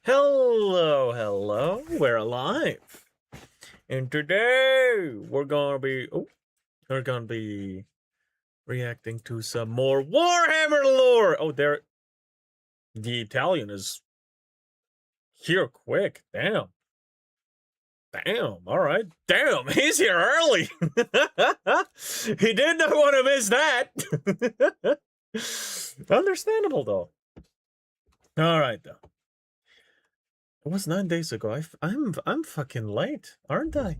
Hello, we're alive. And today we're gonna be reacting to some more Warhammer lore. Oh, the Italian is here quick. Damn. All right. Damn, he's here early. He did not want to miss that. Understandable though. All right though. It was 9 days ago. I'm fucking late, aren't I?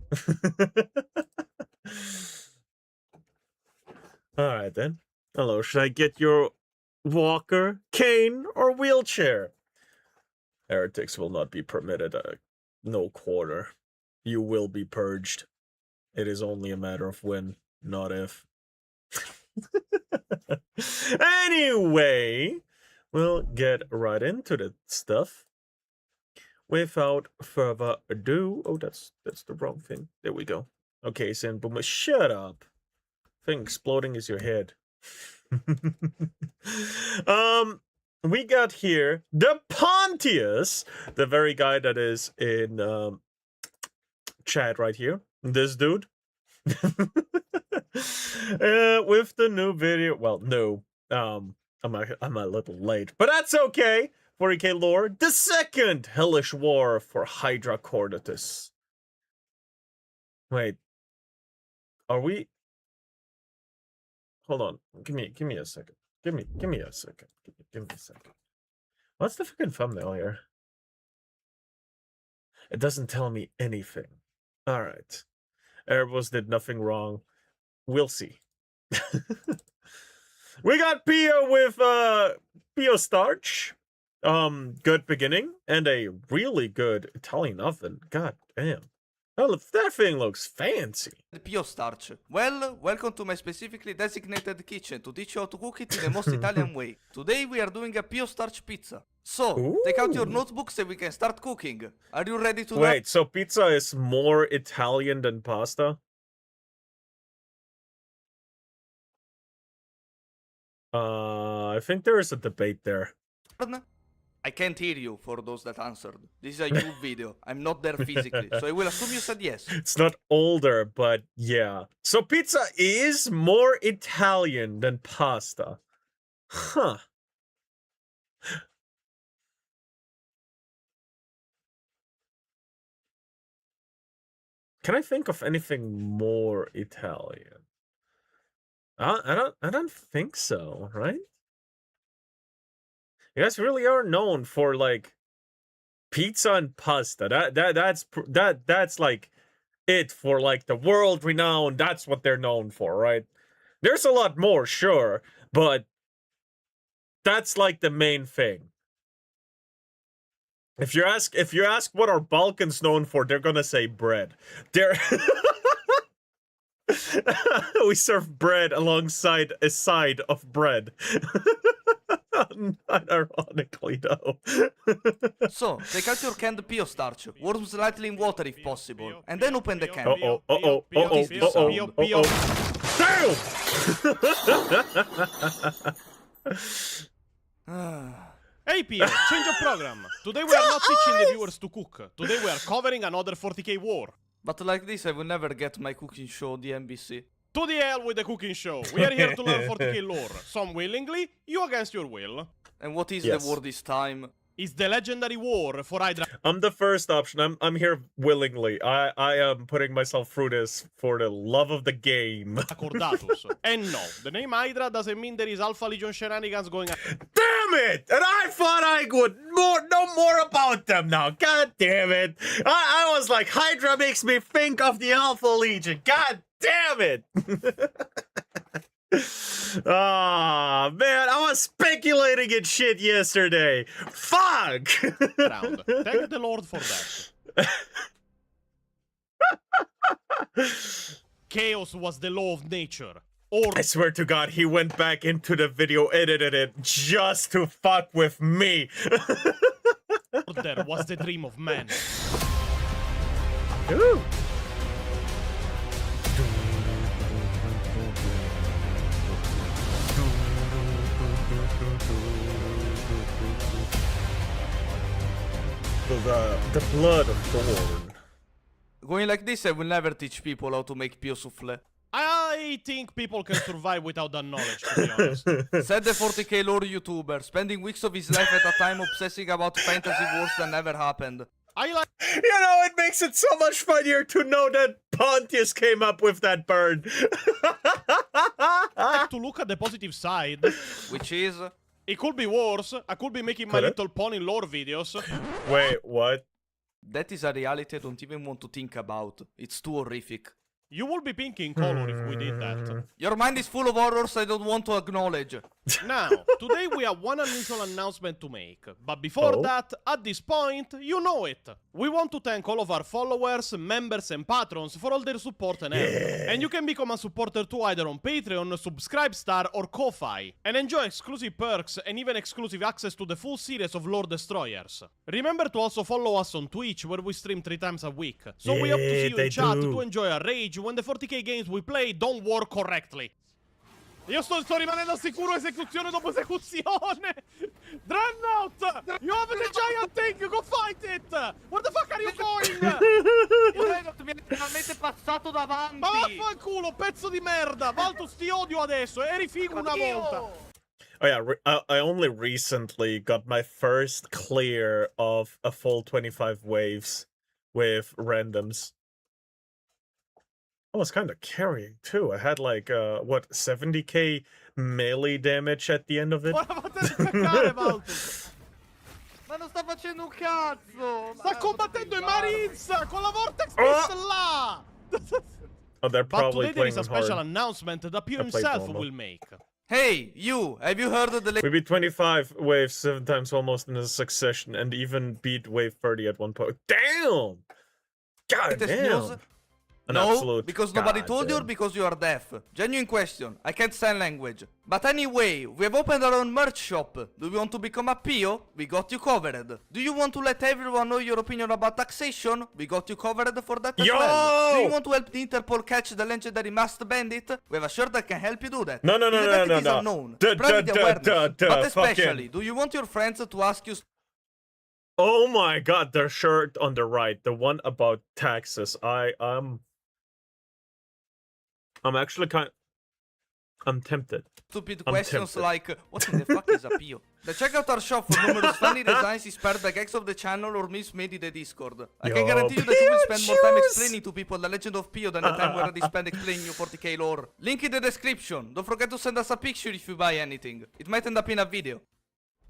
All right then. Hello, should I get your walker, cane, or wheelchair? Heretics will not be permitted. No quarter. You will be purged. It is only a matter of when, not if. Anyway, we'll get right into the stuff. Without further ado, oh, that's the wrong thing. There we go. Okay, Boom, shut up. Thing exploding is your head. We got here the Pontius, the very guy that is in chat right here. This dude. With the new video. Well, no. I'm a little late, but that's okay. 40k lore, the second hellish war for Hydra Cordatus. Wait, are we? Hold on, give me a second. Give me a second. Give me a second. What's the fucking thumbnail here? It doesn't tell me anything. All right, Erebus did nothing wrong. We'll see. We got Pio with Pio Starch. Good beginning and a really good Italian oven. God damn. Oh, that thing looks fancy. Pio starch. Well, welcome to my specifically designated kitchen to teach you how to cook it in the most Italian way. Today we are doing a Pio starch pizza. So, take out your notebooks and we can start cooking. Are you ready to Wait, so pizza is more Italian than pasta? I think there is a debate there. I can't hear you for those that answered. This is a YouTube video. I'm not there physically, so I will assume you said yes. It's not older, but yeah. So pizza is more Italian than pasta. Huh. Can I think of anything more Italian? I don't think so, right? You guys really are known for like pizza and pasta. That's like it for like the world renowned. That's what they're known for, right? There's a lot more, sure, but that's like the main thing. If you ask what are Balkans known for, they're gonna say bread. We serve bread alongside a side of bread. Not ironically, though. So, take out your canned Pio starch, warm slightly in water if possible, and then open the can. Damn! Hey Pio, change of program. Today we are not teaching the viewers to cook. Today we are covering another 40k war. But like this, I will never get my cooking show on the NBC. To the hell with the cooking show. We are here to learn 40k lore. Some willingly, you against your will. And what is the war this time? It's the legendary war for Hydra. I'm the first option. I'm here willingly. I am putting myself through this for the love of the game. Cordatus. And no, the name Hydra doesn't mean there is Alpha Legion shenanigans going on. Damn it! And I thought I would know more about them now. God damn it! I was like, Hydra makes me think of the Alpha Legion. God damn it! Ah, man, I was speculating in shit yesterday. Fuck! Thank the Lord for that. Chaos was the law of nature. I swear to God, he went back into the video, edited it just to fuck with me. Order was the dream of man. Ooh. the blood of Thorn. Going like this, I will never teach people how to make pio soufflé. I think people can survive without that knowledge, to be honest. Said the 40k lore YouTuber, spending weeks of his life at a time obsessing about fantasy wars that never happened. I like You know, it makes it so much funnier to know that Pontius came up with that bird. to look at the positive side. Which is... It could be worse. I could be making My Could it? Little Pony lore videos. Wait, what? That is a reality I don't even want to think about. It's too horrific. You will be pink in color if we did that. Your mind is full of horrors I don't want to acknowledge. Now, today we have one unusual announcement to make. But before Oh. that, at this point, you know it. We want to thank all of our followers, members and patrons for all their support and help. And you can become a supporter too either on Patreon, Subscribestar or Ko-Fi. And enjoy exclusive perks and even exclusive access to the full series of Lore Destroyers. Remember to also follow us on Twitch where we stream 3 times a week. So we hope to see you they in chat do. to enjoy our rage when the 40k games we play don't work correctly. Io sto rimanendo sicuro esecuzione dopo esecuzione! Dreadnought! You have the giant thing! Go fight it! Where the fuck are you going? Dreadnought mi ha letteralmente passato davanti! Ma vaffanculo, pezzo di merda! Valtus, ti odio adesso! Eri figo una volta! Oh yeah, I only recently got my first clear of a full 25 waves with randoms. I was kind of carrying too. I had like, what, 70k melee damage at the end of it? Ora fate spaccare, Valtus! Ma non sta facendo un cazzo! Sta combattendo i Marines! Con la Vortex Oh! Beast là! Oh, they're But probably today there is playing a special hard. announcement that Pio I played himself normal. will make. Hey, you! Have you heard of the We beat 25 waves 7 times almost in a succession and even beat wave 30 at one point. Damn! God latest damn! news? An No, absolute because nobody told you or goddamn. because you are deaf? Genuine question. I can't sign language. But anyway, we have opened our own merch shop. Do you want to become a PO? We got you covered. Do you want to let everyone know your opinion about taxation? We got you covered for that as well. Do you want to help the Interpol catch the legendary masked bandit? We have a shirt that can help you do that. No, no, no, The no, tactic no, is no. unknown. Duh, Spread duh, the duh, awareness. duh, But fucking- especially, do you want your friends to ask you Oh my god, their shirt on the right, the one about taxes. I'm actually I'm tempted. stupid I'm questions tempted. like, what in the fuck is a PO? Then check out our shop for numerous funny designs inspired by gags of the channel or memes made in the Discord. I can Yo, guarantee you that you will spend more time Pikachu's! explaining to people the legend of Pio than the time we already spent explaining you 40k lore. Link in the description. Don't forget to send us a picture if you buy anything. It might end up in a video.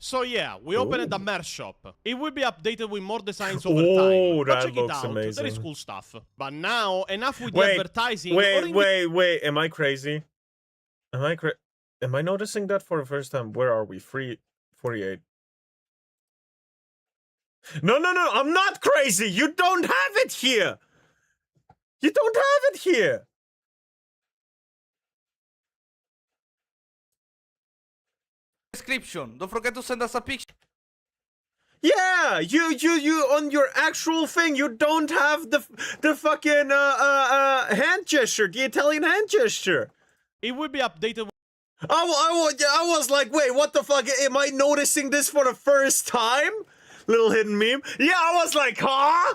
So yeah, we opened a merch shop. It will be updated with more designs over Oh, time. But that check it looks out, there is amazing. cool stuff. But now, enough with the Wait, advertising. or in the- wait, am I crazy? Am I noticing that for the first time? Where are we? 48. No, I'm not crazy! You don't have it here! You don't have it here! Description. Don't forget to send us a picture. Yeah, you on your actual thing, you don't have the fucking hand gesture, the Italian hand gesture. It will be updated. I was like, wait, what the fuck? Am I noticing this for the first time? Little hidden meme. Yeah, I was like, huh?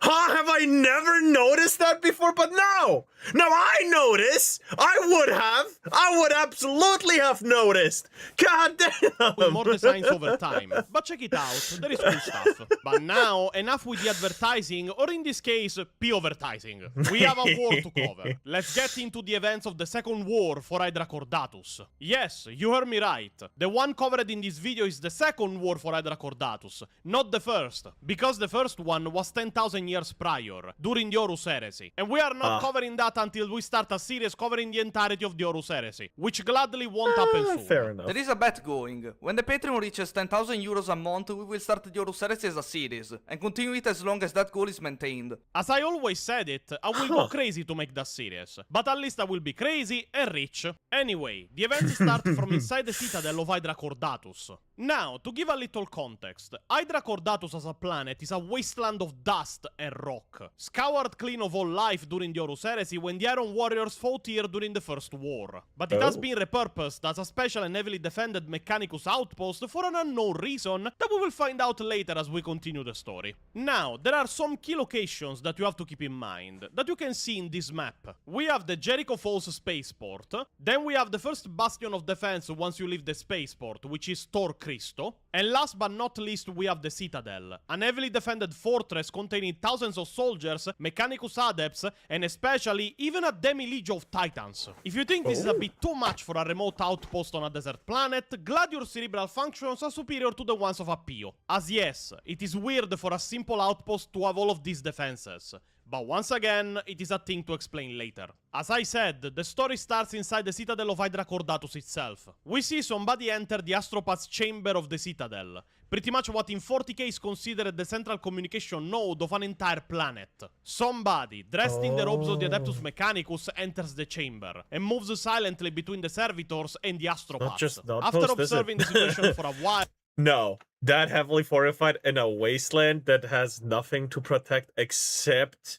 Huh? Have I never noticed that before? But no! Now I notice! I would absolutely have noticed! God damn! with more designs over time. But check it out, there is cool stuff. But now, enough with the advertising, or in this case, P-overtising. We have a war to cover. Let's get into the events of the second war for Hydra Cordatus. Yes, you heard me right. The one covered in this video is the second war for Hydra Cordatus, not the first. Because the first one was 10,000 years prior, during the Horus Heresy. And we are not covering that until we start a series covering the entirety of the Horus Heresy, which gladly won't happen soon. Fair enough. There is a bet going. When the Patreon reaches 10,000 euros a month, we will start the Horus Heresy as a series, and continue it as long as that goal is maintained. As I always said it, I will go crazy to make that series. But at least I will be crazy and rich. Anyway, the events start from inside the citadel of Hydra Cordatus. Now, to give a little context, Hydra Cordatus as a planet is a wasteland of dust and rock. Scoured clean of all life during the Horus Heresy when the Iron Warriors fought here during the First War. But it has been repurposed as a special and heavily defended Mechanicus outpost for an unknown reason that we will find out later as we continue the story. Now, there are some key locations that you have to keep in mind, that you can see in this map. We have the Jericho Falls spaceport, then we have the first bastion of defense once you leave the spaceport, which is Tor Cristo, and last but not least we have the Citadel, an heavily defended fortress containing thousands of soldiers, Mechanicus adepts, and especially even a demi-legion of titans. If you think this is a bit too much for a remote outpost on a desert planet, glad your cerebral functions are superior to the ones of a Pio. As yes, it is weird for a simple outpost to have all of these defenses. But once again, it is a thing to explain later. As I said, the story starts inside the Citadel of Hydra Cordatus itself. We see somebody enter the Astropath's chamber of the Citadel, pretty much what in 40k is considered the central communication node of an entire planet. Somebody, dressed in the robes of the Adeptus Mechanicus, enters the chamber, and moves silently between the servitors and the Astropaths. After observing the situation for a while... No, that heavily fortified in a wasteland that has nothing to protect except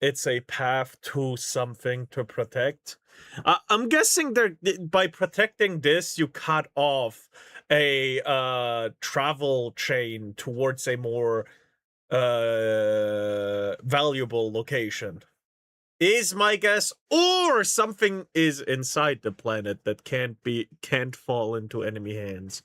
it's a path to something to protect. I'm guessing by protecting this, you cut off a travel chain towards a more valuable location. Is my guess, or something is inside the planet that can't fall into enemy hands.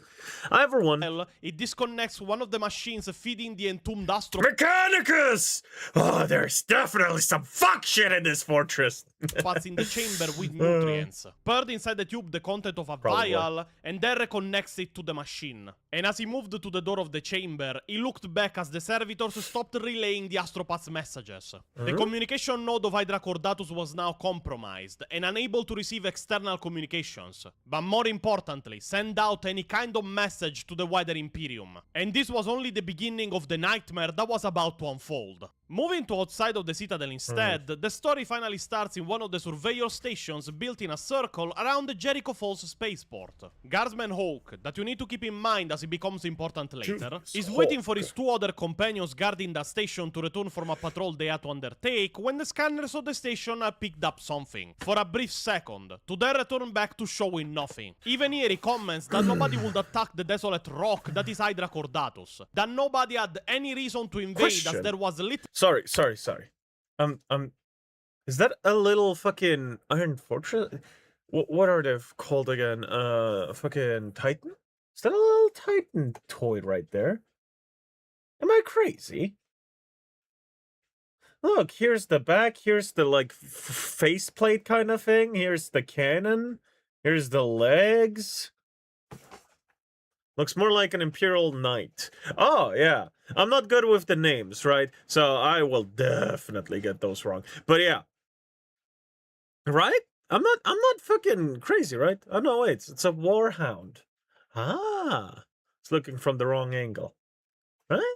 Either one. It disconnects one of the machines feeding the entombed Astro Mechanicus! Oh, there's definitely some fuck shit in this fortress. Paths in the chamber with nutrients. Poured inside the tube the content of a vial, and then reconnects it to the machine. And as he moved to the door of the chamber, he looked back as the servitors stopped relaying the Astropath's messages. The communication node of Hydra Cordatus was now compromised and unable to receive external communications, but more importantly, send out any kind of message to the wider Imperium. And this was only the beginning of the nightmare that was about to unfold. Moving to outside of the Citadel instead, the story finally starts in one of the surveyor stations built in a circle around the Jericho Falls spaceport. Guardsman Hawk, that you need to keep in mind as he becomes important later, is waiting for his two other companions guarding the station to return from a patrol they had to undertake when the scanners of the station picked up something, for a brief second, to then return back to showing nothing. Even here he comments that nobody would attack the desolate rock that is Hydra Cordatus, that nobody had any reason to invade as there was little... Sorry. Is that a little fucking Iron Fortress? What are they called again? Fucking Titan? Is that a little Titan toy right there? Am I crazy? Look, here's the back, here's the, like, faceplate kind of thing, here's the cannon, here's the legs. Looks more like an Imperial Knight. Oh, yeah. I'm not good with the names, right? So I will definitely get those wrong. But yeah. Right? I'm not fucking crazy, right? Oh, no, wait. It's a Warhound. Ah. It's looking from the wrong angle. Right?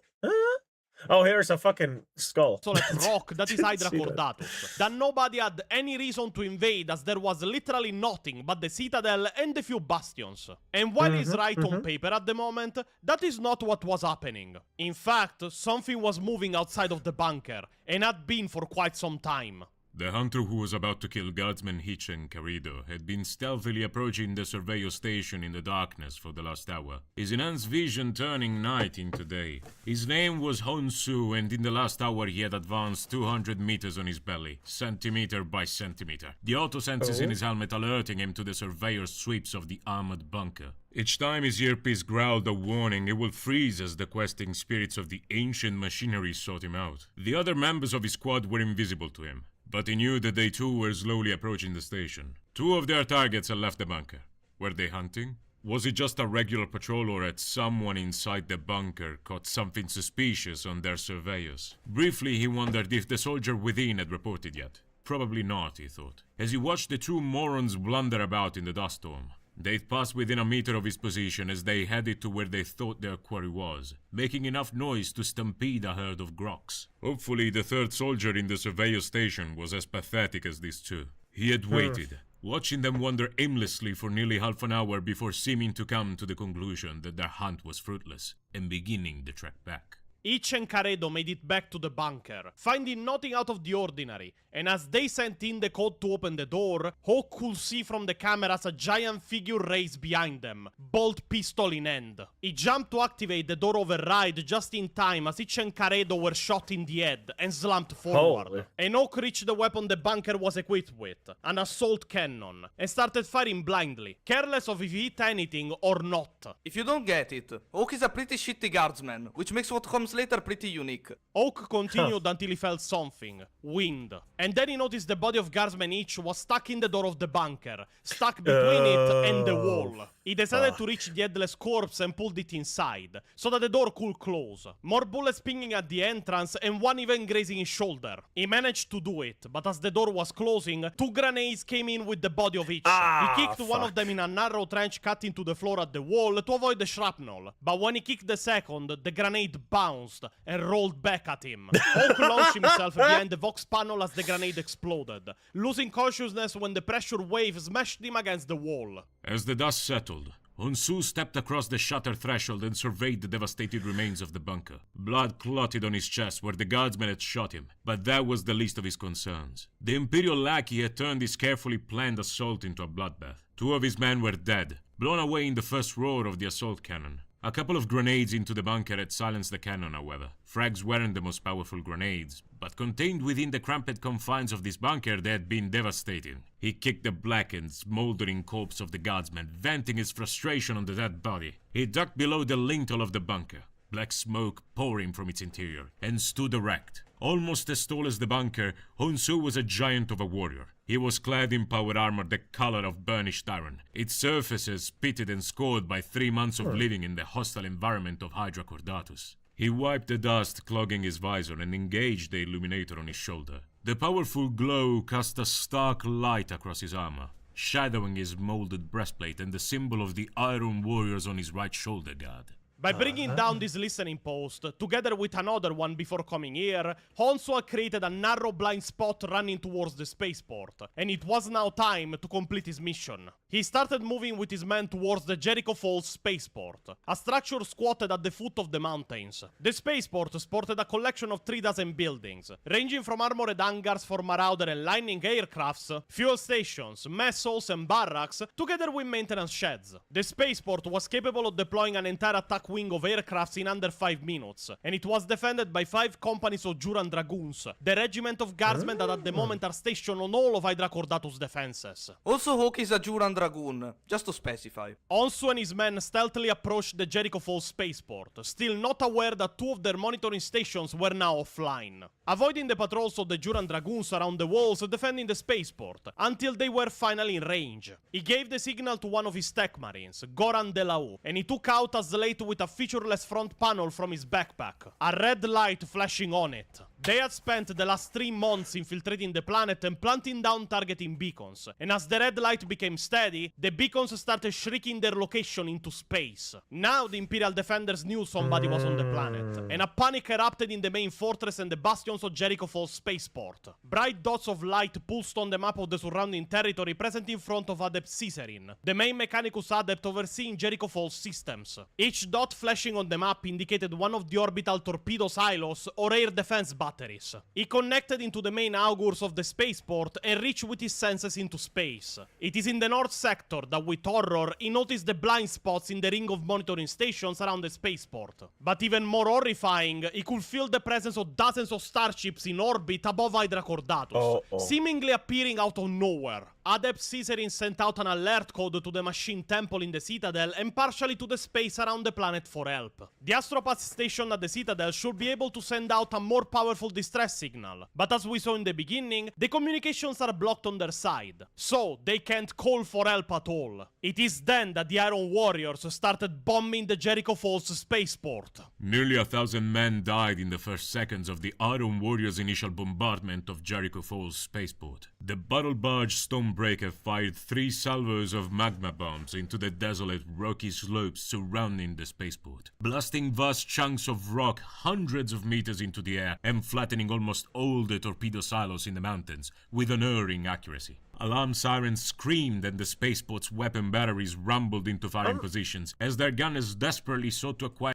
Oh, here's a fucking skull. Solid rock that is Hydra Cordatus, that nobody had any reason to invade as there was literally nothing but the Citadel and a few bastions. And while he's right on paper at the moment, that is not what was happening. In fact, something was moving outside of the bunker, and had been for quite some time. The hunter who was about to kill Guardsman Hitch and Carrido had been stealthily approaching the surveyor station in the darkness for the last hour, his enhanced vision turning night into day. His name was Honsu, and in the last hour he had advanced 200 meters on his belly, centimeter by centimeter, the auto sensors in his helmet alerting him to the surveyor's sweeps of the armored bunker. Each time his earpiece growled a warning, it will freeze as the questing spirits of the ancient machinery sought him out. The other members of his squad were invisible to him, but he knew that they too were slowly approaching the station. Two of their targets had left the bunker. Were they hunting? Was it just a regular patrol, or had someone inside the bunker caught something suspicious on their surveillance? Briefly, he wondered if the soldier within had reported yet. Probably not, he thought, as he watched the two morons blunder about in the dust storm. They'd passed within a meter of his position as they headed to where they thought their quarry was, making enough noise to stampede a herd of groks. Hopefully, the third soldier in the surveyor station was as pathetic as these two. He had waited, watching them wander aimlessly for nearly half an hour before seeming to come to the conclusion that their hunt was fruitless, and beginning the trek back. Itch and Caredo made it back to the bunker, finding nothing out of the ordinary, and as they sent in the code to open the door, Hawk could see from the cameras a giant figure raised behind them, bolt pistol in hand. He jumped to activate the door override just in time as Itch and Caredo were shot in the head and slammed forward. Holy. And Hawk reached the weapon the bunker was equipped with, an assault cannon, and started firing blindly, careless of if he hit anything or not. If you don't get it, Hawk is a pretty shitty guardsman, which makes what comes later pretty unique. Hawk continued until he felt something. Wind. And then he noticed the body of Guardsman Itch was stuck in the door of the bunker, stuck between it and the wall. He decided to reach the headless corpse and pulled it inside, so that the door could close. More bullets pinging at the entrance and one even grazing his shoulder. He managed to do it, but as the door was closing, 2 grenades came in with the body of Itch. He kicked one of them in a narrow trench cut into the floor at the wall to avoid the shrapnel. But when he kicked the second, the grenade bounced and rolled back at him. Hawk launched himself behind the Vox panel as the grenade exploded, losing consciousness when the pressure wave smashed him against the wall. As the dust settled, Hunsu stepped across the shutter threshold and surveyed the devastated remains of the bunker. Blood clotted on his chest where the guardsmen had shot him, but that was the least of his concerns. The Imperial lackey had turned his carefully planned assault into a bloodbath. 2 of his men were dead, blown away in the first roar of the assault cannon. A couple of grenades into the bunker had silenced the cannon, however. Frags weren't the most powerful grenades, but contained within the cramped confines of this bunker they had been devastating. He kicked the blackened, smoldering corpse of the guardsman, venting his frustration on the dead body. He ducked below the lintel of the bunker, black smoke pouring from its interior, and stood erect. Almost as tall as the bunker, Hunsu was a giant of a warrior. He was clad in power armor the color of burnished iron, its surfaces pitted and scored by 3 months of living in the hostile environment of Hydra Cordatus. He wiped the dust clogging his visor and engaged the illuminator on his shoulder. The powerful glow cast a stark light across his armor, shadowing his molded breastplate and the symbol of the Iron Warriors on his right shoulder guard. By bringing down this listening post, together with another one before coming here, Honsu created a narrow blind spot running towards the spaceport, and it was now time to complete his mission. He started moving with his men towards the Jericho Falls spaceport, a structure squatted at the foot of the mountains. The spaceport sported a collection of 3 dozen buildings, ranging from armored hangars for Marauder and Lightning aircrafts, fuel stations, mess halls and barracks, together with maintenance sheds. The spaceport was capable of deploying an entire attack wing of aircrafts in under 5 minutes, and it was defended by 5 companies of Juran Dragoons, the regiment of guardsmen that at the moment are stationed on all of Hydra Cordatus' defenses. Also, Hawk is a Juran Dragoon, just to specify. Onsu and his men stealthily approached the Jericho Falls spaceport, still not aware that 2 of their monitoring stations were now offline. Avoiding the patrols of the Juran Dragoons around the walls defending the spaceport, until they were finally in range. He gave the signal to one of his tech marines, Goran Delau, and he took out a slate with a featureless front panel from his backpack, a red light flashing on it. They had spent the last 3 months infiltrating the planet and planting down targeting beacons, and as the red light became steady, the beacons started shrieking their location into space. Now the Imperial defenders knew somebody was on the planet, and a panic erupted in the main fortress and the bastions of Jericho Falls spaceport. Bright dots of light pulsed on the map of the surrounding territory present in front of Adept Caesarin, the main Mechanicus Adept overseeing Jericho Falls systems. Each dot flashing on the map indicated one of the orbital torpedo silos or air defense batteries. He connected into the main augurs of the spaceport and reached with his senses into space. It is in the north sector that with horror he noticed the blind spots in the ring of monitoring stations around the spaceport. But even more horrifying, he could feel the presence of dozens of starships in orbit above Hydra Cordatus, seemingly appearing out of nowhere. Adept Caesarin sent out an alert code to the machine temple in the Citadel and partially to the space around the planet for help. The astropath station at the Citadel should be able to send out a more powerful distress signal, but as we saw in the beginning, the communications are blocked on their side, so they can't call for help at all. It is then that the Iron Warriors started bombing the Jericho Falls spaceport. Nearly 1,000 men died in the first seconds of the Iron Warriors' initial bombardment of Jericho Falls spaceport. The battle barge Stonebreaker fired 3 salvos of magma bombs into the desolate rocky slopes surrounding the spaceport, blasting vast chunks of rock hundreds of meters into the air and flattening almost all the torpedo silos in the mountains with unerring accuracy. Alarm sirens screamed and the spaceport's weapon batteries rumbled into firing positions as their gunners desperately sought to acquire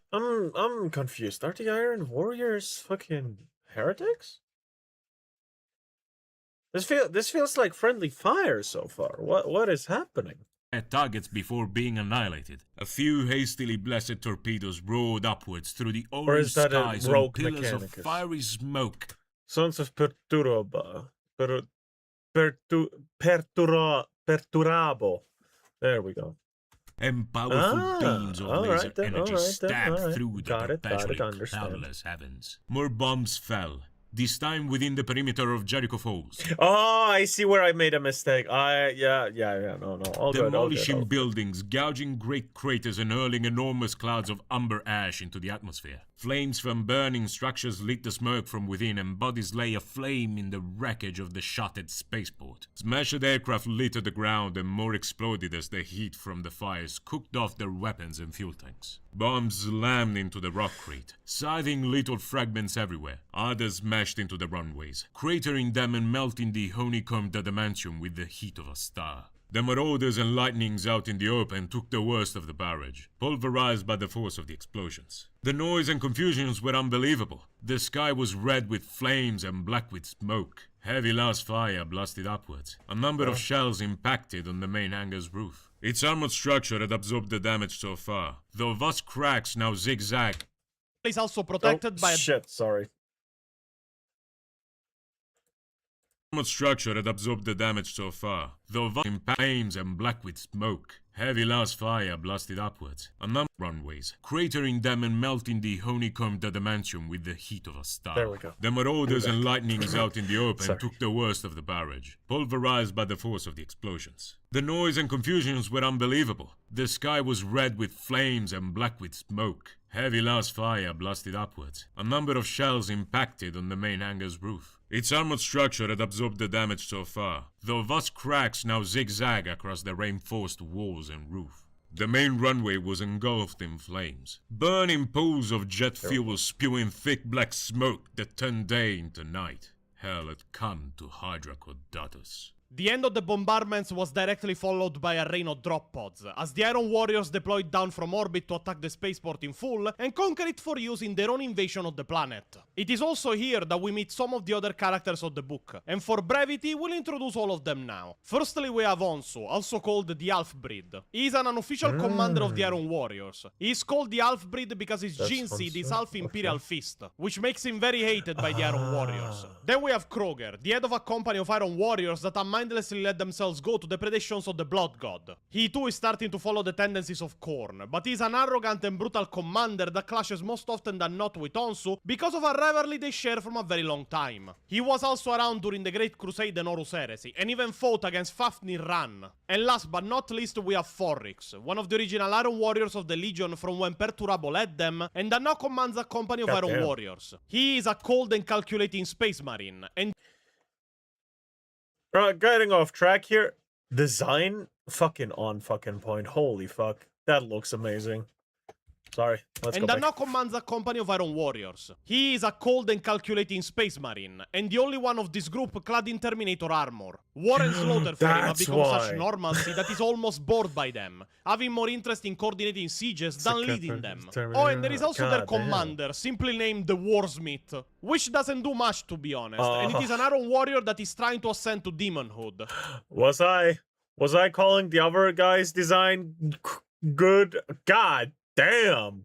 I'm confused. Are the Iron Warriors fucking heretics? This feels like friendly fire so far. What is happening? At targets before being annihilated. A few hastily blessed torpedoes roared upwards through the orange is that a skies on rogue pillars of Mechanicus? fiery smoke. Sons of Perturabo. There we go. And powerful beams of laser energy stabbed alright. through the Got it, perpetually understand. cloudless heavens. More bombs fell, this time within the perimeter of Jericho Falls. Oh, I see where I made a mistake. Yeah, no, all good, Demolishing buildings, gouging great craters, and hurling enormous clouds of umber ash into the atmosphere. Flames from burning structures lit the smoke from within, and bodies lay aflame in the wreckage of the shattered spaceport. Smashed aircraft littered the ground, and more exploded as the heat from the fires cooked off their weapons and fuel tanks. Bombs slammed into the rockcrete, scything little fragments everywhere. Others smashed into the runways, cratering them and melting the honeycombed adamantium with the heat of a star. The marauders and lightnings out in the open took the worst of the barrage, pulverized by the force of the explosions. The noise and confusions were unbelievable. The sky was red with flames and black with smoke. Heavy last fire blasted upwards. A number of shells impacted on the main hangar's roof. Its armored structure had absorbed the damage so far, though vast cracks now zigzag. Is also protected by a shit, sorry. Armored structure had absorbed the damage so far, though in flames and black with smoke. Heavy last fire blasted upwards, a number of runways, cratering them and melting the honeycombed adamantium with the heat of a star. There we go. The marauders and lightnings out in the open took the worst of the barrage, pulverized by the force of the explosions. The noise and confusions were unbelievable. The sky was red with flames and black with smoke. Heavy last fire blasted upwards. A number of shells impacted on the main hangar's roof. Its armored structure had absorbed the damage so far, though vast cracks now zigzag across the reinforced walls and roof. The main runway was engulfed in flames. Burning pools of jet fuel spewing thick black smoke that turned day into night. Hell had come to Hydracodatus. The end of the bombardments was directly followed by a rain of drop pods, as the Iron Warriors deployed down from orbit to attack the spaceport in full and conquer it for use in their own invasion of the planet. It is also here that we meet some of the other characters of the book, and for brevity we'll introduce all of them now. Firstly we have Onsu, also called the Half-Breed. He is an unofficial commander of the Iron Warriors. He is called the Half-Breed because his gene seed is half Imperial Fist, which makes him very hated by the Iron Warriors. Then we have Kroger, the head of a company of Iron Warriors that mindlessly let themselves go to the predations of the Blood God. He too is starting to follow the tendencies of Khorne, but he's an arrogant and brutal commander that clashes most often than not with Onsu because of a rivalry they share from a very long time. He was also around during the Great Crusade and Horus Heresy, and even fought against Fafnir Ran. And last but not least we have Forrix, one of the original Iron Warriors of the Legion from when Perturabo led them, and that now commands a company of Iron Warriors. He is a cold and calculating space marine, and getting off track here. Design fucking on fucking point. Holy fuck. That looks amazing. Sorry, let's go back. now commands a company of Iron Warriors. He is a cold and calculating space marine, and the only one of this group clad in Terminator armor. War and Slaughterflame have become such normalcy that he's almost bored by them, having more interest in coordinating sieges than leading them. Oh, and there is also their commander, simply named the Warsmith, which doesn't do much to be honest, and it is an Iron Warrior that is trying to ascend to demonhood. Was I calling the other guy's design good? God damn.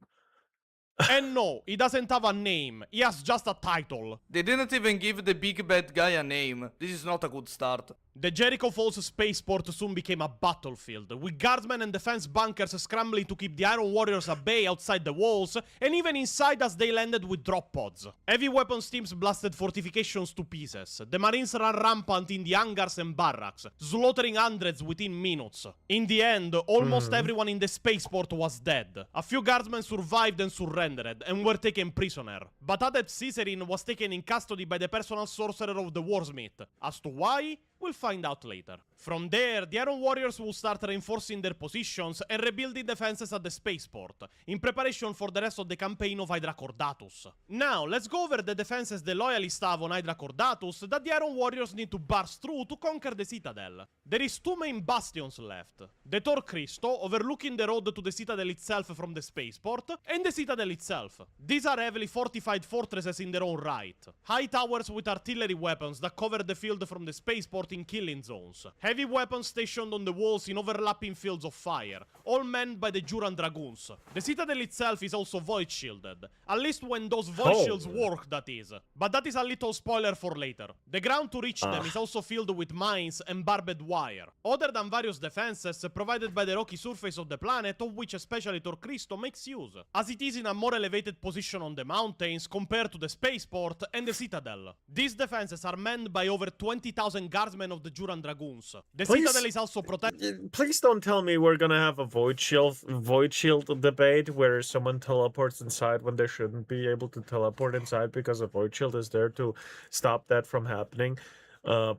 And no, he doesn't have a name, he has just a title. They didn't even give the big bad guy a name. This is not a good start. The Jericho Falls spaceport soon became a battlefield, with guardsmen and defense bunkers scrambling to keep the Iron Warriors at bay outside the walls, and even inside as they landed with drop pods. Heavy weapons teams blasted fortifications to pieces. The Marines ran rampant in the hangars and barracks, slaughtering hundreds within minutes. In the end, almost everyone in the spaceport was dead. A few guardsmen survived and surrendered, and were taken prisoner. But Adept Caesarin was taken in custody by the personal sorcerer of the Warsmith. As to why? We'll find out later. From there, the Iron Warriors will start reinforcing their positions and rebuilding defenses at the spaceport, in preparation for the rest of the campaign of Hydra Cordatus. Now, let's go over the defenses the Loyalists have on Hydra Cordatus that the Iron Warriors need to burst through to conquer the Citadel. There is two main bastions left. The Tor Cristo, overlooking the road to the Citadel itself from the spaceport, and the Citadel itself. These are heavily fortified fortresses in their own right. High towers with artillery weapons that cover the field from the spaceport in killing zones. Heavy weapons stationed on the walls in overlapping fields of fire, all manned by the Juran Dragoons. The Citadel itself is also void shielded, at least when those void shields work, that is. But that is a little spoiler for later. The ground to reach them is also filled with mines and barbed wire, other than various defenses provided by the rocky surface of the planet, of which especially Tor Cristo makes use, as it is in a more elevated position on the mountains compared to the spaceport and the Citadel. These defenses are manned by over 20,000 guardsmen of the Juran Dragoons. The Citadel is also protected. Please don't tell me we're gonna have a void shield debate where someone teleports inside when they shouldn't be able to teleport inside because a void shield is there to stop that from happening.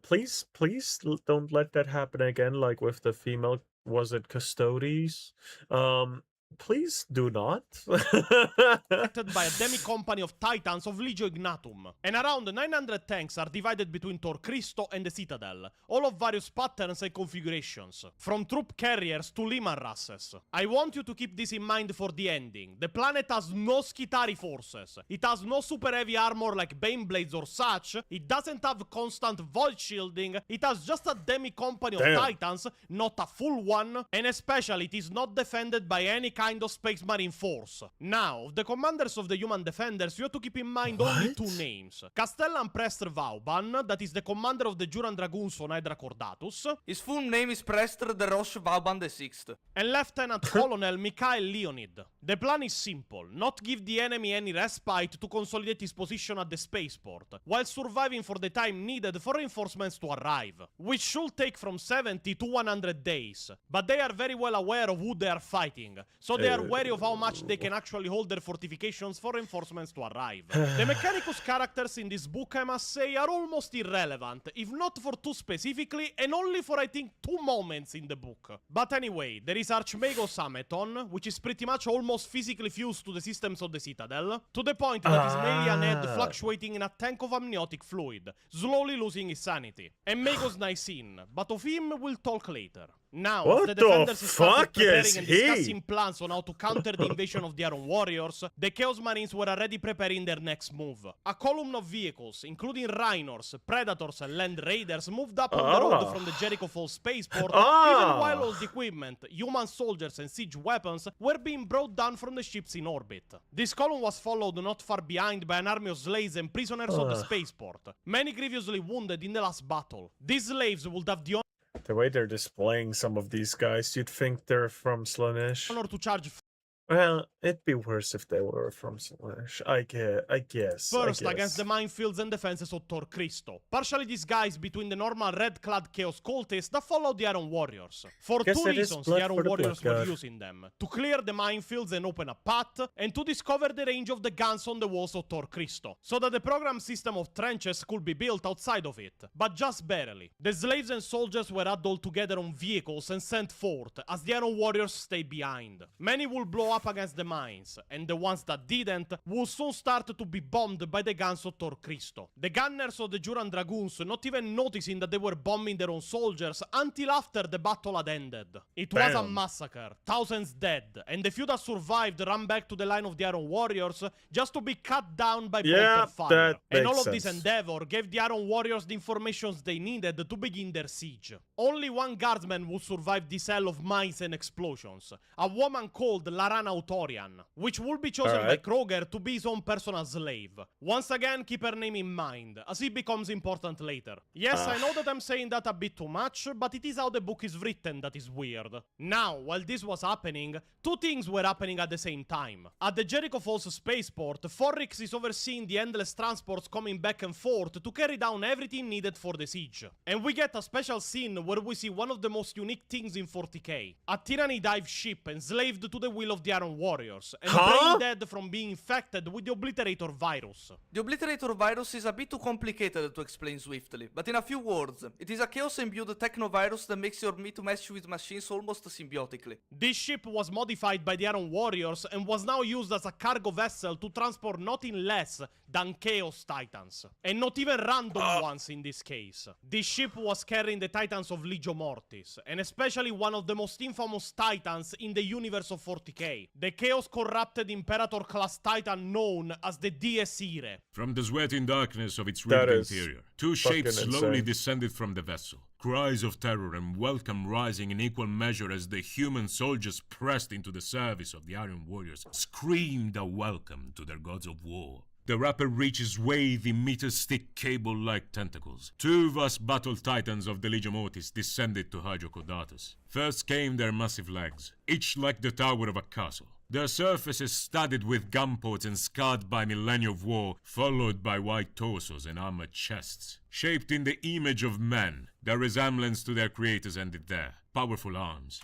Please don't let that happen again, like with the female, was it Custodes? Please do not. Protected by a demi-company of Titans of Legio Ignatum. And around 900 tanks are divided between Tor Cristo and the Citadel, all of various patterns and configurations, from troop carriers to Liman Rasses. I want you to keep this in mind for the ending. The planet has no Skitari forces. It has no super heavy armor like Baneblades or such. It doesn't have constant void shielding. It has just a demi-company of Titans, not a full one. And especially, it is not defended by any kind of Space Marine force. Now, of the commanders of the human defenders, you have to keep in mind only two names. Castellan Prestr Vauban, that is the commander of the Juran Dragoons on Hydra Cordatus. His full name is Prestr de Roche Vauban VI. And Lieutenant Colonel Mikhail Leonid. The plan is simple: not give the enemy any respite to consolidate his position at the spaceport, while surviving for the time needed for reinforcements to arrive, which should take from 70 to 100 days. But they are very well aware of who they are fighting, so they are wary of how much they can actually hold their fortifications for reinforcements to arrive. The Mechanicus characters in this book, I must say, are almost irrelevant, if not for two specifically, and only for I think 2 moments in the book. But anyway, there is Archmagos Ameton, which is pretty much almost physically fused to the systems of the Citadel, to the point that is mainly an head fluctuating in a tank of amniotic fluid, slowly losing his sanity. And Magos Nicene, but of him we'll talk later. Now, what the defenders the started fuck preparing is and he? discussing plans on how to counter the invasion of the Iron Warriors, the Chaos Marines were already preparing their next move. A column of vehicles, including Rhinors, Predators, and Land Raiders, moved up on the road from the Jericho Falls spaceport, even while all the equipment, human soldiers, and siege weapons were being brought down from the ships in orbit. This column was followed not far behind by an army of slaves and prisoners of the spaceport, many grievously wounded in the last battle. These slaves would have the The way they're displaying some of these guys, you'd think they're from Slaanesh. honor to charge Well, it'd be worse if they were from Slaanesh. I guess. first against the minefields and defenses of Tor Cristo, partially disguised between the normal red-clad Chaos cultists that followed the Iron Warriors. For Guess two it is reasons blood the Iron for the Warriors were Blackguard. using them: to clear the minefields and open a path, and to discover the range of the guns on the walls of Tor Cristo, so that the program system of trenches could be built outside of it, but just barely. The slaves and soldiers were huddled together on vehicles and sent forth, as the Iron Warriors stayed behind. Many will blow up against the mines, and the ones that didn't will soon start to be bombed by the guns of Tor Cristo. The gunners of the Juran Dragoons not even noticing that they were bombing their own soldiers until after the battle had ended. It was a massacre, thousands dead, and the few that survived ran back to the line of the Iron Warriors just to be cut down by bolter fire. And all of this endeavor gave the Iron Warriors the information they needed to begin their siege. Only one guardsman would survive this hell of mines and explosions, a woman called Larana Autorian, which will be chosen by Kroger to be his own personal slave. Once again, keep her name in mind, as it becomes important later. Yes, I know that I'm saying that a bit too much, but it is how the book is written that is weird. Now, while this was happening, two things were happening at the same time. At the Jericho Falls spaceport, Forrix is overseeing the endless transports coming back and forth to carry down everything needed for the siege. And we get a special scene where we see one of the most unique things in 40k. A Tyranny dive ship enslaved to the will of the Iron Warriors, and Huh? brain dead from being infected with the Obliterator virus. The Obliterator virus is a bit too complicated to explain swiftly, but in a few words, it is a chaos-imbued technovirus that makes your meat mesh with machines almost symbiotically. This ship was modified by the Iron Warriors and was now used as a cargo vessel to transport nothing less than Chaos Titans. And not even random ones in this case. This ship was carrying the Titans of Legio Mortis, and especially one of the most infamous Titans in the universe of 40k, the Chaos Corrupted Imperator-class Titan known as the Dies Irae. From the sweating darkness of its That ribbed is interior, two fucking shapes slowly insane. descended from the vessel. Cries of terror and welcome rising in equal measure as the human soldiers pressed into the service of the Iron Warriors screamed a welcome to their gods of war. The rapper reaches wavy meter-stick cable-like tentacles. Two vast battle titans of the Legio Mortis descended to Hydrocodatus. First came their massive legs, each like the tower of a castle. Their surfaces studded with gun ports and scarred by millennia of war, followed by white torsos and armored chests. Shaped in the image of men, their resemblance to their creators ended there. Powerful arms,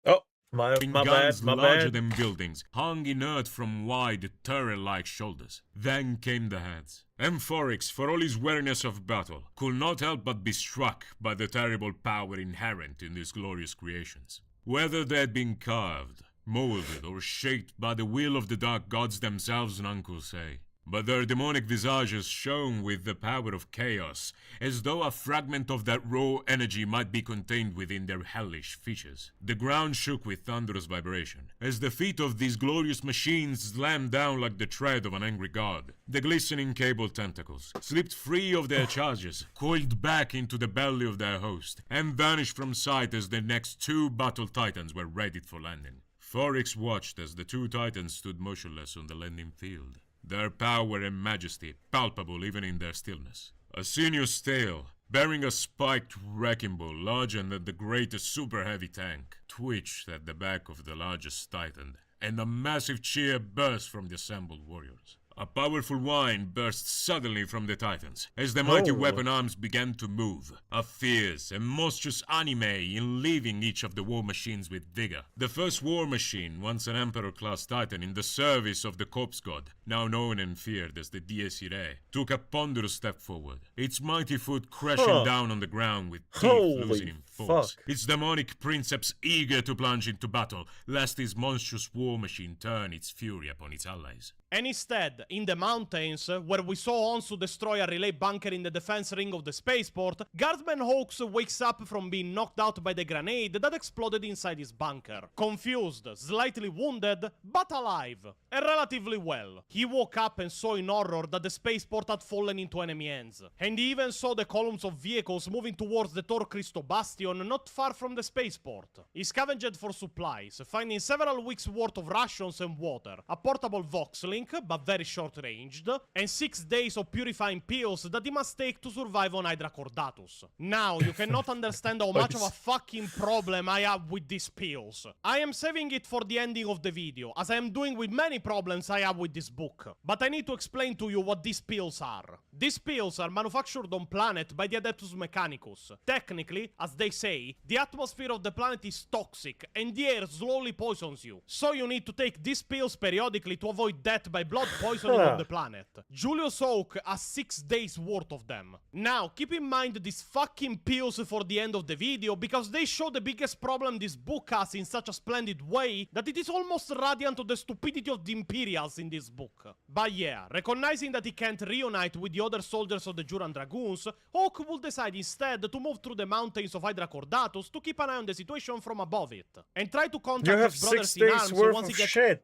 Oh, my guns bad, my larger bad. than buildings, hung inert from wide, turret-like shoulders. Then came the heads. Amphorix, for all his wariness of battle, could not help but be struck by the terrible power inherent in these glorious creations. Whether they had been carved, molded, or shaped by the will of the dark gods themselves, none could say. But their demonic visages shone with the power of chaos, as though a fragment of that raw energy might be contained within their hellish features. The ground shook with thunderous vibration, as the feet of these glorious machines slammed down like the tread of an angry god. The glistening cable tentacles slipped free of their charges, coiled back into the belly of their host, and vanished from sight as the next two battle titans were readied for landing. Phorix watched as the two titans stood motionless on the landing field. Their power and majesty palpable even in their stillness. A sinuous tail, bearing a spiked wrecking ball larger than the greatest super-heavy tank, twitched at the back of the largest titan, and a massive cheer burst from the assembled warriors. A powerful whine burst suddenly from the titans, as the mighty weapon arms began to move, a fierce and monstrous anime in leaving each of the war machines with vigor. The first war machine, once an Emperor-class titan in the service of the corpse god, now known and feared as the Dies Irae, took a ponderous step forward, its mighty foot crashing down on the ground with teeth losing in force, its demonic princeps eager to plunge into battle, lest his monstrous war machine turn its fury upon its allies. And instead, in the mountains, where we saw Onsu destroy a relay bunker in the defense ring of the spaceport, Guardsman Hawks wakes up from being knocked out by the grenade that exploded inside his bunker. Confused, slightly wounded, but alive. And relatively well. He woke up and saw in horror that the spaceport had fallen into enemy hands. And he even saw the columns of vehicles moving towards the Tor Cristo Bastion not far from the spaceport. He scavenged for supplies, finding several weeks worth of rations and water, a portable Vox link, but very short-ranged, and 6 days of purifying pills that he must take to survive on Hydra Cordatus. Now, you cannot understand how much of a fucking problem I have with these pills. I am saving it for the ending of the video, as I am doing with many problems I have with this book. But I need to explain to you what these pills are. These pills are manufactured on planet by the Adeptus Mechanicus. Technically, as they say, the atmosphere of the planet is toxic, and the air slowly poisons you. So you need to take these pills periodically to avoid death by blood poisoning on the planet. Julius Oak has 6 days worth of them. Now, keep in mind these fucking pills for the end of the video, because they show the biggest problem this book has in such a splendid way that it is almost radiant to the stupidity of the Imperials in this book. But yeah, recognizing that he can't reunite with the other soldiers of the Juran Dragoons, Oak will decide instead to move through the mountains of Hydra Cordatus to keep an eye on the situation from above it, and try to You contact have his brothers 6 in days arms worth once he of gets shit.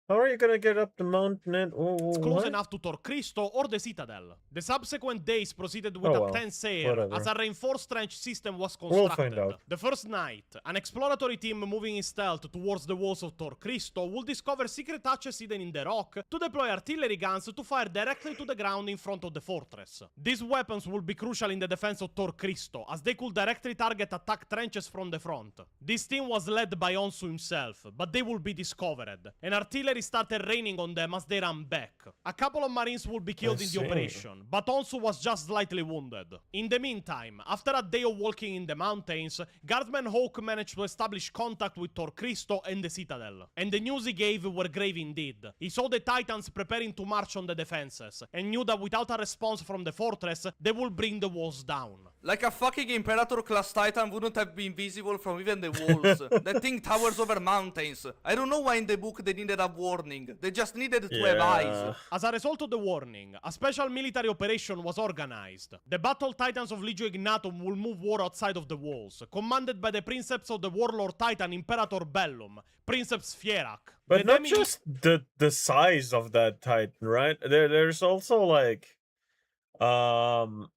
How are you gonna get up the mountain and close what? enough to Tor Cristo or the Citadel. The subsequent days proceeded with Oh a well, tense air, whatever. as a reinforced trench system was We'll constructed. find out. The first night, an exploratory team moving in stealth towards the walls of Tor Cristo will discover secret hatches hidden in the rock to deploy artillery guns to fire directly to the ground in front of the fortress. These weapons will be crucial in the defense of Tor Cristo, as they could directly target attack trenches from the front. This team was led by Onsu himself, but they will be discovered. An artillery artillery started raining on them as they ran back. A couple of marines would be killed in the operation, but Onsu was just slightly wounded. In the meantime, after a day of walking in the mountains, Guardsman Hawk managed to establish contact with Tor Cristo and the Citadel, and the news he gave were grave indeed. He saw the Titans preparing to march on the defenses, and knew that without a response from the fortress, they would bring the walls down. Like a fucking Imperator-class Titan wouldn't have been visible from even the walls. That thing towers over mountains. I don't know why in the book they needed a warning. They just needed to have eyes. As a result of the warning, a special military operation was organized. The Battle Titans of Legio Ignatum will move war outside of the walls, commanded by the Princeps of the Warlord Titan Imperator Bellum, Princeps Fierak. But not just the size of that Titan, right? There's also like the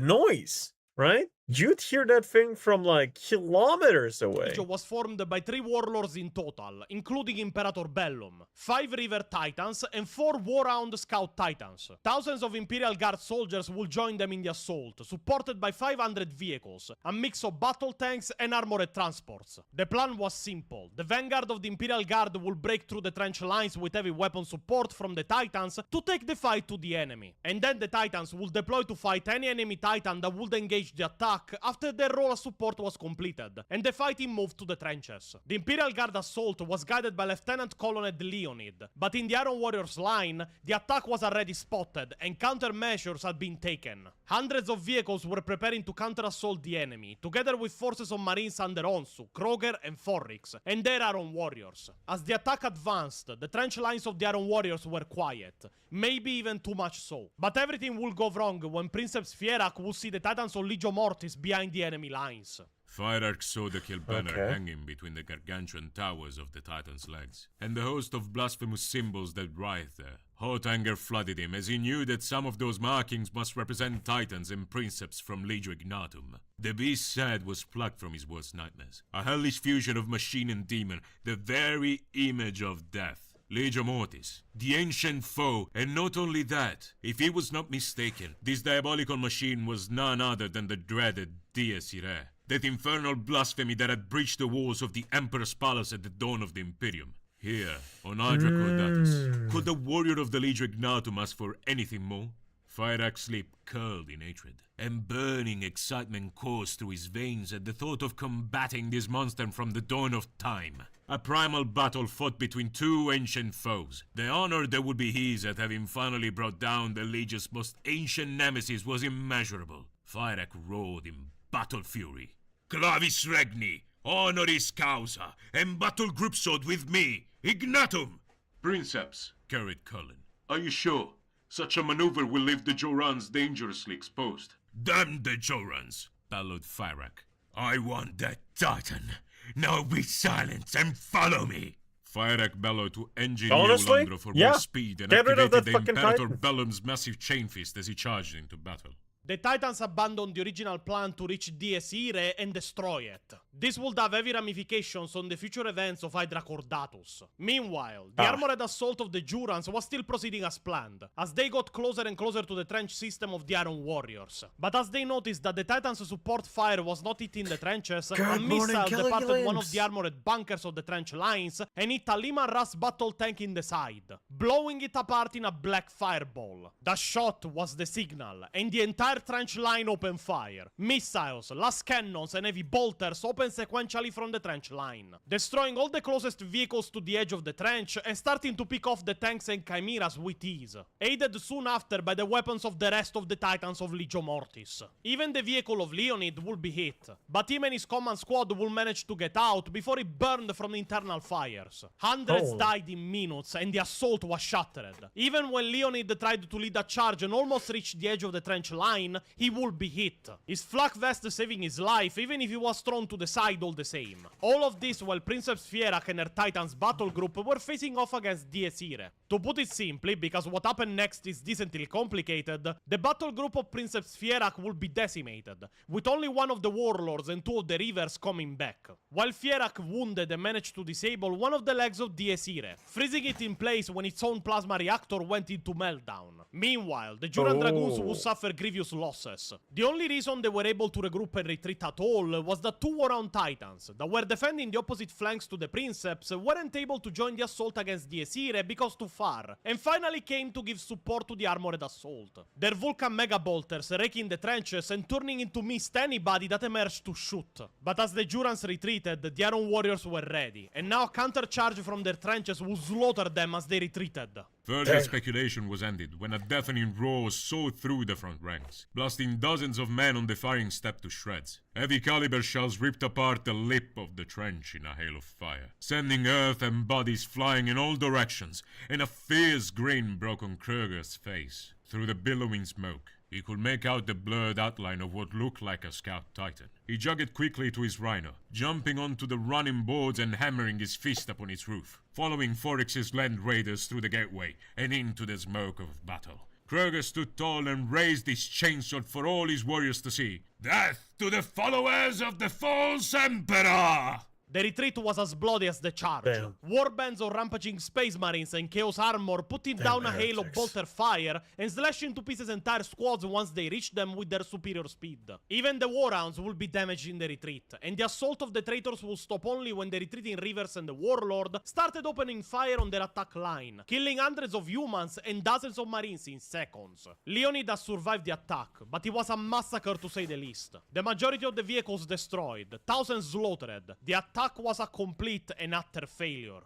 noise, right? You'd hear that thing from like kilometers away. Legio was formed by 3 warlords in total, including Imperator Bellum, 5 River Titans, and 4 Warhound Scout Titans. Thousands of Imperial Guard soldiers will join them in the assault, supported by 500 vehicles, a mix of battle tanks and armored transports. The plan was simple. The vanguard of the Imperial Guard will break through the trench lines with heavy weapon support from the Titans to take the fight to the enemy. And then the Titans will deploy to fight any enemy Titan that would engage the attack after their role as support was completed, and the fighting moved to the trenches. The Imperial Guard assault was guided by Lieutenant Colonel Leonid, but in the Iron Warriors line, the attack was already spotted, and countermeasures had been taken. Hundreds of vehicles were preparing to counter-assault the enemy, together with forces of Marines under Onsu, Kroger, and Forrix, and their Iron Warriors. As the attack advanced, the trench lines of the Iron Warriors were quiet, maybe even too much so. But everything will go wrong when Princeps Fierak will see the Titans of Legio Mortis behind the enemy lines. Firearch saw the kill banner hanging between the gargantuan towers of the Titan's legs, and the host of blasphemous symbols that writhed there. Hot anger flooded him as he knew that some of those markings must represent Titans and Princeps from Legio Ignatum. The beast's head was plucked from his worst nightmares, a hellish fusion of machine and demon, the very image of death. Legio Mortis, the ancient foe, and not only that, if he was not mistaken, this diabolical machine was none other than the dreaded Dies Irae, that infernal blasphemy that had breached the walls of the Emperor's palace at the dawn of the Imperium. Here, on Hydra Cordatus, could the warrior of the Legio Ignatum ask for anything more? Fireax's lip curled in hatred, and burning excitement coursed through his veins at the thought of combating this monster from the dawn of time. A primal battle fought between 2 ancient foes. The honor that would be his at having finally brought down the Legion's most ancient nemesis was immeasurable. Fireax roared in battle fury. Clavis Regni, honoris causa, and battle group sword with me, Ignatum! Princeps, Carried Cullen. are you sure? Such a maneuver will leave the Jorans dangerously exposed. Damn the Jorans, bellowed Fireax. I want that Titan. Now be silent and follow me. Fireax bellowed to engineer Honestly, Landro for yeah. more speed and Get rid of activated that the fucking Imperator Titan. Bellum's massive chain fist as he charged into battle. The Titans abandoned the original plan to reach Dies Irae and destroy it. This would have heavy ramifications on the future events of Hydra Cordatus. Meanwhile, the armored assault of the Jurans was still proceeding as planned, as they got closer and closer to the trench system of the Iron Warriors. But as they noticed that the Titans' support fire was not hitting the trenches, a missile departed one of the armored bunkers of the trench lines and hit a Liman Ras battle tank in the side, blowing it apart in a black fireball. The shot was the signal, and the entire trench line opened fire. Missiles, las cannons, and heavy bolters opened sequentially from the trench line, destroying all the closest vehicles to the edge of the trench and starting to pick off the tanks and chimeras with ease, aided soon after by the weapons of the rest of the Titans of Legio Mortis. Even the vehicle of Leonid would be hit, but him and his command squad will manage to get out before it burned from the internal fires. Hundreds died in minutes and the assault was shattered. Even when Leonid tried to lead a charge and almost reached the edge of the trench line, he would be hit. His flak vest saving his life even if he was thrown to the side all the same. All of this while Princeps Fierak and her Titans battle group were facing off against Dies Irae. To put it simply, because what happened next is decently complicated, the battle group of Princeps Fierak will be decimated, with only one of the warlords and two of the rivers coming back, while Fierak wounded and managed to disable one of the legs of Diesire, freezing it in place when its own plasma reactor went into meltdown. Meanwhile, the Juran Dragoons would suffer grievous losses. The only reason they were able to regroup and retreat at all was that two Warhound Titans, that were defending the opposite flanks to the Princeps, weren't able to join the assault against Diesire because too far, and finally came to give support to the armored assault. Their Vulcan Mega Bolters raking the trenches and turning into mist anybody that emerged to shoot. But as the Jurans retreated, the Iron Warriors were ready, and now a countercharge from their trenches would slaughter them as they retreated. Further speculation was ended when a deafening roar saw through the front ranks, blasting dozens of men on the firing step to shreds. Heavy caliber shells ripped apart the lip of the trench in a hail of fire, sending earth and bodies flying in all directions, and a fierce grin broke on Kruger's face. Through the billowing smoke, he could make out the blurred outline of what looked like a scout titan. He jogged quickly to his rhino, jumping onto the running boards and hammering his fist upon its roof, following Forix's land raiders through the gateway and into the smoke of battle. Kruger stood tall and raised his chainsword for all his warriors to see. Death to the followers of the false emperor! The retreat was as bloody as the charge. Damn. Warbands of rampaging space marines and chaos armor putting down a hail of bolter fire and slashing to pieces entire squads once they reached them with their superior speed. Even the warhounds will be damaged in the retreat, and the assault of the traitors will stop only when the retreating rivers and the warlord started opening fire on their attack line, killing hundreds of humans and dozens of marines in seconds. Leonidas survived the attack, but it was a massacre to say the least. The majority of the vehicles destroyed, thousands slaughtered. The attack was a complete and utter failure.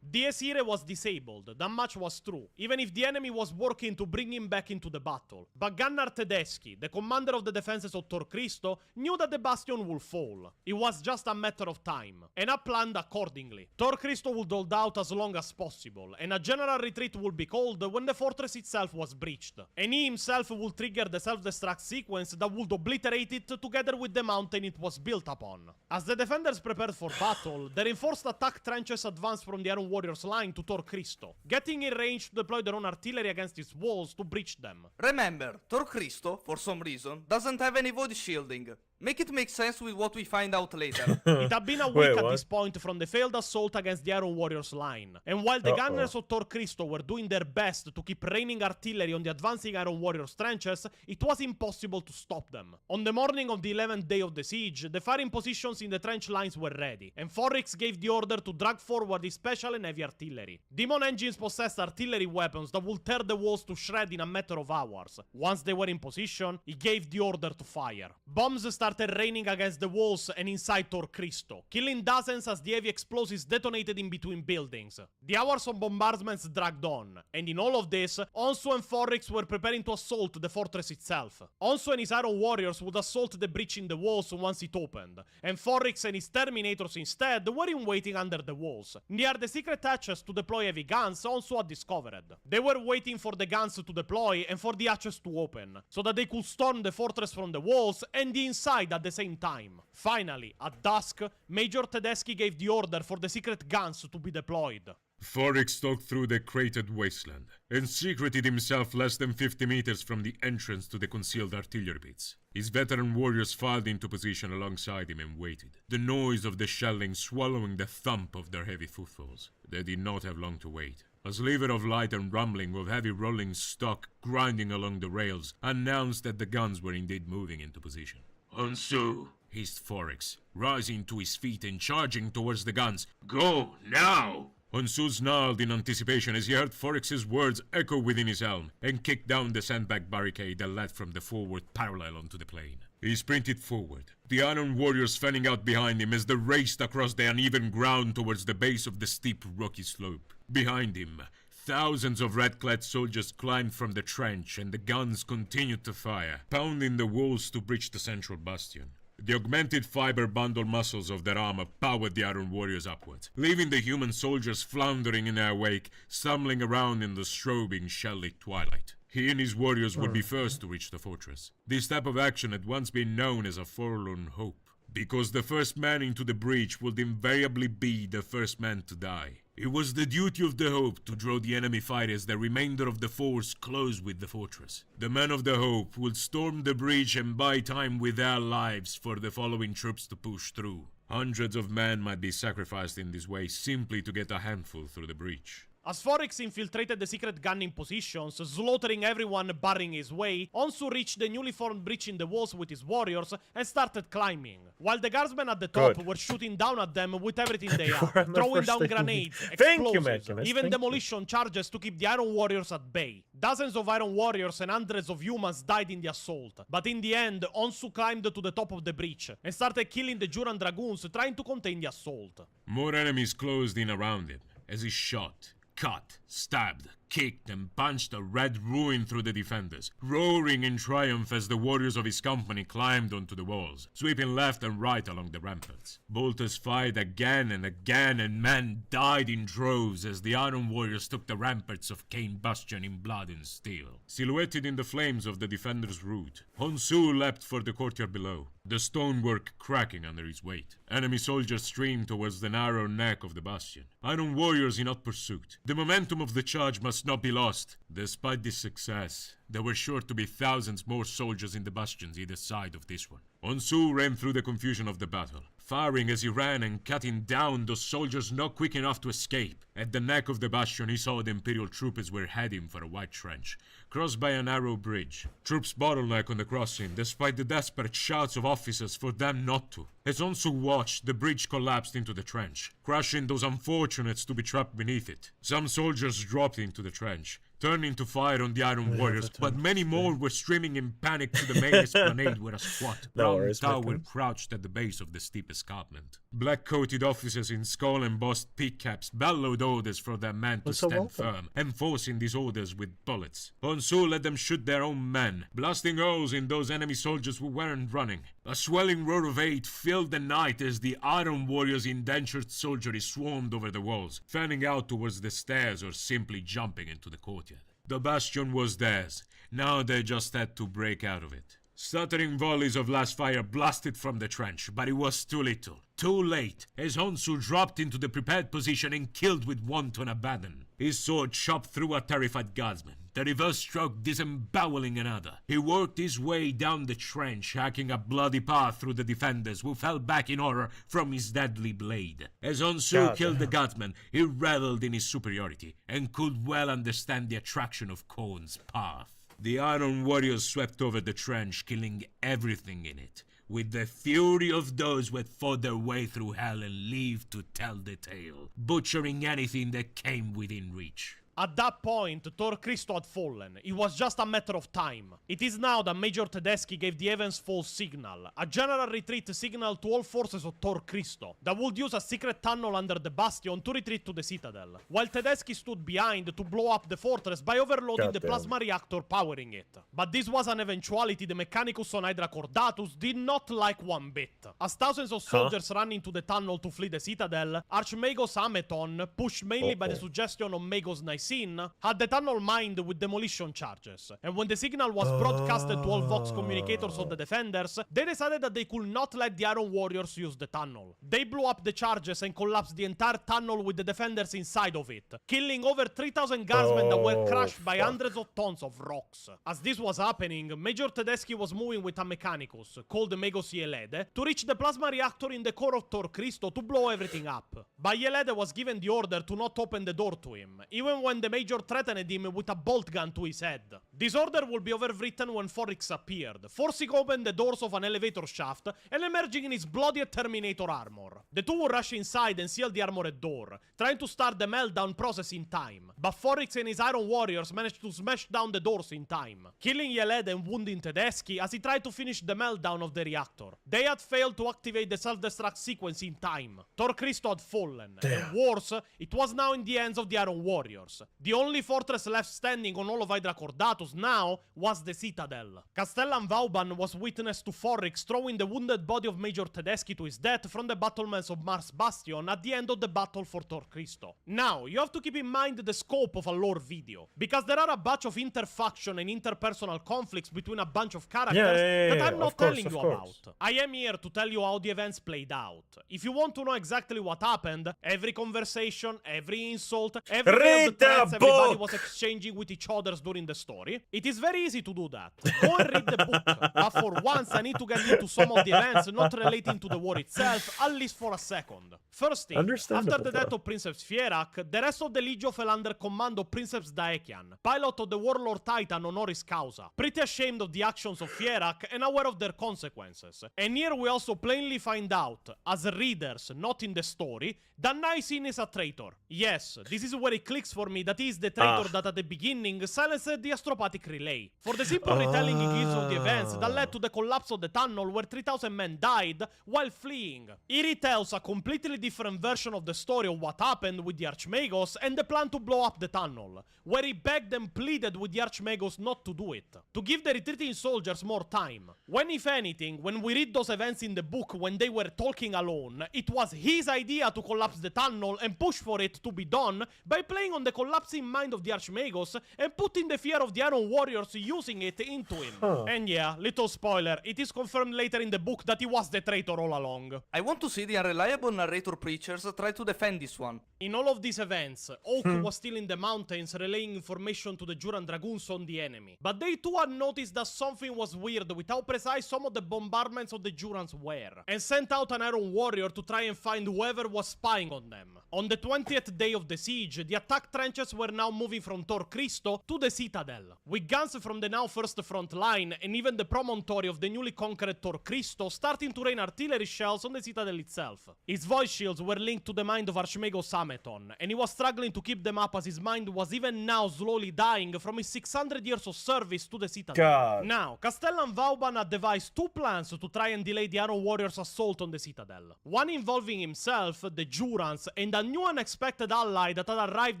Diesire was disabled, that much was true, even if the enemy was working to bring him back into the battle. But Gunnar Tedeschi, the commander of the defenses of Tor Cristo, knew that the bastion would fall. It was just a matter of time, and had planned accordingly. Tor Cristo would hold out as long as possible, and a general retreat would be called when the fortress itself was breached. And he himself would trigger the self-destruct sequence that would obliterate it together with the mountain it was built upon. As the defenders prepared for battle, the reinforced attack trenches advanced from the Iron Warriors line to Tor Cristo, getting in range to deploy their own artillery against its walls to breach them. Remember, Tor Cristo, for some reason, doesn't have any void shielding. Make it make sense with what we find out later. It had been a week at this point from the failed assault against the Iron Warriors line, and while the gunners of Tor Cristo were doing their best to keep raining artillery on the advancing Iron Warriors trenches, it was impossible to stop them. On the morning of the 11th day of the siege, the firing positions in the trench lines were ready, and Forix gave the order to drag forward his special and heavy artillery. Demon engines possessed artillery weapons that would tear the walls to shred in a matter of hours. Once they were in position, he gave the order to fire. Bombs started raining against the walls and inside Tor Cristo, killing dozens as the heavy explosives detonated in between buildings. The hours of bombardments dragged on, and in all of this, Onsu and Forix were preparing to assault the fortress itself. Onsu and his Iron Warriors would assault the breach in the walls once it opened, and Forix and his Terminators instead were in waiting under the walls, near the secret hatches to deploy heavy guns Onsu had discovered. They were waiting for the guns to deploy and for the hatches to open, so that they could storm the fortress from the walls and the inside at the same time. Finally, at dusk, Major Tedeschi gave the order for the secret guns to be deployed. Forix stalked through the cratered wasteland and secreted himself less than 50 meters from the entrance to the concealed artillery pits. His veteran warriors filed into position alongside him and waited, the noise of the shelling swallowing the thump of their heavy footfalls. They did not have long to wait. A sliver of light and rumbling of heavy rolling stock grinding along the rails announced that the guns were indeed moving into position. Onsu, Hissed Forix, rising to his feet and charging towards the guns. go now! Onsu snarled in anticipation as he heard Forix's words echo within his helm and kicked down the sandbag barricade that led from the forward parallel onto the plain. He sprinted forward, the Iron Warriors fanning out behind him as they raced across the uneven ground towards the base of the steep rocky slope. Behind him, thousands of red-clad soldiers climbed from the trench and the guns continued to fire, pounding the walls to breach the central bastion. The augmented fiber bundle muscles of their armor powered the Iron Warriors upwards, leaving the human soldiers floundering in their wake, stumbling around in the strobing, shell-lit twilight. He and his warriors would be first to reach the fortress. This type of action had once been known as a forlorn hope. Because the first man into the breach would invariably be the first man to die. It was the duty of the Hope to draw the enemy fighters the remainder of the force close with the fortress. The men of the Hope would storm the breach and buy time with their lives for the following troops to push through. Hundreds of men might be sacrificed in this way simply to get a handful through the breach. As Foryx infiltrated the secret gunning positions, slaughtering everyone barring his way, Onsu reached the newly formed breach in the walls with his warriors and started climbing, while the guardsmen at the top were shooting down at them with everything they had, throwing down grenades, explosives, even demolition charges to keep the Iron Warriors at bay. Dozens of Iron Warriors and hundreds of humans died in the assault, but in the end, Onsu climbed to the top of the breach and started killing the Juran Dragoons trying to contain the assault. More enemies closed in around him as he shot, cut, stabbed, kicked, and punched a red ruin through the defenders, roaring in triumph as the warriors of his company climbed onto the walls, sweeping left and right along the ramparts. Bolters fired again and again, and men died in droves as the Iron Warriors took the ramparts of Cain Bastion in blood and steel. Silhouetted in the flames of the defenders' route, Honsu leapt for the courtyard below, the stonework cracking under his weight. Enemy soldiers streamed towards the narrow neck of the bastion. Iron Warriors in hot pursuit. The momentum of the charge must not be lost. Despite this success, there were sure to be thousands more soldiers in the bastions either side of this one. Onsu ran through the confusion of the battle, firing as he ran and cutting down those soldiers not quick enough to escape. At the neck of the bastion, he saw the Imperial troopers were heading for a wide trench, crossed by a narrow bridge. Troops bottleneck on the crossing, despite the desperate shouts of officers for them not to. As Onsu watched, the bridge collapsed into the trench, crushing those unfortunates to be trapped beneath it. Some soldiers dropped into the trench, turning to fire on the Iron Warriors, but many more were streaming in panic to the main esplanade where a squat brown tower crouched at the base of the steep escarpment. Black-coated officers in skull-embossed peak caps bellowed orders for their men to stand firm, enforcing these orders with bullets. Onsu let them shoot their own men, blasting holes in those enemy soldiers who weren't running. A swelling roar of hate filled the night as the Iron Warriors' indentured soldiery swarmed over the walls, fanning out towards the stairs or simply jumping into the courtyard. The bastion was theirs. Now they just had to break out of it. Stuttering volleys of last fire blasted from the trench, but it was too little, too late, as Honsu dropped into the prepared position and killed with wanton abandon. His sword chopped through a terrified guardsman, the reverse stroke disemboweling another. He worked his way down the trench, hacking a bloody path through the defenders, who fell back in horror from his deadly blade. As Honsu killed the guardsman, he reveled in his superiority, and could well understand the attraction of Khorne's path. The Iron Warriors swept over the trench, killing everything in it, with the fury of those who had fought their way through hell and lived to tell the tale, butchering anything that came within reach. At that point, Tor Christo had fallen. It was just a matter of time. It is now that Major Tedeschi gave the Evans false signal, a general retreat signal to all forces of Tor Christo, that would use a secret tunnel under the bastion to retreat to the citadel, while Tedeschi stood behind to blow up the fortress by overloading the plasma reactor powering it. But this was an eventuality the Mechanicus on Hydra Cordatus did not like one bit. As thousands of soldiers ran into the tunnel to flee the citadel, Archmagos Ameton, pushed mainly by the suggestion of Magos Nicene, had the tunnel mined with demolition charges, and when the signal was broadcasted to all Vox communicators of the defenders, they decided that they could not let the Iron Warriors use the tunnel. They blew up the charges and collapsed the entire tunnel with the defenders inside of it, killing over 3,000 guardsmen that were crushed by hundreds of tons of rocks. As this was happening, Major Tedeschi was moving with a Mechanicus, called Magos Yelede, to reach the plasma reactor in the core of Tor Christo to blow everything up. But Yelede was given the order to not open the door to him, even when the Major threatened him with a bolt gun to his head. This order would be overwritten when Foryx appeared, forcing open the doors of an elevator shaft and emerging in his bloody Terminator armor. The two would rush inside and seal the armored door, trying to start the meltdown process in time, but Foryx and his Iron Warriors managed to smash down the doors in time, killing Yeled and wounding Tedeschi as he tried to finish the meltdown of the reactor. They had failed to activate the self-destruct sequence in time. Tor Christo had fallen, and worse, it was now in the hands of the Iron Warriors. warriors. The only fortress left standing on all of Hydra Cordatus now was the Citadel. Castellan Vauban was witness to Forrix throwing the wounded body of Major Tedeschi to his death from the battlements of Mars Bastion at the end of the battle for Tor Christo. Now, you have to keep in mind the scope of a lore video, because there are a bunch of interfaction and interpersonal conflicts between a bunch of characters that I'm not telling you about. I am here to tell you how the events played out. If you want to know exactly what happened, every conversation, every insult, every Read of the threats the everybody book! was exchanging with each other during the story, it is very easy to do that. Go and read the book, but for once I need to get into some of the events not relating to the war itself, at least for a second. First thing, after the death of Princeps Fierak, the rest of the Legio fell under command of Princeps Daekian, pilot of the Warlord Titan honoris causa, pretty ashamed of the actions of Fierak and aware of their consequences. And here we also plainly find out, as readers, not in the story, that Niacin is a traitor. Yes, this is where it clicks for me that he is the traitor that at the beginning silenced the astropathic relay. For the simple retelling he gives of the events that led to the collapse of the tunnel where 3,000 men died while fleeing. He retells a completely different version of the story of what happened with the Archmagos and the plan to blow up the tunnel, where he begged and pleaded with the Archmagos not to do it, to give the retreating soldiers more time. When, if anything, when we read those events in the book when they were talking alone, it was his idea to collapse the tunnel and push for it to be done by playing on the collapsing mind of the Archmagos and putting the fear of the Iron Warriors using it into him. And yeah, little spoiler, it is confirmed later in the book that he was the traitor all along. I want to see the unreliable narrator preachers try to defend this one. In all of these events, Oak was still in the mountains relaying information to the Juran Dragoons on the enemy. But they too had noticed that something was weird with how precise some of the bombardments of the Jurans were, and sent out an Iron Warrior to try and find whoever was spying on them. On the 20th day of the siege, the attack trenches were now moving from Tor Christo to the Citadel, with guns from the now first front line and even the promontory of the newly conquered Tor Christo starting to rain artillery shells on the Citadel itself. His voice shields were linked to the mind of Archmago Sameton, and he was struggling to keep them up as his mind was even now slowly dying from his 600 years of service to the Citadel. Now, Castellan Vauban had devised two plans to try and delay the Iron Warriors' assault on the Citadel. One involving himself, the Jurans, and a new unexpected ally that had arrived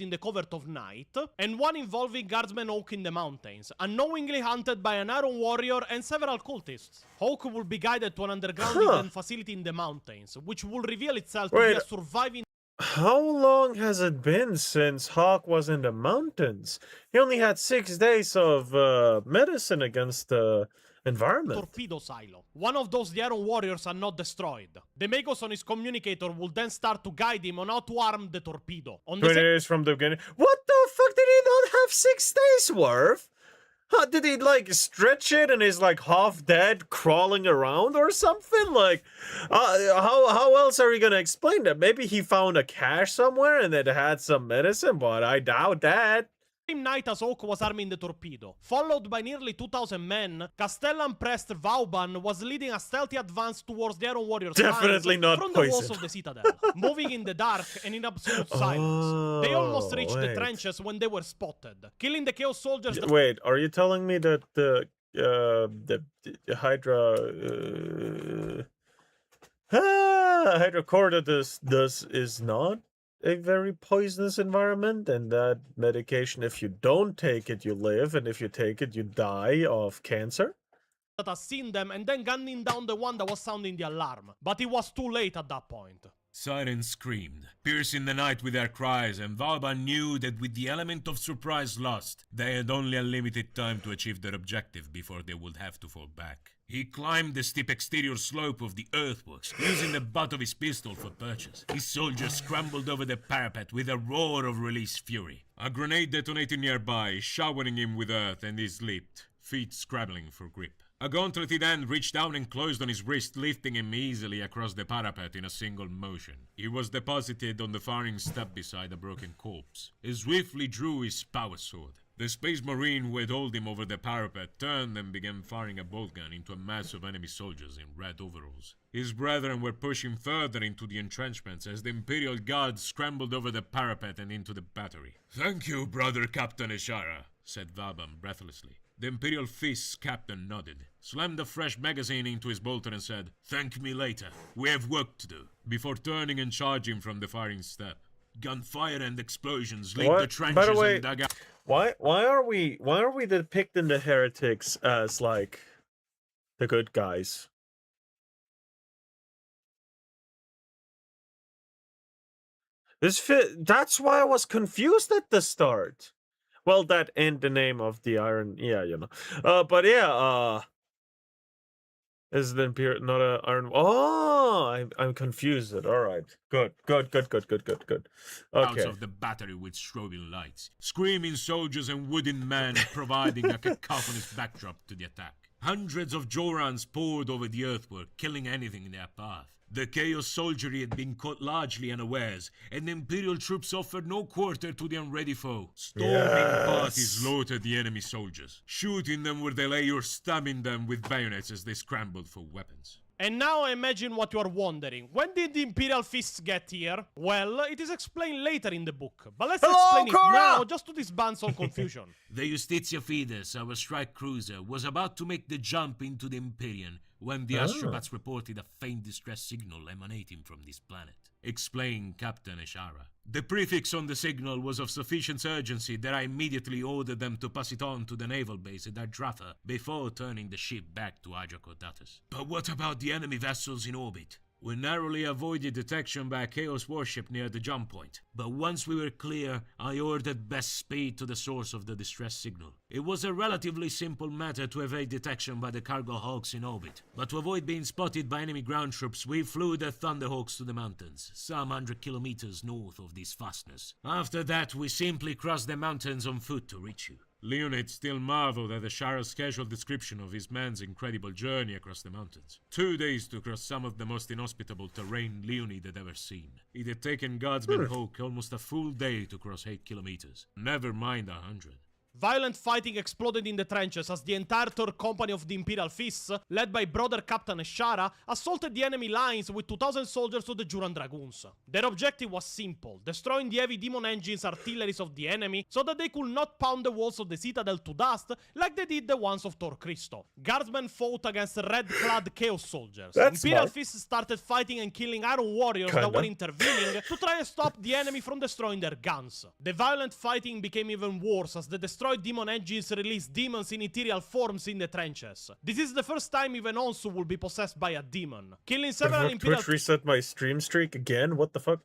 in the covert of night, and one involving Guardsman Oak in the mountains, unknowingly hunted by an Iron Warrior and several cultists. Oak will be guided to an underground hidden facility in the mountains, which will reveal itself to be a surviving... How long has it been since Hawk was in the mountains? He only had 6 days of medicine against the environment. Torpedo silo. One of those the Iron Warriors are not destroyed. The Magos on his communicator will then start to guide him on how to arm the torpedo. On the 20 days from the beginning. What the fuck, did he not have 6 days worth? How did he like stretch it and is like half dead crawling around or something? Like how else are you gonna explain that? Maybe he found a cache somewhere and it had some medicine, but I doubt that. Same night as Oak was arming the torpedo, followed by nearly 2,000 men, Castellan Prest Vauban was leading a stealthy advance towards the Iron Warriors' Definitely lines not from poison. the walls of the Citadel, moving in the dark and in absolute silence. They almost reached the trenches when they were spotted, killing the Chaos soldiers. Wait, are you telling me that the Hydra Hydra Cordatus is not a very poisonous environment, and that medication, if you don't take it, you live, and if you take it, you die of cancer? That has seen them and then gunning down the one that was sounding the alarm, but it was too late at that point. Sirens screamed, piercing the night with their cries, and Vauban knew that with the element of surprise lost, they had only a limited time to achieve their objective before they would have to fall back. He climbed the steep exterior slope of the earthworks, using the butt of his pistol for purchase. His soldiers scrambled over the parapet with a roar of released fury. A grenade detonated nearby, showering him with earth, and he slipped, feet scrabbling for grip. A gauntleted hand reached down and closed on his wrist, lifting him easily across the parapet in a single motion. He was deposited on the firing step beside a broken corpse. He swiftly drew his power sword. The Space Marine who had hauled him over the parapet turned and began firing a bolt gun into a mass of enemy soldiers in red overalls. His brethren were pushing further into the entrenchments as the Imperial Guards scrambled over the parapet and into the battery. "Thank you, brother Captain Ishara," said Vauban breathlessly. The Imperial Fist's captain nodded, slammed a fresh magazine into his bolter and said, "Thank me later. We have work to do," before turning and charging from the firing step. Gunfire and explosions leave What? the trenches By the way, and dug out. why are we depicting the heretics as like the good guys? That's why I was confused at the start. Well, that and the name of the iron, yeah, you know. But yeah, is the Imperial not a iron? Oh, I'm confused. All right, good. Out Okay. of the battery with strobing lights, screaming soldiers and wooden men providing a cacophonous backdrop to the attack. Hundreds of Jorans poured over the earthwork, killing anything in their path. The Chaos soldiery had been caught largely unawares, and the Imperial troops offered no quarter to the unready foe. Storming parties slaughtered the enemy soldiers, shooting them where they lay or stabbing them with bayonets as they scrambled for weapons. And now imagine what you are wondering. When did the Imperial Fists get here? Well, it is explained later in the book. But let's explain it now, just to disband some confusion. The Justitia Fides, our strike cruiser, was about to make the jump into the Empyrean when the astrobats reported a faint distress signal emanating from this planet. Explained Captain Ishara. The prefix on the signal was of sufficient urgency that I immediately ordered them to pass it on to the naval base at Adratha before turning the ship back to Adracodatus. But what about the enemy vessels in orbit? We narrowly avoided detection by a Chaos warship near the jump point, but once we were clear, I ordered best speed to the source of the distress signal. It was a relatively simple matter to evade detection by the cargo hawks in orbit, but to avoid being spotted by enemy ground troops, we flew the Thunderhawks to the mountains, some 100 kilometers north of this fastness. After that, we simply crossed the mountains on foot to reach you. Leonid still marveled at the Shara's casual description of his man's incredible journey across the mountains. 2 days to cross some of the most inhospitable terrain Leonid had ever seen. It had taken Guardsman Hawk almost a full day to cross 8 kilometers, never mind 100. Violent fighting exploded in the trenches as the entire third company of the Imperial Fists, led by brother Captain Eshara, assaulted the enemy lines with 2,000 soldiers of the Juran Dragoons. Their objective was simple, destroying the heavy demon engines artilleries of the enemy so that they could not pound the walls of the citadel to dust like they did the ones of Tor Christo. Guardsmen fought against red-clad Chaos soldiers. That's Imperial smart. Fists started fighting and killing Iron Warriors that were intervening to try and stop the enemy from destroying their guns. The violent fighting became even worse as the destroyed demon engines released demons in ethereal forms in the trenches. This is the first time even Onsu will be possessed by a demon, killing several Imperial... Twitch reset my stream streak again? What the fuck?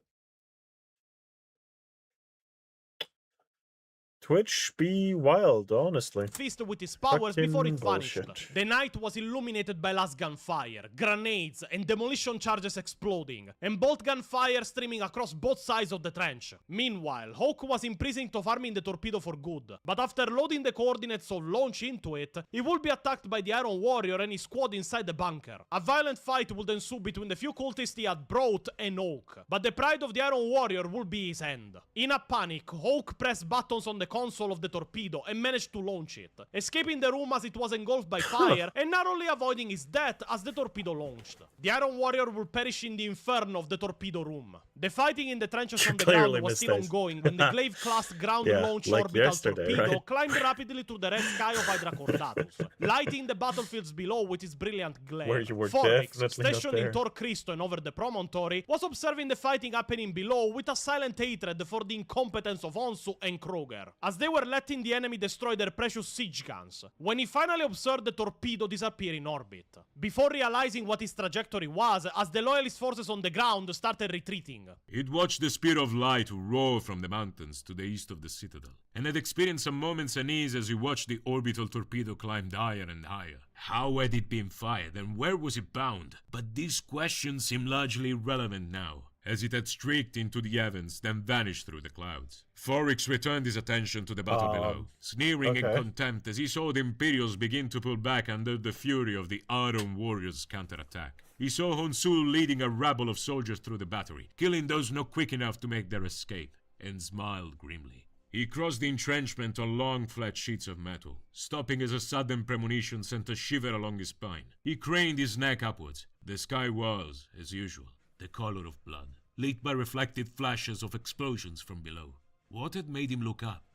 Twitch be wild, honestly. Fist with his powers before it vanished. Bullshit. The night was illuminated by last gunfire, grenades, and demolition charges exploding, and bolt gunfire streaming across both sides of the trench. Meanwhile, Hawk was imprisoned to farming the torpedo for good, but after loading the coordinates of launch into it, he would be attacked by the Iron Warrior and his squad inside the bunker. A violent fight would ensue between the few cultists he had brought and Hawk, but the pride of the Iron Warrior would be his end. In a panic, Hawk pressed buttons on the console of the torpedo and managed to launch it, escaping the room as it was engulfed by fire and narrowly avoiding his death as the torpedo launched. The Iron Warrior would perish in the inferno of the torpedo room. The fighting in the trenches on the ground was still ongoing when the Glaive-class ground launch orbital torpedo climbed rapidly through the red sky of Hydracordatus, lighting the battlefields below with its brilliant glare. Where you were Formix, definitely stationed not in there. Tor Christo and over the promontory, was observing the fighting happening below with a silent hatred for the incompetence of Onsu and Kroger, as they were letting the enemy destroy their precious siege guns, when he finally observed the torpedo disappear in orbit, before realizing what his trajectory was as the loyalist forces on the ground started retreating. He'd watched the spear of light roar from the mountains to the east of the citadel, and had experienced some moments unease as he watched the orbital torpedo climb higher and higher. How had it been fired, and where was it bound? But these questions seem largely irrelevant now, as it had streaked into the heavens, then vanished through the clouds. Forix returned his attention to the battle below, sneering in contempt as he saw the Imperials begin to pull back under the fury of the Iron Warriors' counterattack. He saw Honsul leading a rabble of soldiers through the battery, killing those not quick enough to make their escape, and smiled grimly. He crossed the entrenchment on long flat sheets of metal, stopping as a sudden premonition sent a shiver along his spine. He craned his neck upwards. The sky was, as usual, the color of blood, lit by reflected flashes of explosions from below. What had made him look up?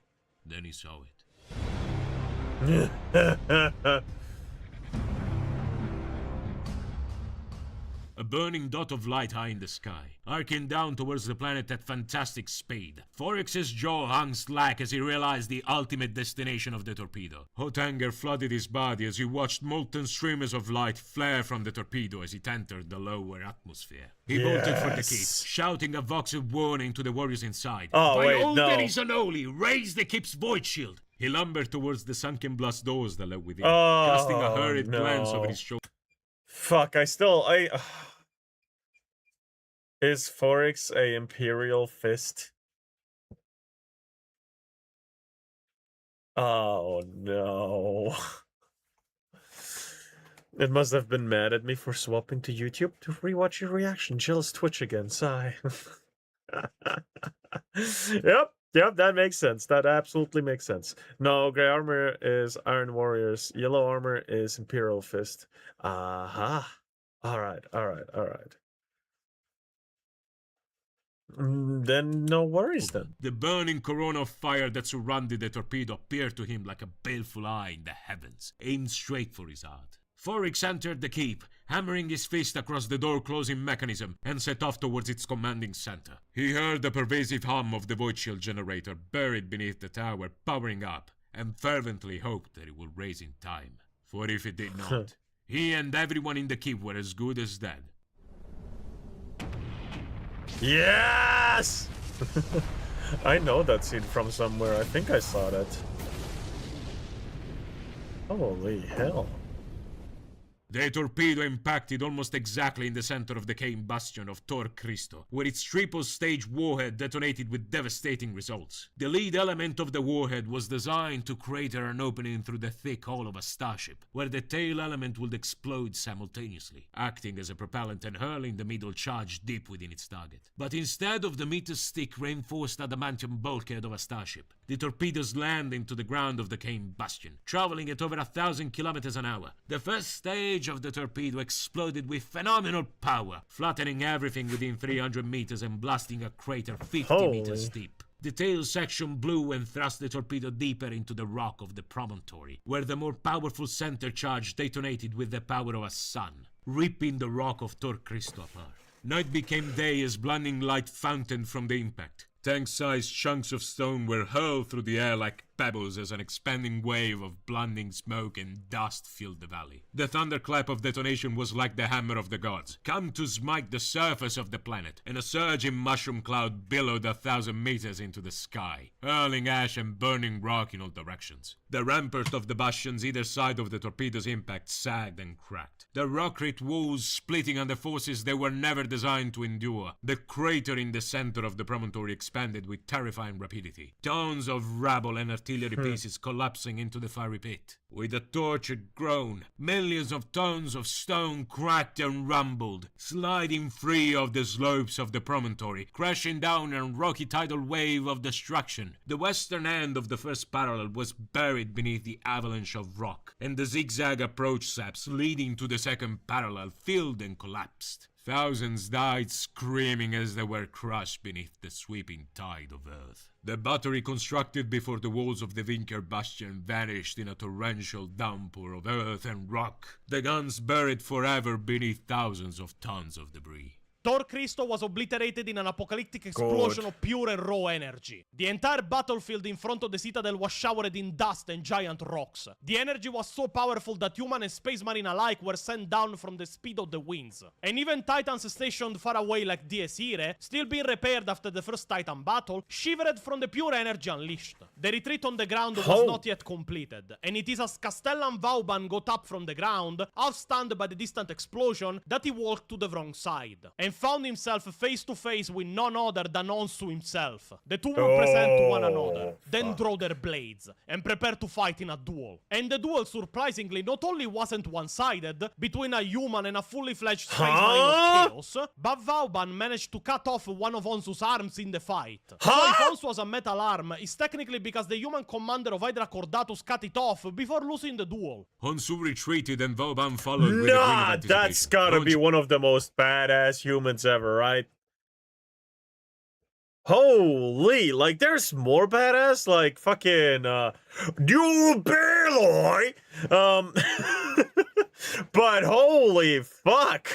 Then he saw it. a burning dot of light high in the sky, arcing down towards the planet at fantastic speed. Foryx's jaw hung slack as he realized the ultimate destination of the torpedo. Hot anger flooded his body as he watched molten streamers of light flare from the torpedo as it entered the lower atmosphere. He bolted for the keep, shouting a vox of warning to the warriors inside. Oh, By wait, all no. that is unholy, raise the keep's void shield! He lumbered towards the sunken blast doors that lay within, Oh, casting a hurried glance over no. his shoulder. Fuck, Is Foryx a Imperial Fist? Oh, no. It must have been mad at me for swapping to YouTube to rewatch your reaction. Jill's Twitch again, sigh. Yep, that makes sense. That absolutely makes sense. No, gray armor is Iron Warriors. Yellow armor is Imperial Fist. Aha. Alright. Then no worries then. The burning corona of fire that surrounded the torpedo appeared to him like a baleful eye in the heavens, aimed straight for his heart. Foryx entered the keep, hammering his fist across the door-closing mechanism, and set off towards its commanding center. He heard the pervasive hum of the void shield generator buried beneath the tower powering up, and fervently hoped that it would raise in time. For if it did not, he and everyone in the keep were as good as dead. Yes! I know that scene from somewhere. I think I saw that. Holy hell. The torpedo impacted almost exactly in the center of the Cain bastion of Tor Christo, where its triple-stage warhead detonated with devastating results. The lead element of the warhead was designed to crater an opening through the thick hull of a starship, where the tail element would explode simultaneously, acting as a propellant and hurling the middle charge deep within its target. But instead of the meter-stick reinforced adamantium bulkhead of a starship, the torpedoes land into the ground of the Cain bastion, traveling at over 1,000 kilometers an hour. The first stage of the torpedo exploded with phenomenal power, flattening everything within 300 meters and blasting a crater 50 meters deep. The tail section blew and thrust the torpedo deeper into the rock of the promontory, where the more powerful center charge detonated with the power of a sun, ripping the rock of Tor Christo apart. Night became day as blinding light fountained from the impact. Tank-sized chunks of stone were hurled through the air like pebbles as an expanding wave of blinding smoke and dust filled the valley. The thunderclap of detonation was like the hammer of the gods, come to smite the surface of the planet, and a surging mushroom cloud billowed 1,000 meters into the sky, hurling ash and burning rock in all directions. The rampart of the bastions either side of the torpedo's impact sagged and cracked, the rock-rigged walls splitting under forces they were never designed to endure. The crater in the center of the promontory expanded with terrifying rapidity, tons of rubble and artillery pieces collapsing into the fiery pit. With a tortured groan, millions of tons of stone cracked and rumbled, sliding free of the slopes of the promontory, crashing down a rocky tidal wave of destruction. The western end of the first parallel was buried beneath the avalanche of rock, and the zigzag approach steps leading to the second parallel filled and collapsed. Thousands died screaming as they were crushed beneath the sweeping tide of earth. The battery constructed before the walls of the Vinker Bastion vanished in a torrential downpour of earth and rock, the guns buried forever beneath thousands of tons of debris. Tor Christo was obliterated in an apocalyptic explosion of pure and raw energy. The entire battlefield in front of the citadel was showered in dust and giant rocks. The energy was so powerful that human and space marine alike were sent down from the speed of the winds. And even Titans stationed far away like Dies Irae, still being repaired after the first Titan battle, shivered from the pure energy unleashed. The retreat on the ground was not yet completed, and it is as Castellan Vauban got up from the ground, half stunned by the distant explosion, that he walked to the wrong side, and found himself face to face with none other than Onsu himself. The two would present to one another, then draw their blades, and prepare to fight in a duel. And the duel, surprisingly, not only wasn't one-sided, between a human and a fully fledged space marine of chaos, but Vauban managed to cut off one of Onsu's arms in the fight. So if Onsu was a metal arm, it's technically because the human commander of Hydra Cordatus cut it off before losing the duel. Onsu retreated and Vauban followed with a grin of anticipation. That's gotta be one of the most badass humans ever, right? Holy, like there's more badass, like fucking New Beloy. But holy fuck.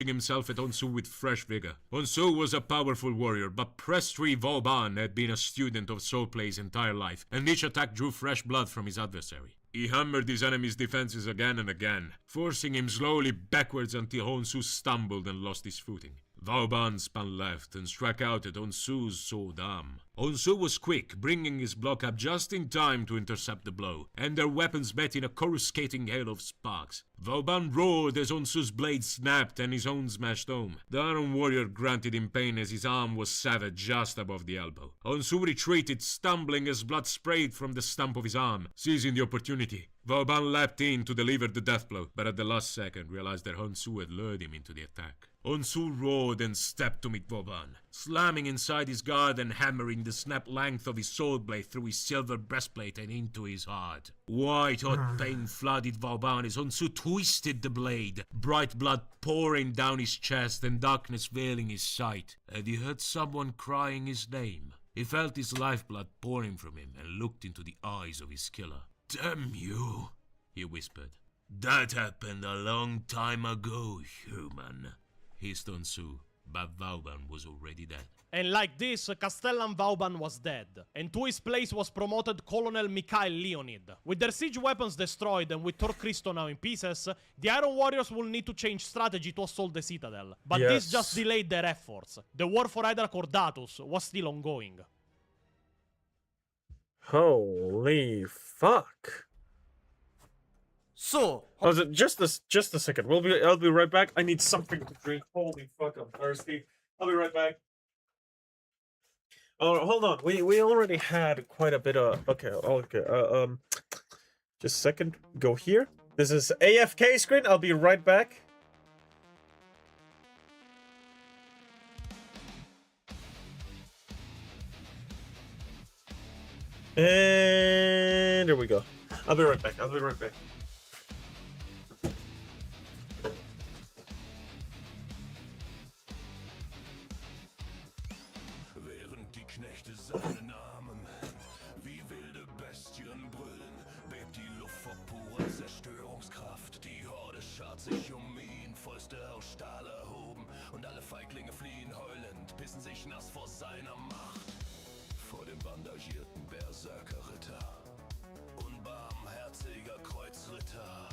himself at Onsu with fresh vigor. Onsu was a powerful warrior, but Prestri Vauban had been a student of swordplay his entire life, and each attack drew fresh blood from his adversary. He hammered his enemy's defenses again and again, forcing him slowly backwards until Onsu stumbled and lost his footing. Vauban spun left and struck out at Onsu's sword arm. Onsu was quick, bringing his block up just in time to intercept the blow, and their weapons met in a coruscating hail of sparks. Vauban roared as Onsu's blade snapped and his own smashed home. The Iron Warrior grunted in pain as his arm was severed just above the elbow. Onsu retreated, stumbling as blood sprayed from the stump of his arm. Seizing the opportunity, Vauban leapt in to deliver the death blow, but at the last second realized that Onsu had lured him into the attack. Onsu roared and stepped to meet Vauban, slamming inside his guard and hammering the snapped length of his sword blade through his silver breastplate and into his heart. White-hot pain flooded Vauban as Onsu twisted the blade, bright blood pouring down his chest and darkness veiling his sight. Had he heard someone crying his name? He felt his lifeblood pouring from him and looked into the eyes of his killer. "Damn you," he whispered. "That happened a long time ago, human," hissed Onsu, but Vauban was already dead. And like this, Castellan Vauban was dead, and to his place was promoted Colonel Mikhail Leonid. With their siege weapons destroyed and with Tor Christo now in pieces, the Iron Warriors will need to change strategy to assault the Citadel. But this just delayed their efforts. The war for Hydra Cordatus was still ongoing. Holy fuck. So, Oh, just a second. I'll be right back. I need something to drink. Holy fuck, I'm thirsty. I'll be right back. Oh, hold on. We already had quite a bit of okay. Just a second. Go here. This is AFK screen. I'll be right back. And there we go. I'll be right back. Während die Knechte seinen Armen wie wilde Bestien brüllen, bebt die Luft vor purer Zerstörungskraft. Die Horde schart sich ihn, Fäuste aus Stahl erhoben, und alle Feiglinge fliehen heulend, pissen sich nass vor seiner Macht. Vor dem bandagierten Berserkerritter, unbarmherziger Kreuzritter,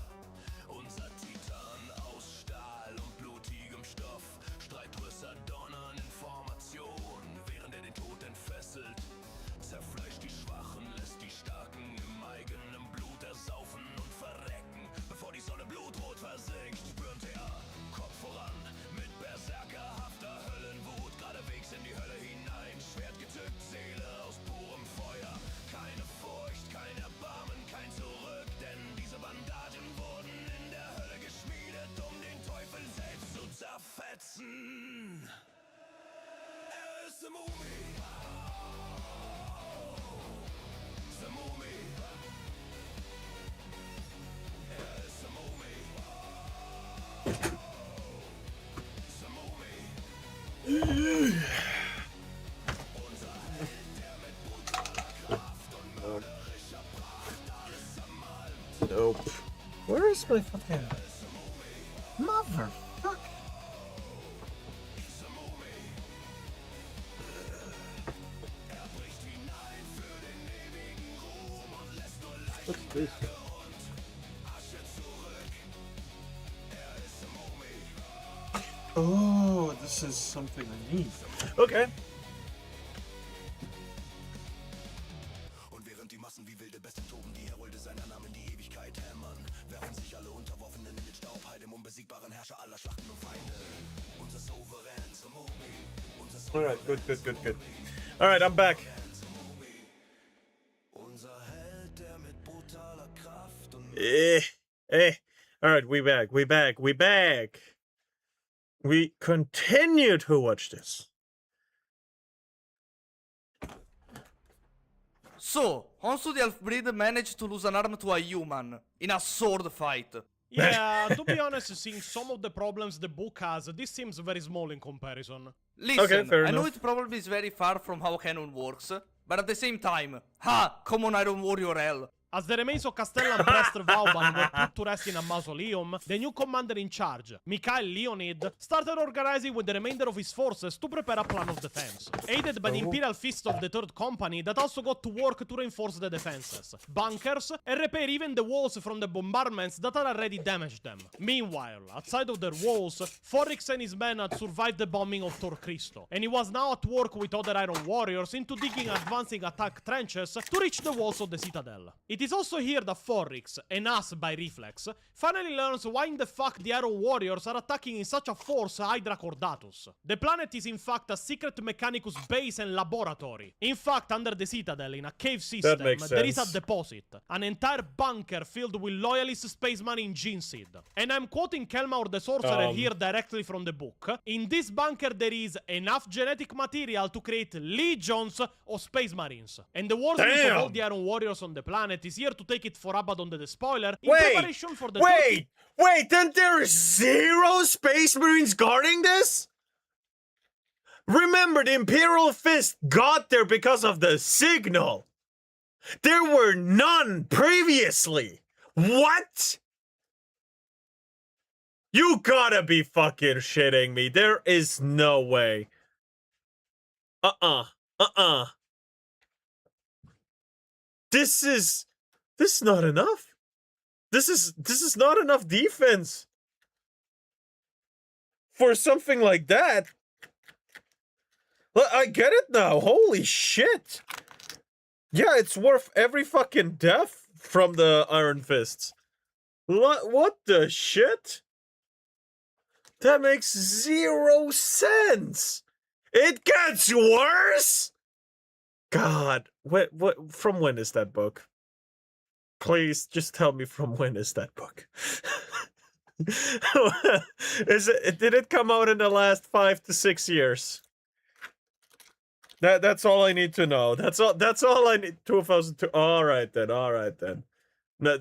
unser Titan aus Stahl und blutigem Stoff, Streitrüsser donnern in Formation, während er den Tod entfesselt, zerfleischt die Schwachen, lässt die Starken im eigenen Blut ersaufen und verrecken, bevor die Sonne blutrot versinkt, spürt er Kopf voran, mit berserkerhafter Höllenwut, geradewegs in die Hölle hinein, Schwert gezückt, Seele aus purem Feuer, keine Furcht, kein Erbarmen, kein Zurück, denn diese Bandagen wurden in der Hölle geschmiedet, um den Teufel selbst zu zerfetzen. Er ist der Mumi. Der Mumi. Er ist der Mumi. Der Mumi. Unser Held, der mit brutaler Kraft und mörderischer Pracht alles zermalmt. Nope. Where is my fucking motherfucker? Der Mumi. Er bricht hinein für den ewigen Ruhm und lässt nur Leichen und Asche zurück. Er ist der Mumi. Oh, this is something I need. Okay. Und während die Massen wie wilde Bestien toben, die Herolde seiner Namen in die Ewigkeit hämmern, werfen sich alle Unterworfenen in den Staub, Heid dem unbesiegbaren Herrscher aller Schlachten und Feinde. Unser Souverän zum Mumi. Unser Alright, good. Alright, I'm back. Unser Held, der mit brutaler Kraft und Alright, we back. We continue to watch this. So, Honsu the Half-Breed managed to lose an arm to a human in a sword fight. Yeah, to be honest, seeing some of the problems the book has, this seems very small in comparison. Listen, fair I know enough. it probably is very far from how canon works, but at the same time, ha! Come on, Iron Warrior Hell. As the remains of Castellan Prester Vauban were put to rest in a mausoleum, the new commander-in-charge, Mikhail Leonid, started organizing with the remainder of his forces to prepare a plan of defense. Aided by the Imperial Fist of the 3rd Company that also got to work to reinforce the defenses, bunkers, and repair even the walls from the bombardments that had already damaged them. Meanwhile, outside of their walls, Forrix and his men had survived the bombing of Tor Cristo, and he was now at work with other Iron Warriors into digging advancing attack trenches to reach the walls of the Citadel. It is also here that Forrix, and us by reflex, finally learns why in the fuck the Iron Warriors are attacking in such a force Hydra Cordatus. The planet is in fact a secret Mechanicus base and laboratory. In fact, under the Citadel, in a cave system, there is a deposit, an entire bunker filled with loyalist space marine gene seed. And I'm quoting Kelmaur the Sorcerer here directly from the book. In this bunker there is enough genetic material to create legions of space marines. And the wars with all the Iron Warriors on the planet is here to take it for Abaddon the Despoiler in preparation for the Wait, then there's 0 space marines guarding this? Remember, the Imperial Fist got there because of the signal. There were none previously. What? You gotta be fucking shitting me. There is no way. This is not enough. This is not enough defense for something like that. I get it now. Holy shit. Yeah, it's worth every fucking death from the Iron Fists. What the shit? That makes 0 sense. It gets worse? God, what from when is that book? Please, just tell me from when is that book? Did it come out in the last 5 to 6 years? That's all I need to know. That's all I need. 2002. All right then. No,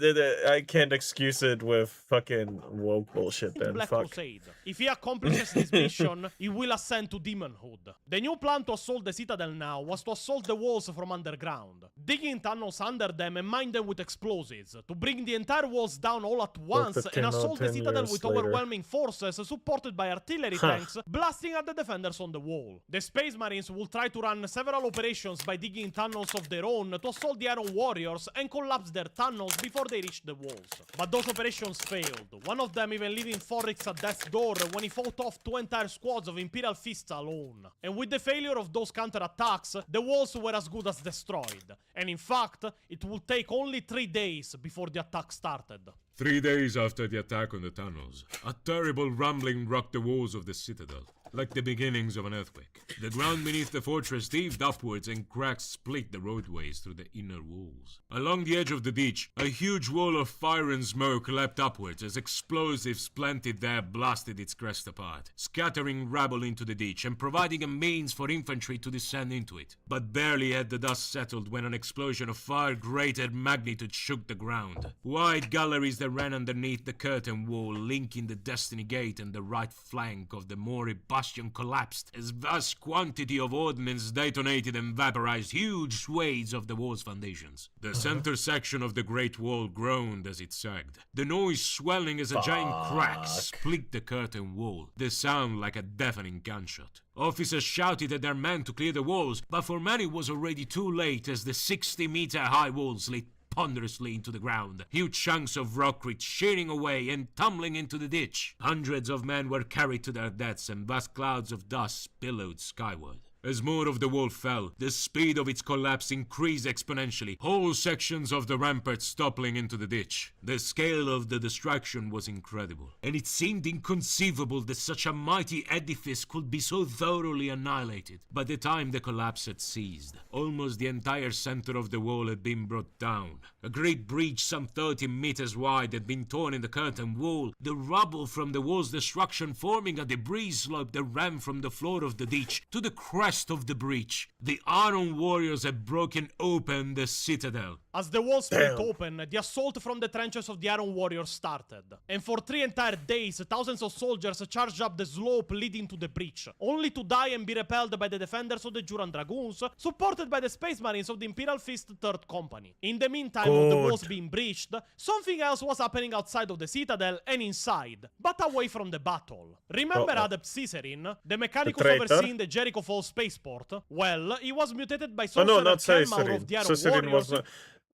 I can't excuse it with fucking woke bullshit then. Black Fuck. Crusade. If he accomplishes this mission, he will ascend to demonhood. The new plan to assault the Citadel now was to assault the walls from underground, digging tunnels under them and mine them with explosives, to bring the entire walls down all at once and assault the Citadel with overwhelming forces supported by artillery tanks, blasting at the defenders on the wall. The Space Marines will try to run several operations by digging tunnels of their own to assault the Iron Warriors and collapse their tunnels before they reach the walls. But those operations failed, one of them even leaving Forrix at death's door when he fought off 2 entire squads of Imperial Fists alone. And with the failure of those counterattacks, the walls were as good as destroyed. And in fact, it would take only 3 days before the attack started. 3 days after the attack on the tunnels, a terrible rumbling rocked the walls of the citadel, like the beginnings of an earthquake. The ground beneath the fortress heaved upwards and cracks split the roadways through the inner walls. Along the edge of the ditch, a huge wall of fire and smoke leapt upwards as explosives planted there blasted its crest apart, scattering rubble into the ditch and providing a means for infantry to descend into it. But barely had the dust settled when an explosion of far greater magnitude shook the ground. Wide galleries that ran underneath the curtain wall linking the Destiny Gate and the right flank of the Mori bastion collapsed as vast quantity of ordnance detonated and vaporized huge swathes of the wall's foundations. The center section of the Great Wall groaned as it sagged, the noise swelling as a giant crack split the curtain wall, the sound like a deafening gunshot. Officers shouted at their men to clear the walls, but for many it was already too late as the 60-meter-high wall slid ponderously into the ground, huge chunks of rockrit shearing away and tumbling into the ditch. Hundreds of men were carried to their deaths and vast clouds of dust billowed skyward. As more of the wall fell, the speed of its collapse increased exponentially, whole sections of the ramparts toppling into the ditch. The scale of the destruction was incredible, and it seemed inconceivable that such a mighty edifice could be so thoroughly annihilated. By the time the collapse had ceased, almost the entire center of the wall had been brought down. A great breach some 30 meters wide had been torn in the curtain wall, the rubble from the wall's destruction forming a debris slope that ran from the floor of the ditch to the crest last of the breach, the Iron Warriors had broken open the citadel. As the walls split open, the assault from the trenches of the Iron Warriors started. And for 3 entire days, thousands of soldiers charged up the slope leading to the breach, only to die and be repelled by the defenders of the Juran Dragoons, supported by the Space Marines of the Imperial Fist 3rd Company. In the meantime of the walls being breached, something else was happening outside of the citadel and inside, but away from the battle. Remember Adept Caesarin, the mechanic who's overseeing the Jericho Falls spaceport? Well, he was mutated by Sorcerer Kelmaur of the Iron Warriors.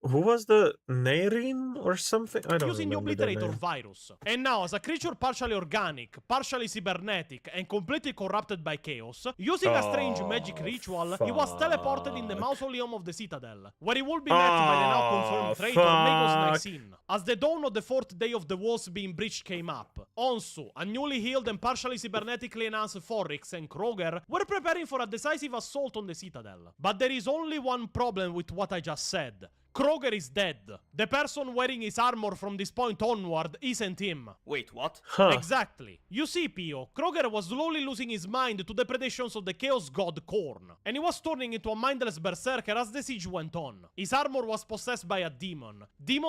Who was the Nairin or something? I don't using the remember the Obliterator name. virus. And now, as a creature partially organic, partially cybernetic, and completely corrupted by chaos, using a strange magic ritual, he was teleported in the mausoleum of the Citadel, where he will be met by the now confirmed traitor Magos Nycin. As the dawn of the 4th day of the walls being breached came up, Onsu, a newly healed and partially cybernetically enhanced Forrix, and Kroger were preparing for a decisive assault on the Citadel. But there is only one problem with what I just said. Kroger is dead. The person wearing his armor from this point onward isn't him. Wait, what? Exactly. You see, Pio, Kroger was slowly losing his mind to the predations of the Chaos God Korn, and he was turning into a mindless berserker as the siege went on. His armor was possessed by a demon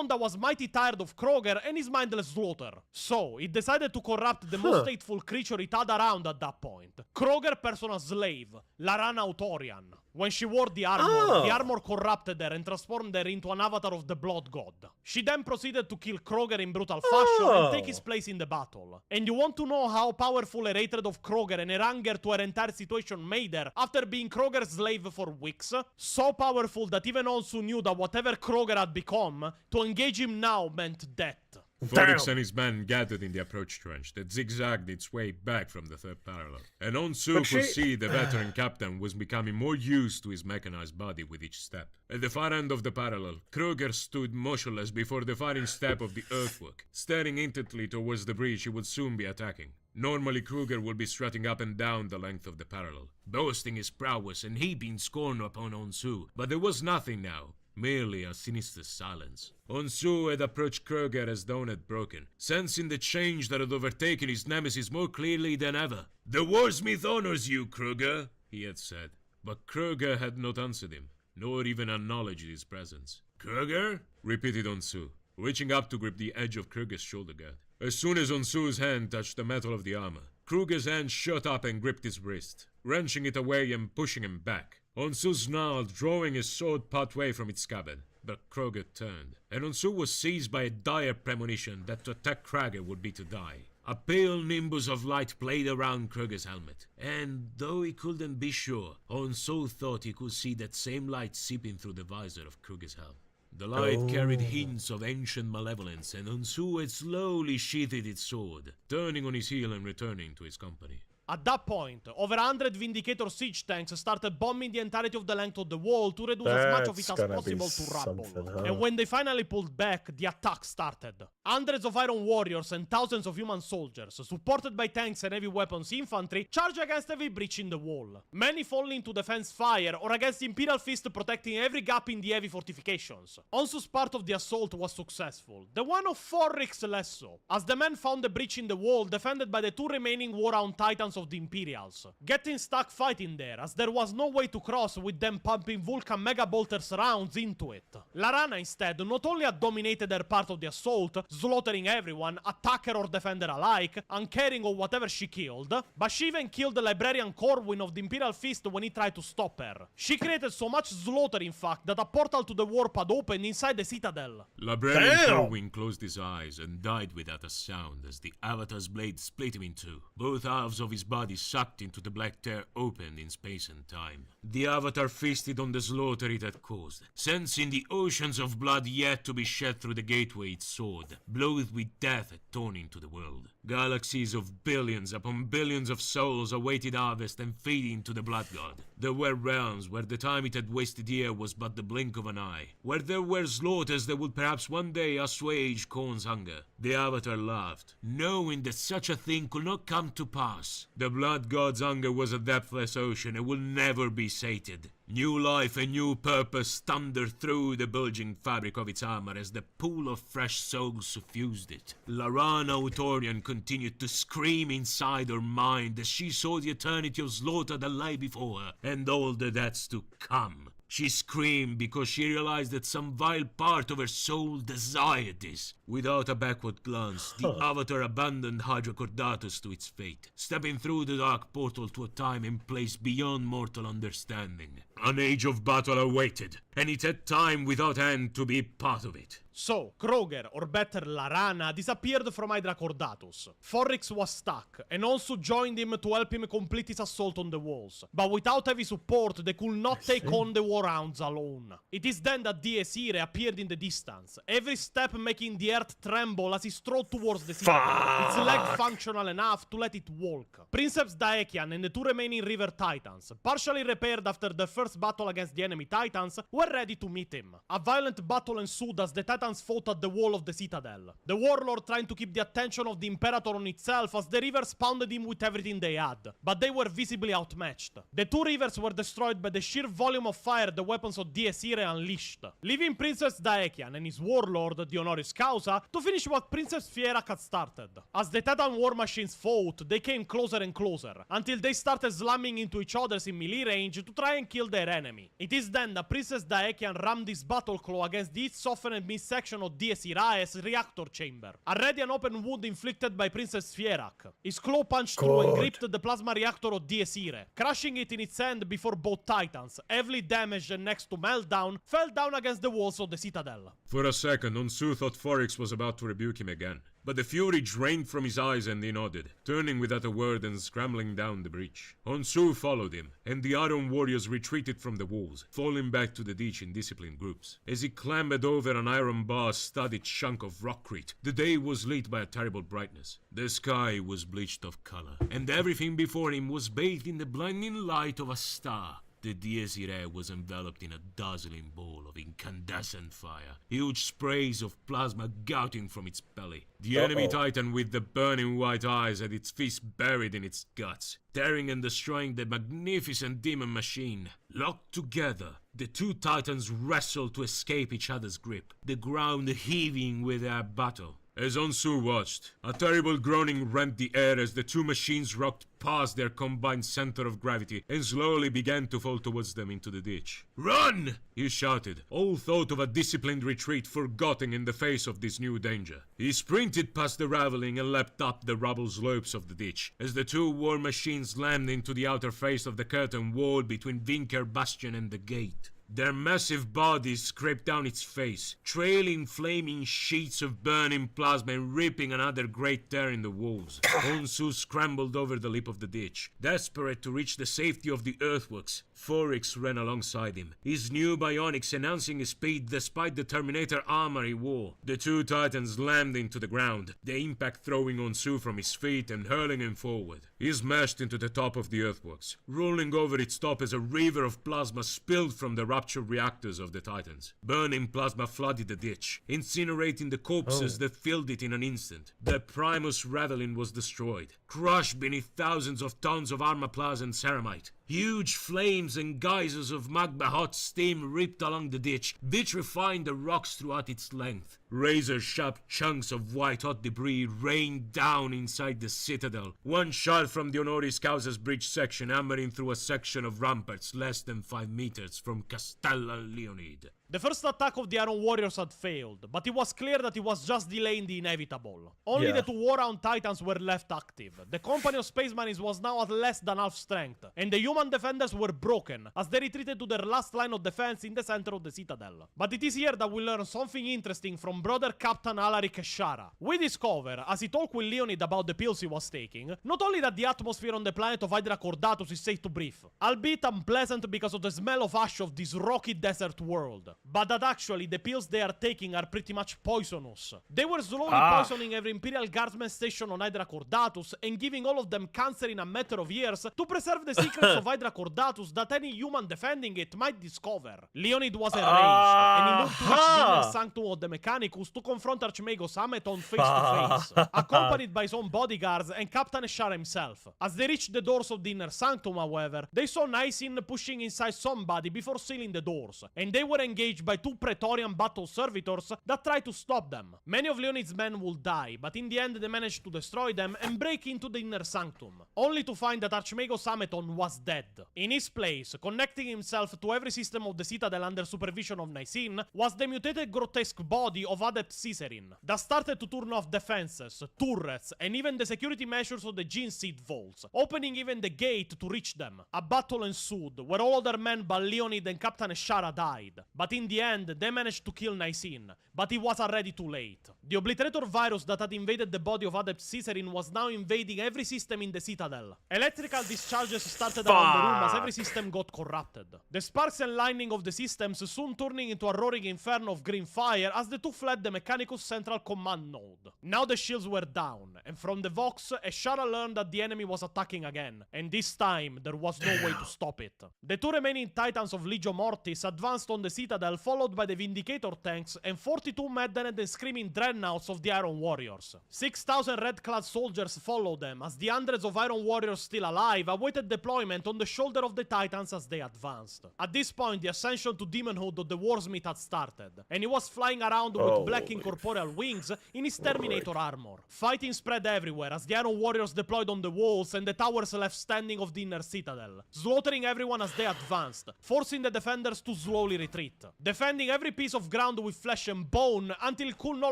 that was mighty tired of Kroger and his mindless slaughter. So, it decided to corrupt the most hateful creature it had around at that point. Kroger personal slave, Larana Autorian. When she wore the armor corrupted her and transformed her into an avatar of the Blood God. She then proceeded to kill Kroger in brutal fashion and take his place in the battle. And you want to know how powerful her hatred of Kroger and her anger to her entire situation made her after being Kroger's slave for weeks? So powerful that even Onsu knew that whatever Kroger had become, to engage him now meant death. Forrix and his men gathered in the approach trench that zigzagged its way back from the 3rd parallel. And Onsu could see the veteran captain was becoming more used to his mechanized body with each step. At the far end of the parallel, Kruger stood motionless before the firing step of the earthwork, staring intently towards the breach he would soon be attacking. Normally Kruger would be strutting up and down the length of the parallel, boasting his prowess and heaping scorn upon Onsu, but there was nothing now. Merely a sinister silence. Onsu had approached Kruger as dawn had broken, sensing the change that had overtaken his nemesis more clearly than ever. "The warsmith honors you, Kruger," he had said. But Kruger had not answered him, nor even acknowledged his presence. "Kruger?" repeated Onsu, reaching up to grip the edge of Kruger's shoulder guard. As soon as Onsu's hand touched the metal of the armor, Kruger's hand shot up and gripped his wrist, wrenching it away and pushing him back. Onsu snarled, drawing his sword partway from its scabbard, but Kroger turned, and Onsu was seized by a dire premonition that to attack Kroger would be to die. A pale nimbus of light played around Kroger's helmet, and though he couldn't be sure, Onsu thought he could see that same light seeping through the visor of Kroger's helm. The light carried hints of ancient malevolence, and Onsu had slowly sheathed its sword, turning on his heel and returning to his company. At that point, over 100 Vindicator siege tanks started bombing the entirety of the length of the wall to reduce as much of it as possible to rubble. And when they finally pulled back, the attack started. Hundreds of Iron Warriors and thousands of human soldiers, supported by tanks and heavy weapons infantry, charge against every breach in the wall. Many falling to defense fire or against the Imperial Fist protecting every gap in the heavy fortifications. Onsu's part of the assault was successful, the one of Forrix less so, as the men found the breach in the wall defended by the 2 remaining Warhound Titans of the Imperials, getting stuck fighting there as there was no way to cross with them pumping Vulcan Mega Bolters rounds into it. Larana instead not only had dominated her part of the assault, slaughtering everyone, attacker or defender alike, uncaring of whatever she killed, but she even killed the Librarian Corwin of the Imperial Fist when he tried to stop her. She created so much slaughter in fact that a portal to the warp had opened inside the Citadel. Librarian Corwin closed his eyes and died without a sound as the Avatar's blade split him in two. Both halves of his body sucked into the black tear opened in space and time. The Avatar feasted on the slaughter it had caused, sensing the oceans of blood yet to be shed through the gateway it sought, bloathed with death had torn into the world. Galaxies of billions upon billions of souls awaited harvest and feeding to the Blood God. There were realms where the time it had wasted here was but the blink of an eye, where there were slaughters that would perhaps one day assuage Korn's hunger. The Avatar laughed, knowing that such a thing could not come to pass. The Blood God's hunger was a depthless ocean and will never be sated. New life and new purpose thundered through the bulging fabric of its armor as the pool of fresh souls suffused it. Larana Utorian continued to scream inside her mind as she saw the eternity of slaughter that lay before her, and all the deaths to come. She screamed because she realized that some vile part of her soul desired this. Without a backward glance, the Avatar abandoned Hydra Cordatus to its fate, stepping through the dark portal to a time and place beyond mortal understanding. An age of battle awaited, and it had time without end to be part of it. So, Kroger, or better Larana, disappeared from Hydra Cordatus. Forrix was stuck, and also joined him to help him complete his assault on the walls. But without heavy support, they could not take on the War Hounds alone. It is then that Diesire appeared in the distance, every step making the earth tremble as he strode towards the citadel, its leg functional enough to let it walk. Princeps Daekian and the two remaining River Titans, partially repaired after the first battle against the enemy Titans, were ready to meet him. A violent battle ensued as the Titans fought at the wall of the citadel. The warlord trying to keep the attention of the Imperator on itself as the Rivers pounded him with everything they had, but they were visibly outmatched. The two Rivers were destroyed by the sheer volume of fire the weapons of Diesire unleashed, leaving Princess Daekian and his warlord, the Honoris Causa, to finish what Princess Fierak had started. As the Titan war machines fought, they came closer and closer, until they started slamming into each other in melee range to try and kill their enemy. It is then that Princess Daekian rammed his battle claw against the softened midsection of Diesirae's reactor chamber, already an open wound inflicted by Princess Fierak. His claw punched through and gripped the plasma reactor of Diesire, crushing it in its hand before both Titans, heavily damaged and next to meltdown, fell down against the walls of the citadel. For a second, Onsu thought Forrix was about to rebuke him again. But the fury drained from his eyes and he nodded, turning without a word and scrambling down the breach. Onsu followed him, and the Iron warriors retreated from the walls, falling back to the ditch in disciplined groups. As he clambered over an iron bar-studded chunk of rockcrete, the day was lit by a terrible brightness. The sky was bleached of color, and everything before him was bathed in the blinding light of a star. The Diesire was enveloped in a dazzling ball of incandescent fire, huge sprays of plasma gouting from its belly. The enemy Titan with the burning white eyes had its fist buried in its guts, tearing and destroying the magnificent demon machine. Locked together, the two Titans wrestled to escape each other's grip, the ground heaving with their battle. As Onsu watched, a terrible groaning rent the air as the two machines rocked past their combined center of gravity and slowly began to fall towards them into the ditch. "Run!" he shouted, all thought of a disciplined retreat forgotten in the face of this new danger. He sprinted past the raveling and leapt up the rubble slopes of the ditch as the two war machines slammed into the outer face of the curtain wall between Vinker Bastion and the gate. Their massive bodies scraped down its face, trailing flaming sheets of burning plasma and ripping another great tear in the walls. Onsu scrambled over the lip of the ditch, desperate to reach the safety of the earthworks. Forrix ran alongside him, his new bionics announcing his speed despite the Terminator armor he wore. The two Titans slammed into the ground, the impact throwing Onsu from his feet and hurling him forward. He smashed into the top of the earthworks, rolling over its top as a river of plasma spilled from the ruptured reactors of the Titans. Burning plasma flooded the ditch, incinerating the corpses that filled it in an instant. The Primus Ravelin was destroyed, crushed beneath thousands of tons of armorplast and ceramite. Huge flames and geysers of magma-hot steam ripped along the ditch, vitrifying the rocks throughout its length. Razor-sharp chunks of white-hot debris rained down inside the citadel, one shot from the Honoris Causa's bridge section hammering through a section of ramparts less than 5 meters from Castella Leonid. The first attack of the Iron Warriors had failed, but it was clear that it was just delaying the inevitable. Only the two Warhound Titans were left active. The company of Space Marines was now at less than half strength, and the human defenders were broken as they retreated to their last line of defense in the center of the citadel. But it is here that we learn something interesting from brother Captain Alaric Shara. We discover, as he talked with Leonid about the pills he was taking, not only that the atmosphere on the planet of Hydra Cordatus is safe to breathe, albeit unpleasant because of the smell of ash of this rocky desert world. but that actually the pills they are taking are pretty much poisonous. They were slowly poisoning every Imperial Guardsman station on Hydra Cordatus and giving all of them cancer in a matter of years to preserve the secrets of Hydra Cordatus that any human defending it might discover. Leonid was enraged, and he moved to reach the inner sanctum of the Mechanicus to confront Archmagos Ameton face to face, accompanied by his own bodyguards and Captain Eshar himself. As they reached the doors of the inner sanctum, however, they saw Nisin pushing inside somebody before sealing the doors, and they were engaged by two Praetorian battle servitors that tried to stop them. Many of Leonid's men would die, but in the end they managed to destroy them and break into the inner sanctum, only to find that Archmagos Ameton was dead. In his place, connecting himself to every system of the Citadel under supervision of Nisin, was the mutated grotesque body of Adept Caesarin, that started to turn off defenses, turrets, and even the security measures of the Gene Seed vaults, opening even the gate to reach them. A battle ensued, where all other men but Leonid and Captain Eshara died, but in the end they managed to kill Nisin, but it was already too late. The Obliterator virus that had invaded the body of Adept Caesarin was now invading every system in the Citadel. Electrical discharges started around the room as every system got corrupted. The sparks and lightning of the systems soon turning into a roaring inferno of green fire as the two fled the Mechanicus Central Command node. Now the shields were down, and from the Vox, Eshara learned that the enemy was attacking again, and this time there was no way to stop it. The two remaining Titans of Legio Mortis advanced on the Citadel, followed by the Vindicator tanks and 42 maddened and screaming dreadnoughts of the Iron Warriors. 6,000 red-clad soldiers followed them, as the hundreds of Iron Warriors still alive awaited deployment on the shoulder of the Titans as they advanced. At this point, the ascension to demonhood of the Warsmith had started, and he was flying around with black incorporeal wings in his Terminator armor. Fighting spread everywhere as the Iron Warriors deployed on the walls and the towers left standing of the inner citadel, slaughtering everyone as they advanced, forcing the defenders to slowly retreat, defending every piece of ground with flesh and bone until it could no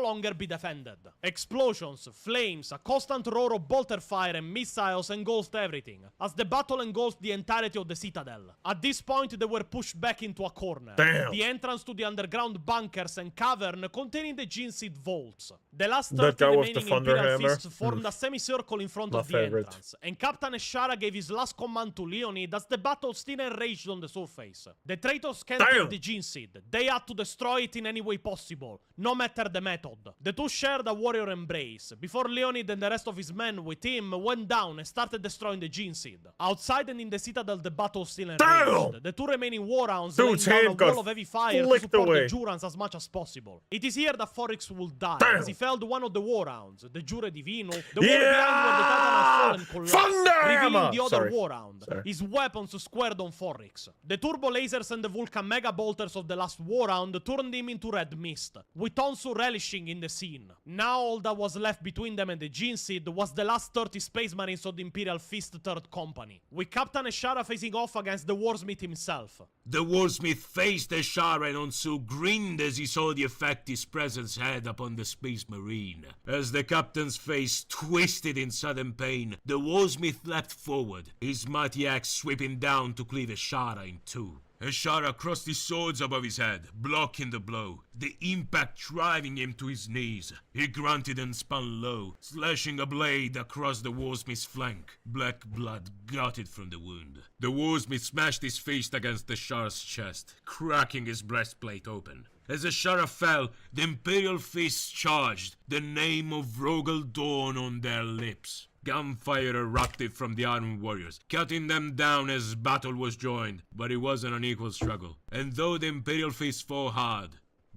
longer be defended. Explosions, flames, a constant roar of bolter fire and missiles engulfed everything, as the battle engulfed the entirety of the citadel. At this point, they were pushed back into a corner, the entrance to the underground bunkers and cavern containing the Gene Seed vaults. The last 30 remaining Imperial fists formed a semicircle in front of the entrance, and Captain Eshara gave his last command to Leonid as the battle still enraged on the surface. The traitors can't take the Gene Seed. They had to destroy it in any way possible, no matter the method. The two shared a warrior embrace, before Leonid and the rest of his men with him went down and started destroying the Gene Seed. Outside and in the citadel, the battle still enraged. The two remaining warhounds laid down a wall of heavy fire to support the Jurans as much as possible. It is here that Forix will die, as he felled one of the warhounds, the Jure Divino, the wall behind where the Titan had fallen collapsed, revealing the other warhound, his weapons squared on Forix. The turbo lasers and the Vulcan mega bolters of the last warhound turned him into red mist, with Tonsu relishing in the scene. Now all that was left between them and the Gene Seed was the last 30 Space Marines of the Imperial Fist 3rd Company, with Captain Eshara facing off against the Warsmith himself. The Warsmith faced Eshara and Onsu grinned as he saw the effect his presence had upon the Space Marine. As the captain's face twisted in sudden pain, the Warsmith leapt forward, his mighty axe sweeping down to cleave Eshara in two. Eshara crossed his swords above his head, blocking the blow, the impact driving him to his knees. He grunted and spun low, slashing a blade across the Warsmith's flank. Black blood gutted from the wound. The Warsmith smashed his fist against Eshara's chest, cracking his breastplate open. As Eshara fell, the Imperial fists charged, the name of Rogel Dawn on their lips. Gunfire erupted from the Iron Warriors, cutting them down as battle was joined, but it was an unequal struggle. And though the Imperial fists fought hard,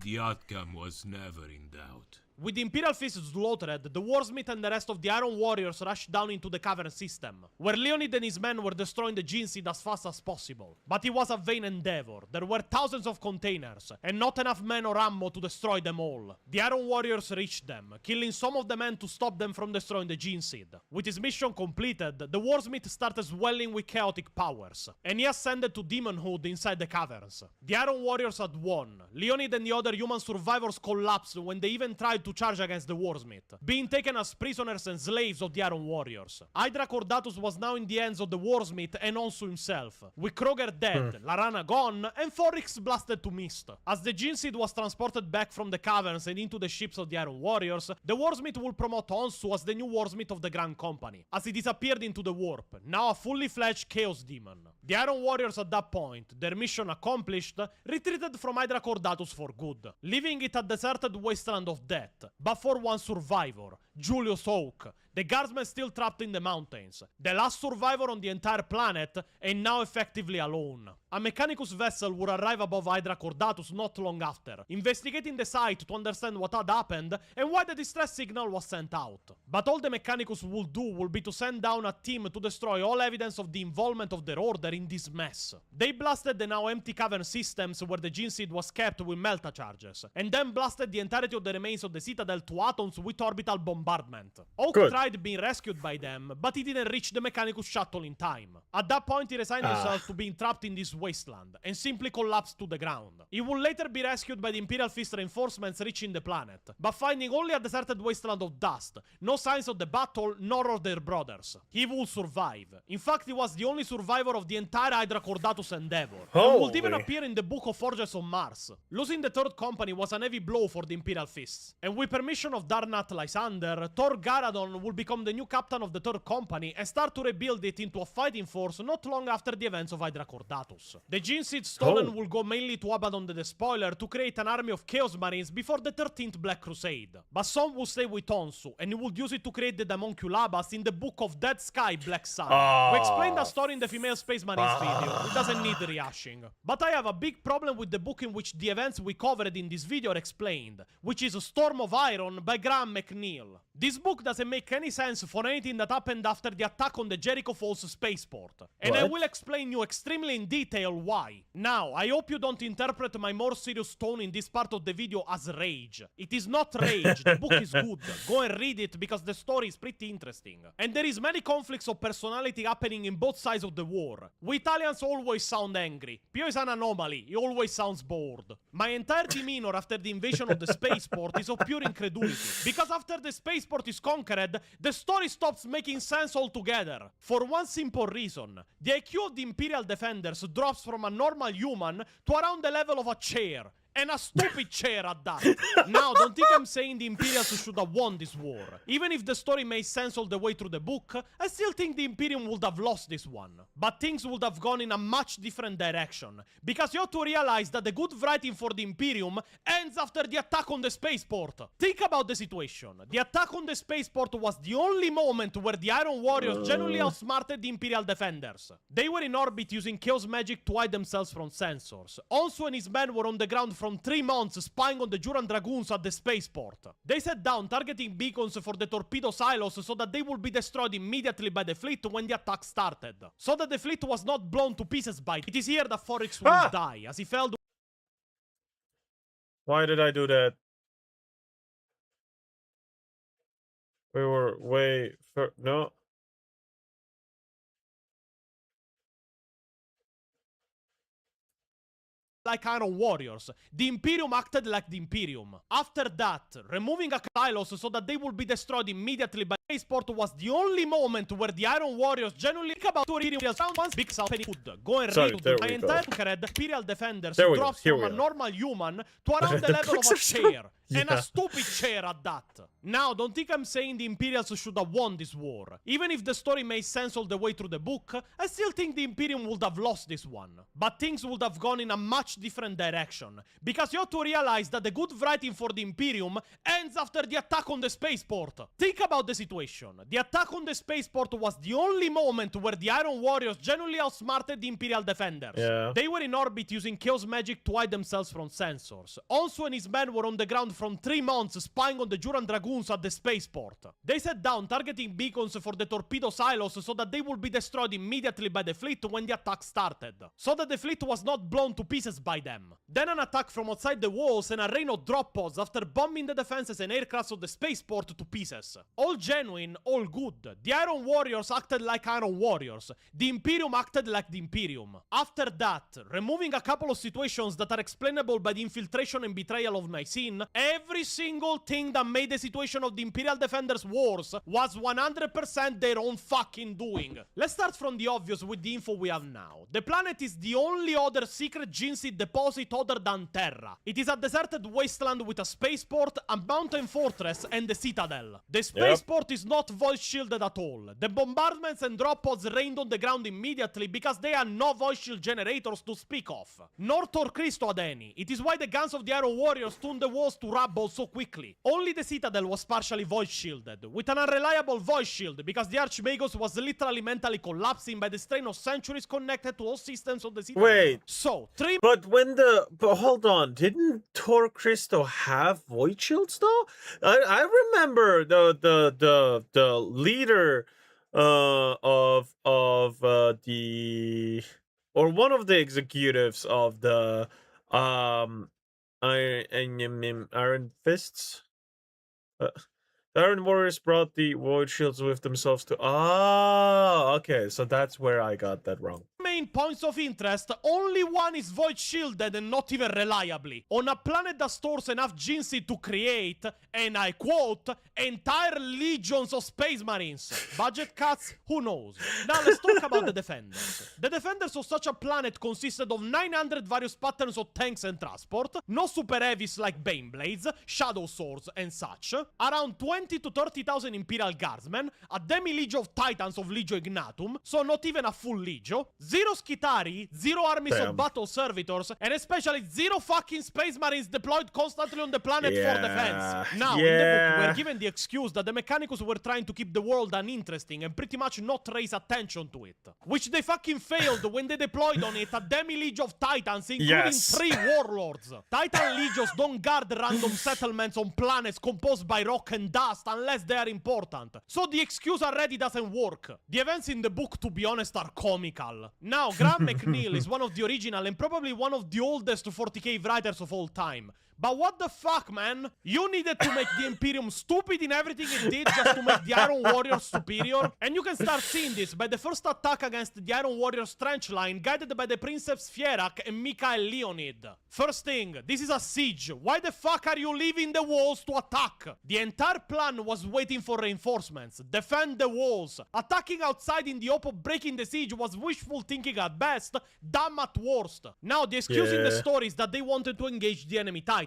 the outcome was never in doubt. With the Imperial Fist slaughtered, the Warsmith and the rest of the Iron Warriors rushed down into the cavern system, where Leonid and his men were destroying the Gene Seed as fast as possible. But it was a vain endeavor. There were thousands of containers, and not enough men or ammo to destroy them all. The Iron Warriors reached them, killing some of the men to stop them from destroying the Gene Seed. With his mission completed, the Warsmith started swelling with chaotic powers, and he ascended to demonhood inside the caverns. The Iron Warriors had won. Leonid and the other human survivors collapsed when they even tried to charge against the Warsmith, being taken as prisoners and slaves of the Iron Warriors. Hydra Cordatus was now in the hands of the Warsmith and Onsu himself, with Kroger dead, Larana gone, and Forix blasted to mist. As the Gene Seed was transported back from the caverns and into the ships of the Iron Warriors, the Warsmith will promote Onsu as the new Warsmith of the Grand Company, as he disappeared into the warp, now a fully fledged Chaos Demon. The Iron Warriors at that point, their mission accomplished, retreated from Hydra Cordatus for good, leaving it a deserted wasteland of death, but for one survivor, Julius Oak, the guardsman still trapped in the mountains, the last survivor on the entire planet, and now effectively alone. A Mechanicus vessel would arrive above Hydra Cordatus not long after, investigating the site to understand what had happened and why the distress signal was sent out. But all the Mechanicus will do will be to send down a team to destroy all evidence of the involvement of their order in this mess. They blasted the now empty cavern systems where the Gene Seed was kept with Melta charges, and then blasted the entirety of the remains of the Citadel to atoms with orbital bombardment. Oak tried being rescued by them, but he didn't reach the Mechanicus shuttle in time. At that point, he resigned himself to being trapped in this wasteland, and simply collapsed to the ground. He would later be rescued by the Imperial Fist reinforcements reaching the planet, but finding only a deserted wasteland of dust, no signs of the battle, nor of their brothers. He would survive. In fact, he was the only survivor of the entire Hydra Cordatus endeavor, and would even appear in the Book of Forges on Mars. Losing the Third Company was a heavy blow for the Imperial Fists, and with permission of Darnat Lysander, Thor Garadon would become the new captain of the Third Company and start to rebuild it into a fighting force not long after the events of Hydra Cordatus. The Gene Seed stolen will go mainly to Abaddon the Despoiler to create an army of Chaos Marines before the 13th Black Crusade, but some will stay with Onsu, and he would use it to create the Damonculabas in the Book of Dead Sky Black Sun. We explained the story in the Female Space Marines video, it doesn't need rehashing. But I have a big problem with the book in which the events we covered in this video are explained, which is Storm of Iron by Graham McNeil. This book doesn't make any sense for anything that happened after the attack on the Jericho Falls spaceport, and I will explain you extremely in detail why. Now, I hope you don't interpret my more serious tone in this part of the video as rage. It is not rage, the book is good, go and read it because the story is pretty interesting. And there is many conflicts of personality happening in both sides of the war. We Italians always sound angry, Pio is an anomaly, he always sounds bored. My entire demeanor after the invasion of the spaceport is of pure incredulity, because after the spaceport is conquered, the story stops making sense altogether. For one simple reason, the IQ of the Imperial Defenders drops from a normal human to around the level of a chair. And a stupid chair at that. Now, don't think I'm saying the Imperials should have won this war. Even if the story made sense all the way through the book, I still think the Imperium would have lost this one. But things would have gone in a much different direction. Because you have to realize that the good writing for the Imperium ends after the attack on the spaceport. Think about the situation. The attack on the spaceport was the only moment where the Iron Warriors genuinely outsmarted the Imperial Defenders. They were in orbit using Chaos Magic to hide themselves from sensors. Onsu and his men were on the ground from 3 months spying on the Juran Dragoons at the spaceport. They set down targeting beacons for the torpedo silos so that they would be destroyed immediately by the fleet when the attack started. So that the fleet was not blown to pieces by it. It is here that Forix will die, as he fell. Why did I do that? We were way no. Like Iron Warriors. The Imperium acted like the Imperium. After that, removing a silos so that they would be destroyed immediately by the spaceport was the only moment where the Iron Warriors genuinely think about Imperial once big South could go and read my entire Imperial Defenders drops from a normal human to around the level of a chair. And a stupid chair at that. Now, don't think I'm saying the Imperials should have won this war. Even if the story made sense all the way through the book, I still think the Imperium would have lost this one. But things would have gone in a much different direction. Because you have to realize that the good writing for the Imperium ends after the attack on the spaceport. Think about the situation. The attack on the spaceport was the only moment where the Iron Warriors genuinely outsmarted the Imperial Defenders. They were in orbit using Chaos Magic to hide themselves from sensors. Onsu and his men were on the ground from 3 months spying on the Juran Dragoons at the spaceport. They set down targeting beacons for the torpedo silos so that they would be destroyed immediately by the fleet when the attack started. So that the fleet was not blown to pieces by them. Then an attack from outside the walls and a rain of drop pods after bombing the defenses and aircrafts of the spaceport to pieces. All genuine genuine, all good. The Iron Warriors acted like Iron Warriors. The Imperium acted like the Imperium. After that, removing a couple of situations that are explainable by the infiltration and betrayal of Nicene, every single thing that made the situation of the Imperial Defenders wars was 100% their own fucking doing. Let's start from the obvious with the info we have now. The planet is the only other secret gene seed deposit other than Terra. It is a deserted wasteland with a spaceport, a mountain fortress, and the Citadel. The spaceport is not voice shielded at all. The bombardments and drop pods rained on the ground immediately because they had no voice shield generators to speak of. Nor Tor Cristo had any. It is why the guns of the Iron Warriors turned the walls to rubble so quickly. Only the Citadel was partially voice shielded, with an unreliable voice shield because the Archmagos was literally mentally collapsing by the strain of centuries connected to all systems of the Citadel. Wait. So, But hold on, didn't Tor Cristo have void shields though? I remember the leader of the, or one of the executives of the Iron Fists. The Iron Warriors brought the void shields with themselves to. Okay, so that's where I got that wrong. main points of interest, only one is void shielded and not even reliably. On a planet that stores enough gene seed to create, and I quote, entire legions of space marines. Budget cuts? Who knows? Now let's talk about the defenders. The defenders of such a planet consisted of 900 various patterns of tanks and transport, no super heavies like Bane Blades, Shadow Swords and such, around 20 to 30,000 Imperial Guardsmen, a demi-legio of Titans of Legio Ignatum, so not even a full legio, 0 Skitari, 0 armies of battle servitors, and especially 0 fucking space marines deployed constantly on the planet for defense. Now, in the book, we're given the excuse that the Mechanicus were trying to keep the world uninteresting and pretty much not raise attention to it. Which they fucking failed when they deployed on it a demi-legio of Titans, including 3 warlords. Titan legions don't guard random settlements on planets composed by rock and dust unless they are important. So the excuse already doesn't work. The events in the book, to be honest, are comical. Now, Graham McNeil is one of the original and probably one of the oldest 40k writers of all time. But what the fuck, man? You needed to make the Imperium stupid in everything it did just to make the Iron Warriors superior? And you can start seeing this by the first attack against the Iron Warriors trench line, guided by the Princeps Fierak and Mikhail Leonid. First thing, this is a siege. Why the fuck are you leaving the walls to attack? The entire plan was waiting for reinforcements. Defend the walls. Attacking outside in the hope of breaking the siege was wishful thinking at best, dumb at worst. Now, the excuse in the story is that they wanted to engage the enemy Titans.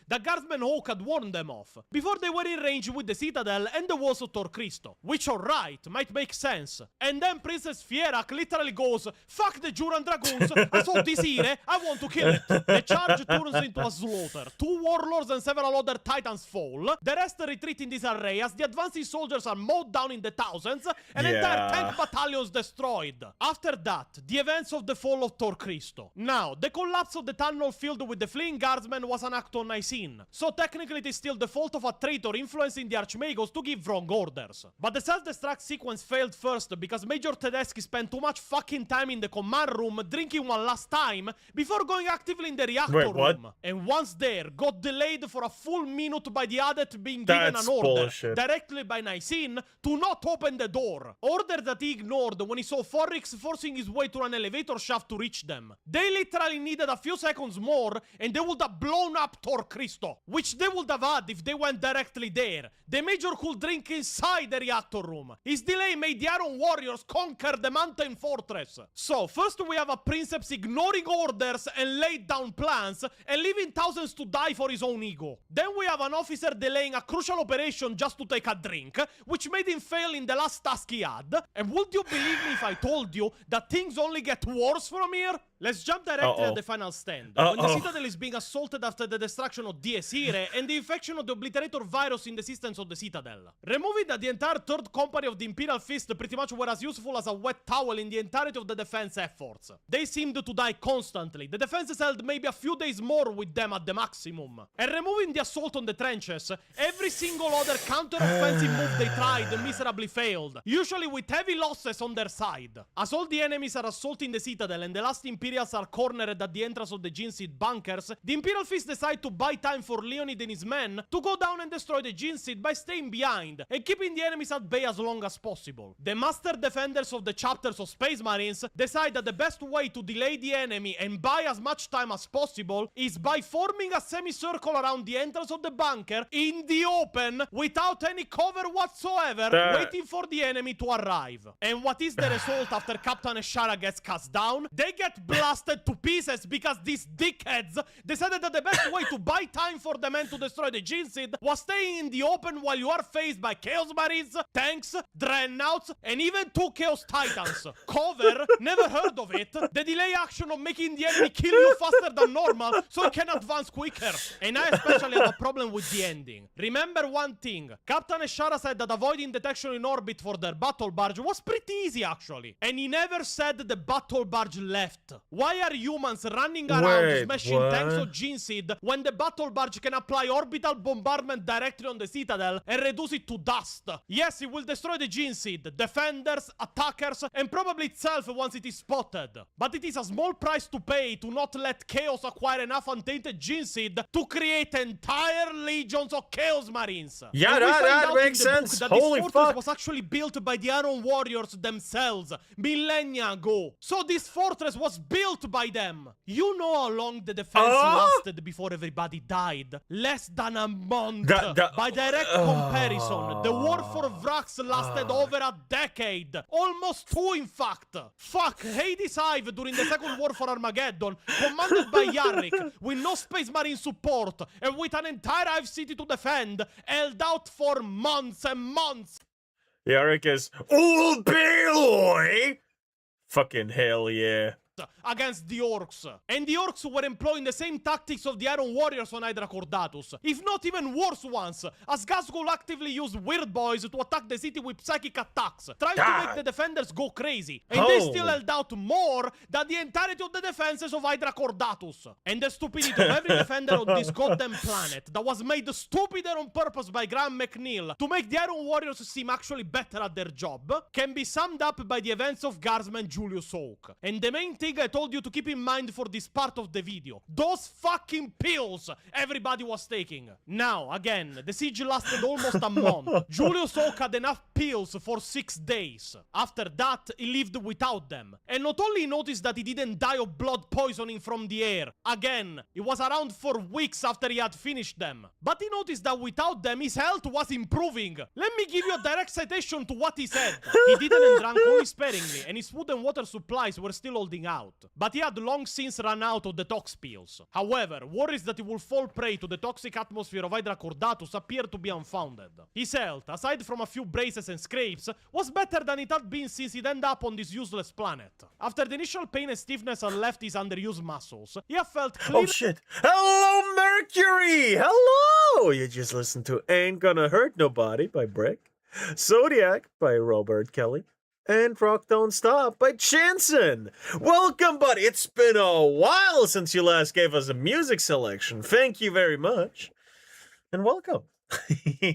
The Guardsman Hawk had warned them off, before they were in range with the Citadel and the walls of Tor Cristo. Which, alright, might make sense. And then Princess Fierak literally goes, fuck the Juran Dragoons, I saw this here, I want to kill it. The charge turns into a slaughter. 2 warlords and several other Titans fall. The rest retreat in disarray as the advancing soldiers are mowed down in the thousands and entire tank battalions destroyed. After that, the events of the fall of Tor Cristo. Now, the collapse of the tunnel filled with the fleeing guardsmen was an act on Nicene, so technically it is still the fault of a traitor influencing the Archmagos to give wrong orders. But the self-destruct sequence failed first because Major Tedeschi spent too much fucking time in the command room drinking one last time before going actively in the reactor room. And once there, got delayed for a full minute by the adept being given an order directly by Nicene to not open the door. Order that he ignored when he saw Forrix forcing his way through an elevator shaft to reach them. They literally needed a few seconds more and they would have blown up Tor Cristo, which they would have had if they went directly there. The Major could drink inside the reactor room. His delay made the Iron Warriors conquer the mountain fortress. So, first we have a Princeps ignoring orders and laid down plans and leaving thousands to die for his own ego. Then we have an officer delaying a crucial operation just to take a drink, which made him fail in the last task he had. And would you believe me if I told you that things only get worse from here? Let's jump directly at the final stand. When the Citadel is being assaulted after the destruction of Dies Irae and the infection of the Obliterator virus in the systems of the Citadel. Removing that the entire third company of the Imperial Fist pretty much were as useful as a wet towel in the entirety of the defense efforts. They seemed to die constantly. The defenses held maybe a few days more with them at the maximum. And removing the assault on the trenches, every single other counter-offensive move they tried miserably failed, usually with heavy losses on their side. As all the enemies are assaulting the Citadel and the last Imperial Imperials are cornered at the entrance of the Jinseed bunkers, the Imperial Fist decide to buy time for Leonid and his men to go down and destroy the Jinseed by staying behind and keeping the enemies at bay as long as possible. The master defenders of the chapters of Space Marines decide that the best way to delay the enemy and buy as much time as possible is by forming a semicircle around the entrance of the bunker in the open without any cover whatsoever, waiting for the enemy to arrive. And what is the result after Captain Ashara gets cast down? They get blasted to pieces because these dickheads decided that the best way to buy time for the men to destroy the Jinseed was staying in the open while you are faced by Chaos Marines, tanks, Dreadnoughts, and even 2 Chaos Titans. Cover? Never heard of it. The delay action of making the enemy kill you faster than normal so it can advance quicker. And I especially have a problem with the ending. Remember one thing. Captain Ashara said that avoiding detection in orbit for their battle barge was pretty easy actually. And he never said the battle barge left. Why are humans running around smashing tanks of Jinseed when the battle barge can apply orbital bombardment directly on the Citadel and reduce it to dust? Yes, it will destroy the Jinseed, defenders, attackers, and probably itself once it is spotted. But it is a small price to pay to not let Chaos acquire enough untainted Jinseed to create entire legions of Chaos Marines. Yeah, And that makes sense. That Holy this fortress fuck. was actually built by the Iron Warriors themselves, millennia ago. So this fortress was built by them. You know how long the defense lasted before everybody died? Less than a month. By direct comparison, the war for Vrax lasted over a decade. Almost 2, in fact. Fuck, Hades Hive during the Second War for Armageddon, commanded by Yarrick, with no Space Marine support, and with an entire Hive city to defend, held out for months and months. Yarrick is old boy. Fucking hell yeah. Against the Orcs. And the Orcs were employing the same tactics of the Iron Warriors on Hydra Cordatus, if not even worse ones, as Ghazghkull actively used Weird Boys to attack the city with psychic attacks, trying to make the defenders go crazy, and they still held out more than the entirety of the defenses of Hydra Cordatus. And the stupidity of every defender on this goddamn planet that was made stupider on purpose by Graham McNeil to make the Iron Warriors seem actually better at their job can be summed up by the events of Guardsman Julius Oak. And the main thing I told you to keep in mind for this part of the video: those fucking pills everybody was taking. Now, again, the siege lasted almost a month. Julius Oak had enough pills for 6 days. After that, he lived without them. And not only noticed that he didn't die of blood poisoning from the air, again, it was around for weeks after he had finished them, but he noticed that without them, his health was improving. Let me give you a direct citation to what he said. He didn't and drank only sparingly, and his food and water supplies were still holding out. But he had long since run out of the tox pills. However, worries that he will fall prey to the toxic atmosphere of Hydra Cordatus appear to be unfounded. His health, aside from a few braces and scrapes, was better than it had been since he'd ended up on this useless planet. After the initial pain and stiffness had left his underused muscles, he had felt clear. Oh shit. Hello, Mercury! Hello! You just listened to Ain't Gonna Hurt Nobody by Brick, Zodiac by Robert Kelly, and Rock Don't Stop by Chanson. Welcome, buddy. It's been a while since you last gave us a music selection. Thank you very much. And welcome.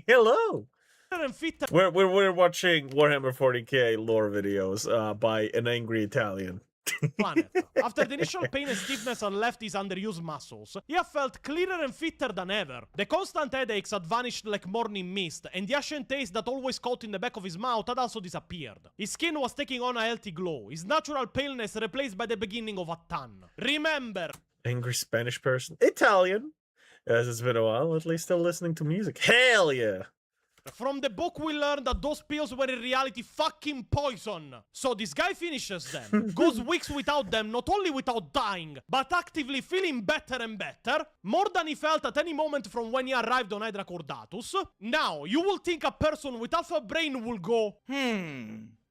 Hello. and fitter We're watching Warhammer 40k lore videos by an angry Italian. planet. After the initial pain and stiffness had left his underused muscles, he had felt clearer and fitter than ever. The constant headaches had vanished like morning mist, and the ashen taste that always caught in the back of his mouth had also disappeared. His skin was taking on a healthy glow, his natural paleness replaced by the beginning of a tan. Remember! Angry Spanish person. Italian. As it's been a while, at least still listening to music. Hell yeah! From the book we learned that those pills were in reality fucking poison. So this guy finishes them, goes weeks without them, not only without dying, but actively feeling better and better, more than he felt at any moment from when he arrived on Hydra Cordatus. Now, you will think a person with half a brain will go,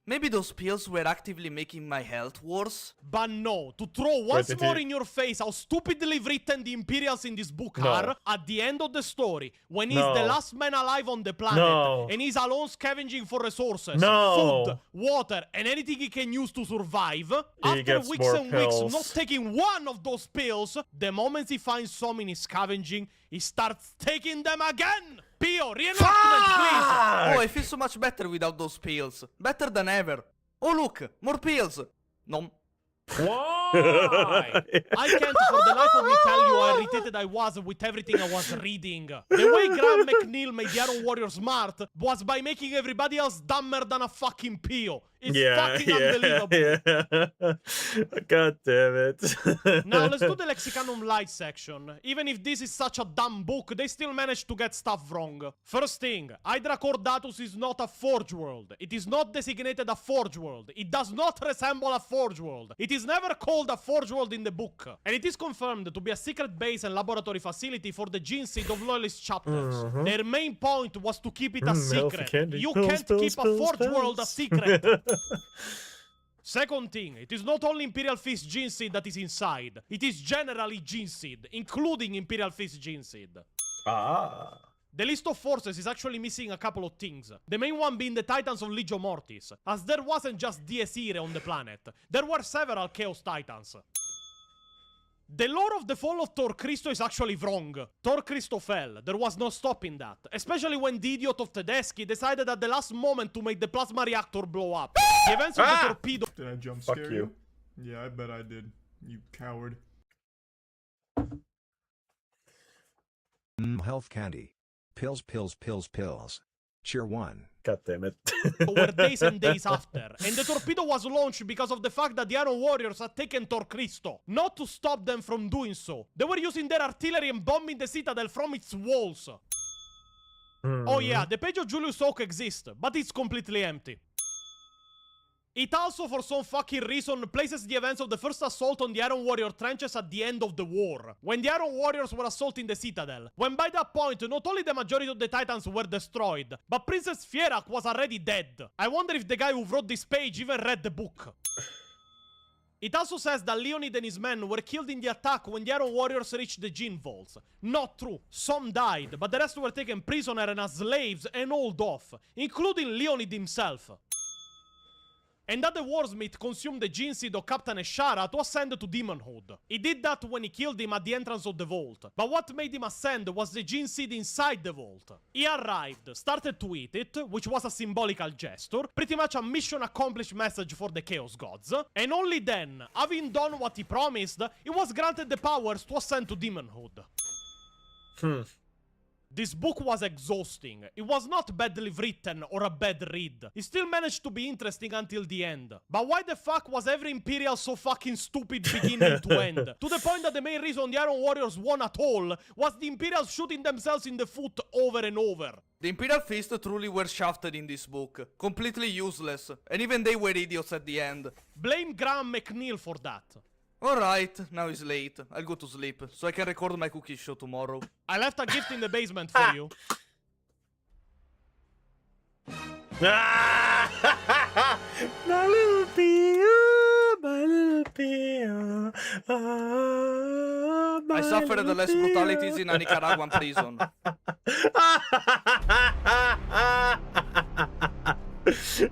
Maybe those pills were actively making my health worse? but no, to throw once more in your face how stupidly written the Imperials in this book are, at the end of the story, when he's the last man alive on the planet, and he's alone scavenging for resources, food, water, and anything he can use to survive, after weeks and weeks not taking one of those pills, the moment he finds some in his scavenging, he starts taking them again! Pio, reenactment, please! Oh, I feel so much better without those pills. Better than ever. Oh, look, more pills. Nom. What? Why? I can't for the life of me tell you how irritated I was with everything I was reading. The way Graham McNeil made the Iron Warrior smart was by making everybody else dumber than a fucking Pio. It's fucking unbelievable. Yeah. God damn it. Now let's do the Lexicanum Light section. Even if this is such a dumb book, they still managed to get stuff wrong. First thing, Hydra Cordatus is not a Forge World. It is not designated a Forge World. It does not resemble a Forge World. It is never called a Forge World in the book. And it is confirmed to be a secret base and laboratory facility for the Gene Seed of Loyalist chapters. Their main point was to keep it a secret. You can't keep a Forge World a secret. Second thing, it is not only Imperial Fist Gene Seed that is inside. It is generally Gene Seed, including Imperial Fist Gene Seed. Ah. The list of forces is actually missing a couple of things. The main one being the Titans of Legio Mortis, as there wasn't just Dies Irae on the planet. There were several Chaos Titans. The lore of the fall of Tor Christo is actually wrong. Tor Christo fell. There was no stopping that. Especially when the idiot of Tedeschi decided at the last moment to make the plasma reactor blow up. The events of the torpedo... Did I jump Fuck scare you. Yeah, I bet I did. You coward. Health candy. Pills, pills, pills, pills. Cheer 1. God damn it. were days and days after, and the torpedo was launched because of the fact that the Iron Warriors had taken Tor Christo. Not to stop them from doing so. They were using their artillery and bombing the citadel from its walls. Oh yeah, the page of Julius Oak exists, but it's completely empty. It also, for some fucking reason, places the events of the first assault on the Iron Warrior trenches at the end of the war, when the Iron Warriors were assaulting the citadel, when by that point not only the majority of the Titans were destroyed, but Princess Fierak was already dead. I wonder if the guy who wrote this page even read the book. It also says that Leonid and his men were killed in the attack when the Iron Warriors reached the Gene Vaults. Not true. Some died, but the rest were taken prisoner and as slaves and hauled off, including Leonid himself. And that the Warsmith consumed the Gene Seed of Captain Eshara to ascend to demonhood. He did that when he killed him at the entrance of the vault, but what made him ascend was the Gene Seed inside the vault. He arrived, started to eat it, which was a symbolical gesture, pretty much a mission accomplished message for the Chaos Gods, and only then, having done what he promised, he was granted the powers to ascend to demonhood. This book was exhausting. It was not badly written or a bad read. It still managed to be interesting until the end. But why the fuck was every Imperial so fucking stupid beginning to end? To the point that the main reason the Iron Warriors won at all was the Imperials shooting themselves in the foot over and over. The Imperial Fist truly were shafted in this book. Completely useless. And even they were idiots at the end. Blame Graham McNeil for that. Alright, now it's late. I'll go to sleep, so I can record my cookie show tomorrow. I left a gift in the basement for you. My little Pio, my little Pio. I suffered less brutalities in a Nicaraguan prison.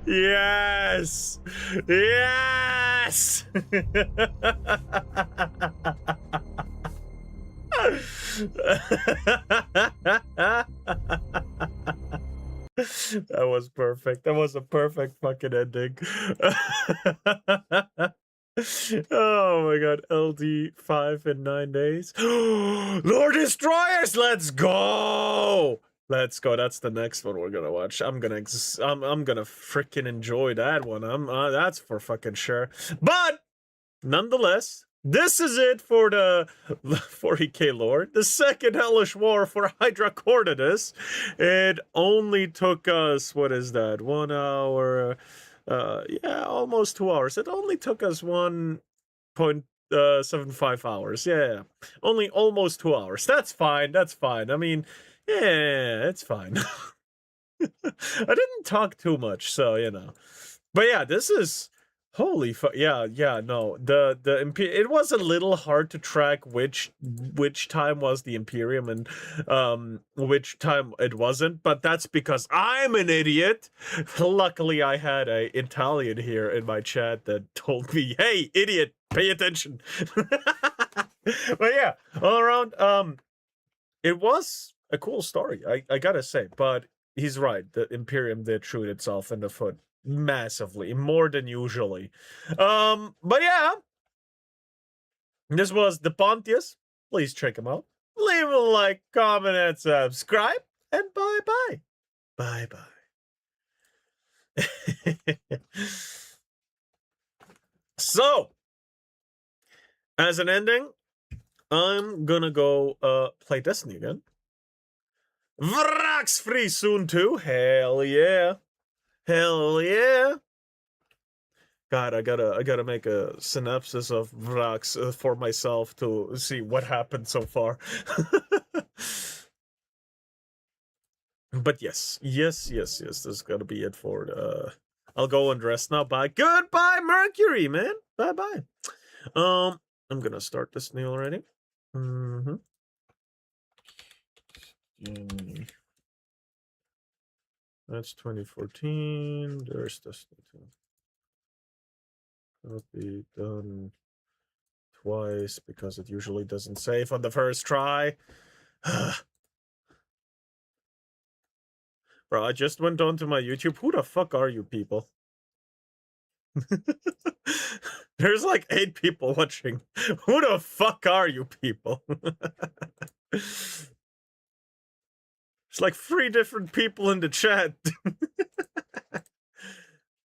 Yes! Yes! That was perfect. That was a perfect fucking ending. Oh my god, LD 5 in 9 days. Lord Destroyers, let's go! Let's go. That's the next one we're gonna watch. I'm gonna freaking enjoy that one. That's for fucking sure. But nonetheless, this is it for the 40k lore. The second Hellish War for Hydra Cordatus. It only took us, what is that? 1 hour. Yeah, almost 2 hours. It only took us 1.75 hours. Yeah, only almost 2 hours. That's fine. That's fine. I mean, yeah, it's fine. I didn't talk too much, so you know. But yeah, this is holy fuck. Yeah, no. It was a little hard to track which time was the Imperium and which time it wasn't, but that's because I'm an idiot. Luckily, I had a Italian here in my chat that told me, "Hey, idiot, pay attention." But yeah, all around, it was a cool story, I gotta say, but he's right. The Imperium did shoot itself in the foot massively, more than usually. But yeah, This was the Pontius. Please check him out. Leave a like, comment, and subscribe. And bye-bye. Bye-bye. So, as an ending, I'm gonna go play Destiny again. Vrax free soon too. Hell yeah. Hell yeah. God, I gotta make a synopsis of Vrax for myself to see what happened so far. But yes, this is gonna be it for I'll go and rest now. Bye. Goodbye, Mercury, man. Bye-bye. I'm gonna start this new already. That's 2014. There's Destiny 2. Copy done twice because it usually doesn't save on the first try. Bro, I just went on to my YouTube. Who the fuck are you people? There's like 8 people watching. Who the fuck are you people? There's like 3 different people in the chat.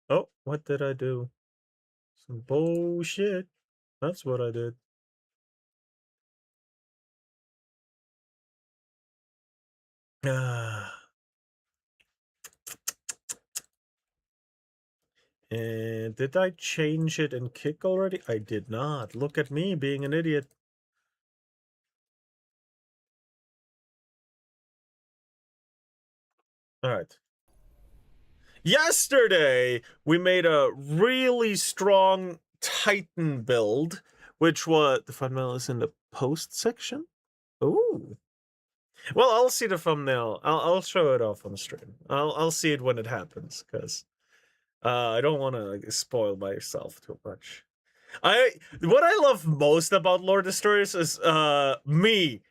Oh, what did I do? Some bullshit. That's what I did. And did I change it in Kick already? I did not. Look at me being an idiot. All right. Yesterday, we made a really strong Titan build, which was... The thumbnail is in the post section? Ooh. Well, I'll see the thumbnail. I'll show it off on the stream. I'll see it when it happens, because I don't want to spoil myself too much. What I love most about Lore Destroyers is me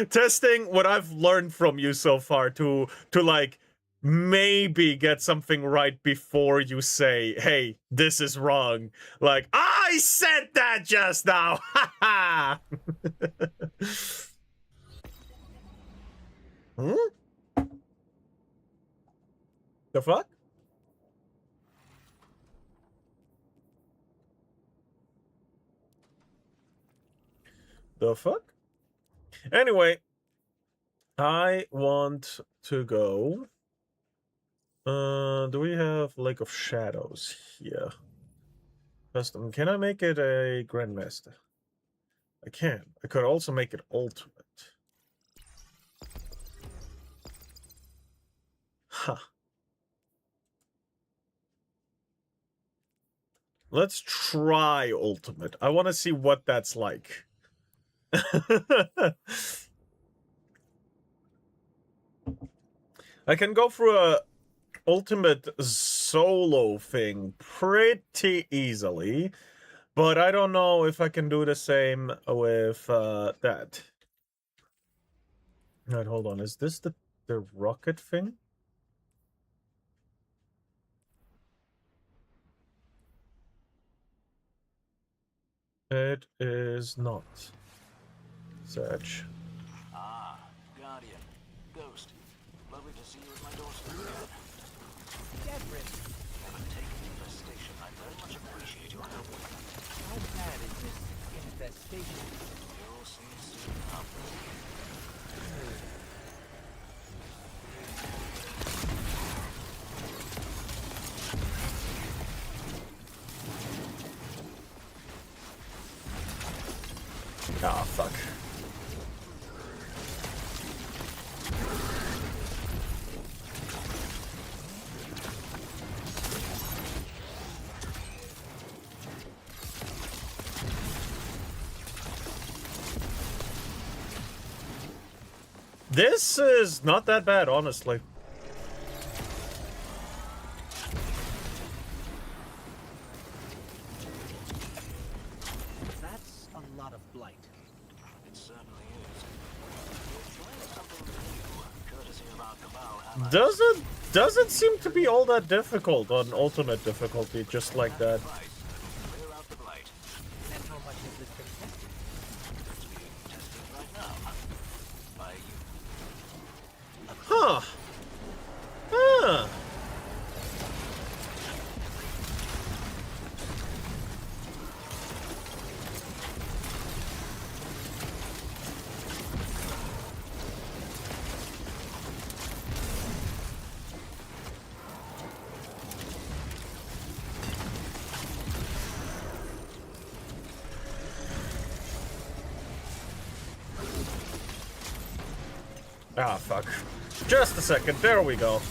testing what I've learned from you so far to like maybe get something right before you say, hey, this is wrong. Like, I said that just now. Ha The fuck? The fuck? Anyway, I want to go. Do we have Lake of Shadows here? Custom. Can I make it a Grandmaster? I can. I could also make it Ultimate. Huh. Let's try Ultimate. I want to see what that's like. I can go through a Ultimate solo thing pretty easily, but I don't know if I can do the same with that. Alright, hold on. Is this the rocket thing? It is not. Search. Ah, Guardian. Ghost. Lovely to see you at my doorstep again. Everett. Never taken infestation. I very much appreciate your help. How bad is this infestation? You'll see soon enough. Ah, fuck. This is not that bad, honestly. That's a lot of blight. It certainly is. We're trying something new, courtesy of our cabal allies. Doesn't seem to be all that difficult on ultimate difficulty, just like that. Clear out the blight. And how much is this thing Ah, fuck. Just a second. There we go.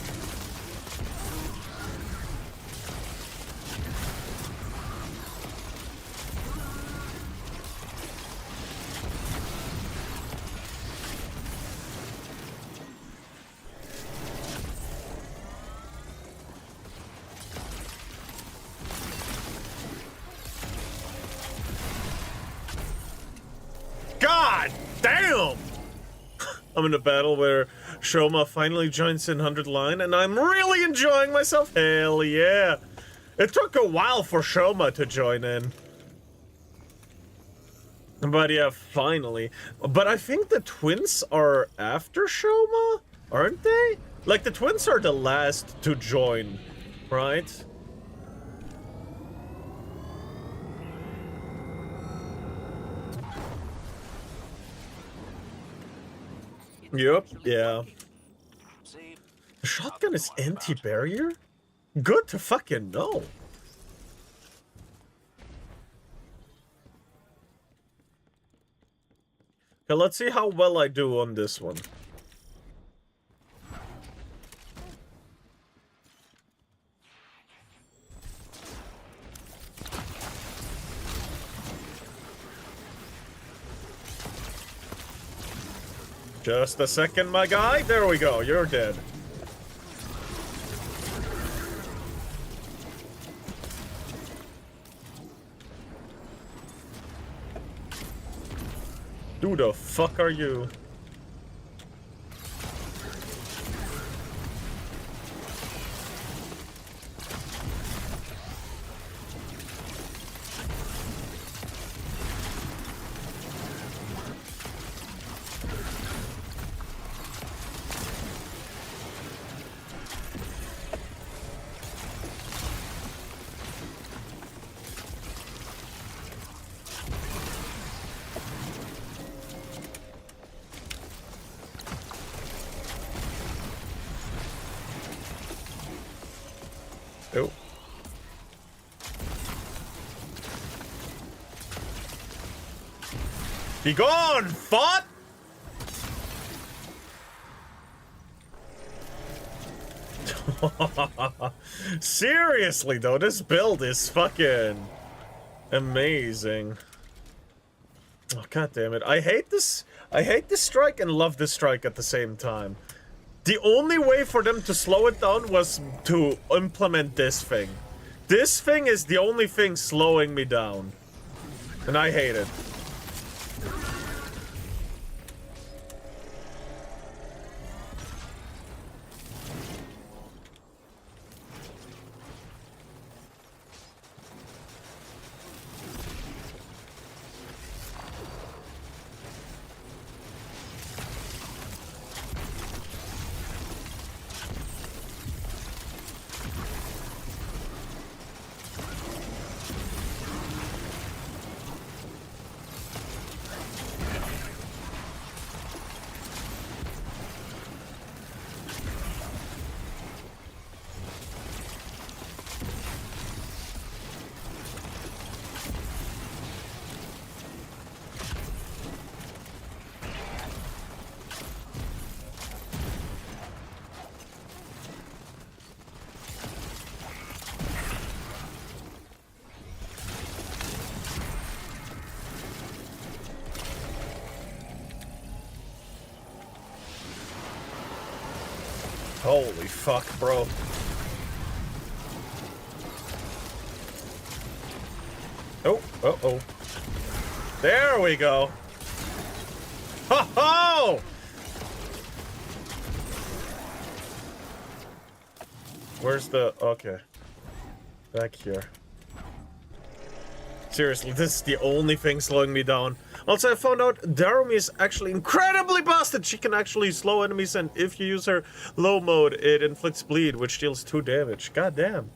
God damn! I'm in a battle where Shoma finally joins in 100 line, and I'm really enjoying myself. Hell yeah! It took a while for Shoma to join in. But yeah, finally. But I think the twins are after Shoma, aren't they? Like, the twins are the last to join, right? Yep, yeah. The shotgun is anti-barrier? Good to fucking know. Okay, let's see how well I do on this one. Just a second, my guy. There we go. You're dead. Who the fuck are you? Oh. Be gone, fuck! Seriously though, this build is fucking amazing. Oh, god damn it. I hate this strike and love this strike at the same time. The only way for them to slow it down was to implement this thing. This thing is the only thing slowing me down. And I hate it. Holy fuck, bro. Oh, uh-oh. There we go. Ho-ho! Where's the... Okay. Back here. Seriously, this is the only thing slowing me down. Also, I found out Darumi is actually incredibly busted. She can actually slow enemies, and if you use her low mode, it inflicts bleed, which deals 2 damage. God damn.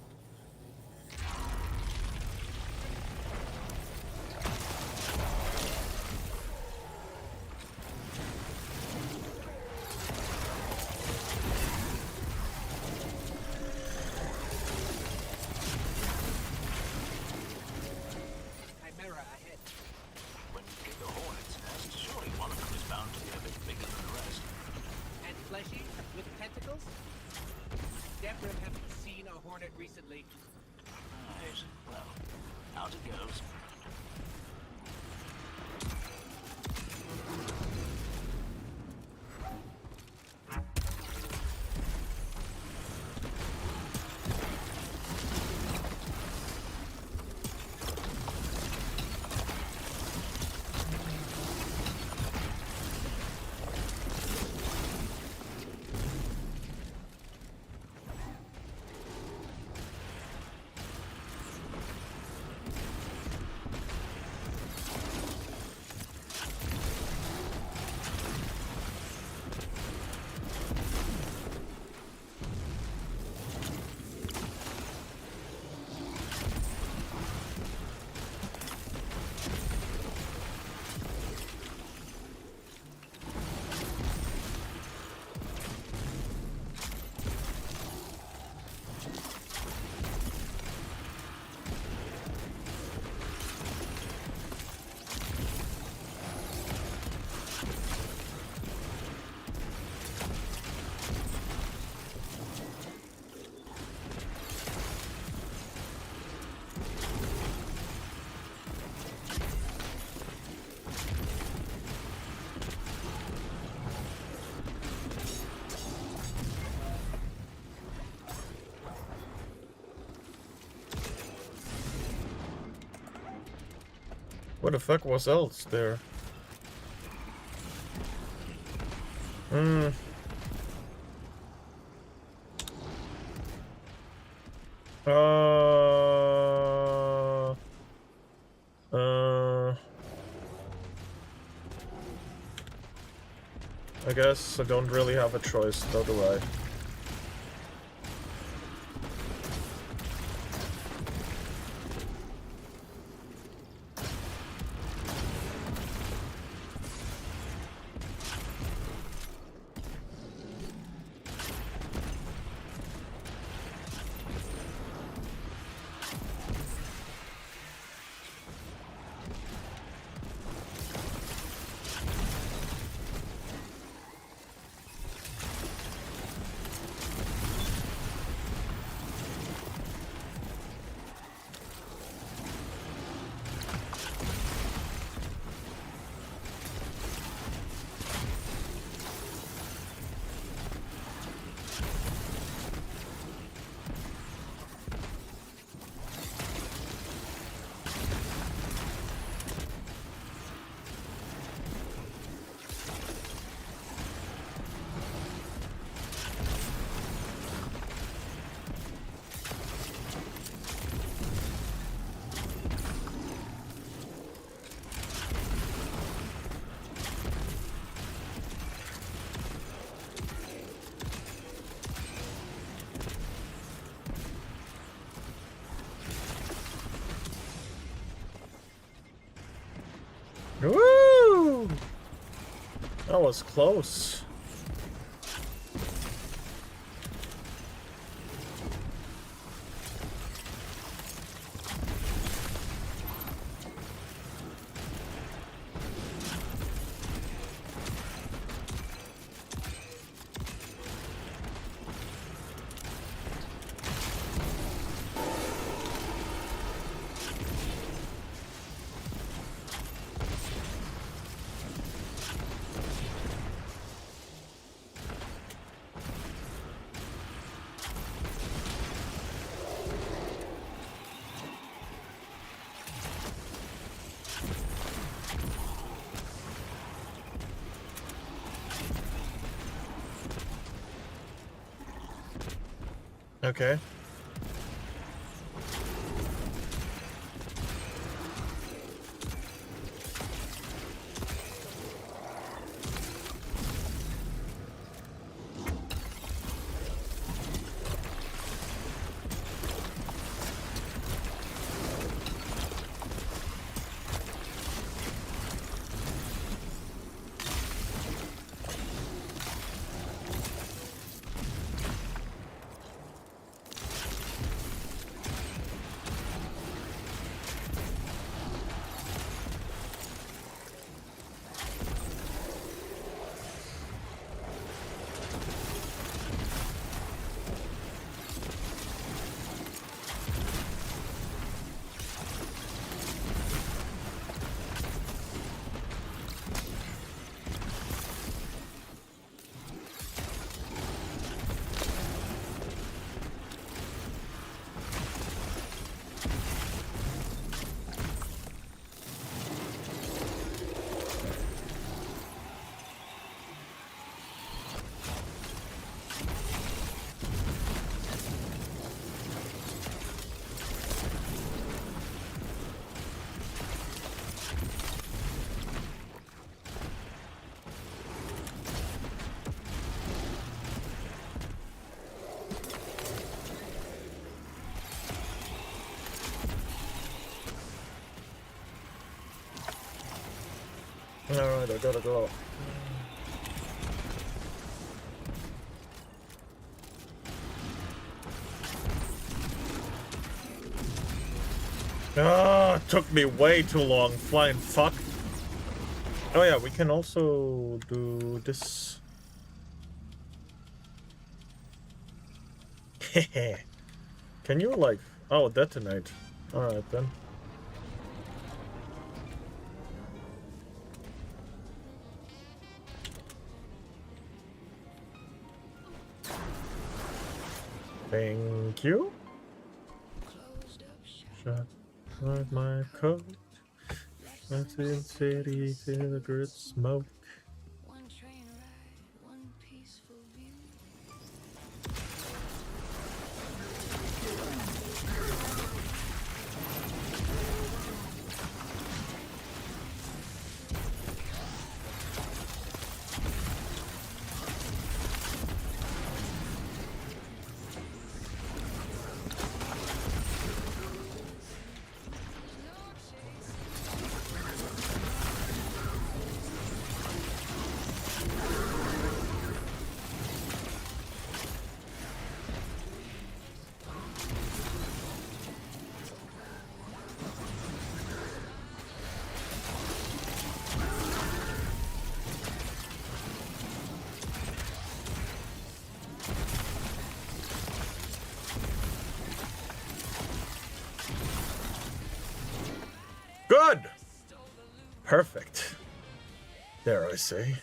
Hornet recently. Alright, well, out it goes. What the fuck was else there? Hmm. I guess I don't really have a choice, though, do I? Woo! That was close. Okay. Alright, I gotta go. Ah, it took me way too long, flying fuck. Oh yeah, we can also do this. Can you like... Oh, detonate. Alright then. Thank you. Shut out my coat. Let's in city cigarette smoke. One train ride, one peaceful view. Good! Perfect. Dare I say.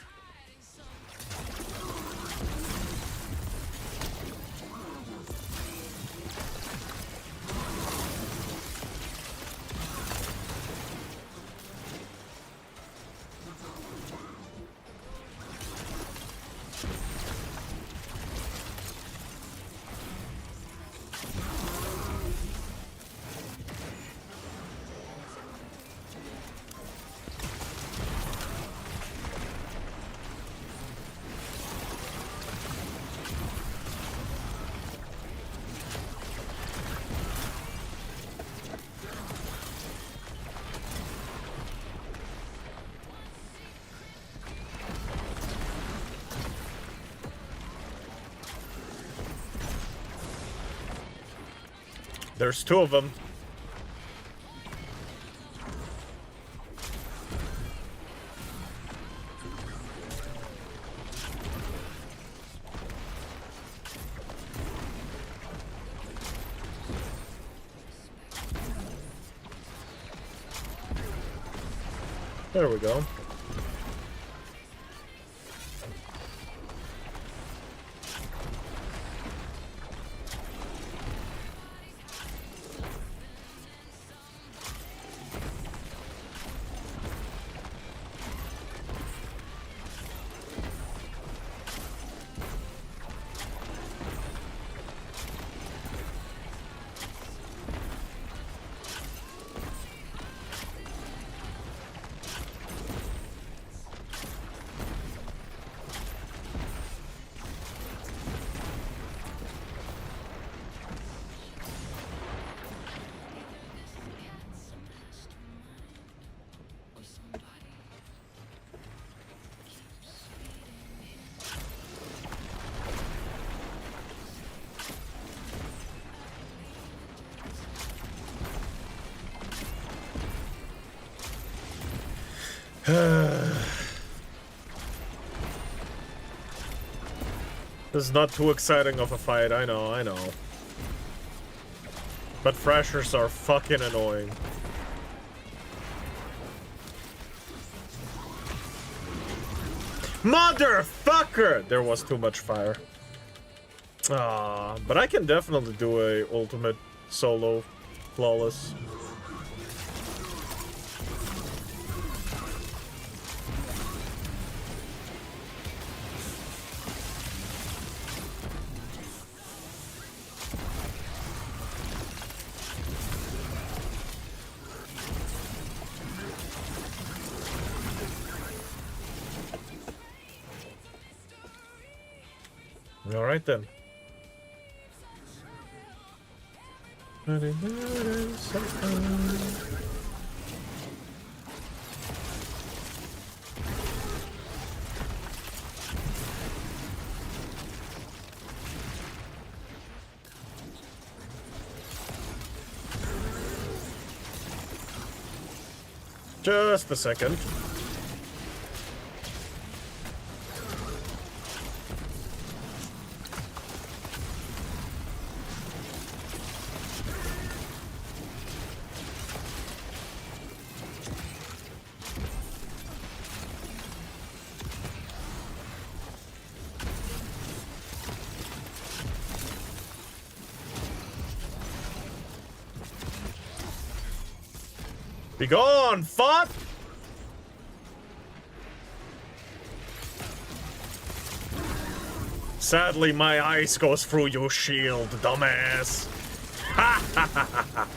There's two of them. There we go. This is not too exciting of a fight, I know. But thrashers are fucking annoying. Motherfucker! There was too much fire. But I can definitely do a ultimate solo flawless. Alright then. Just a second. Be gone, fuck! Sadly, my ice goes through your shield, dumbass. Ha ha ha ha ha.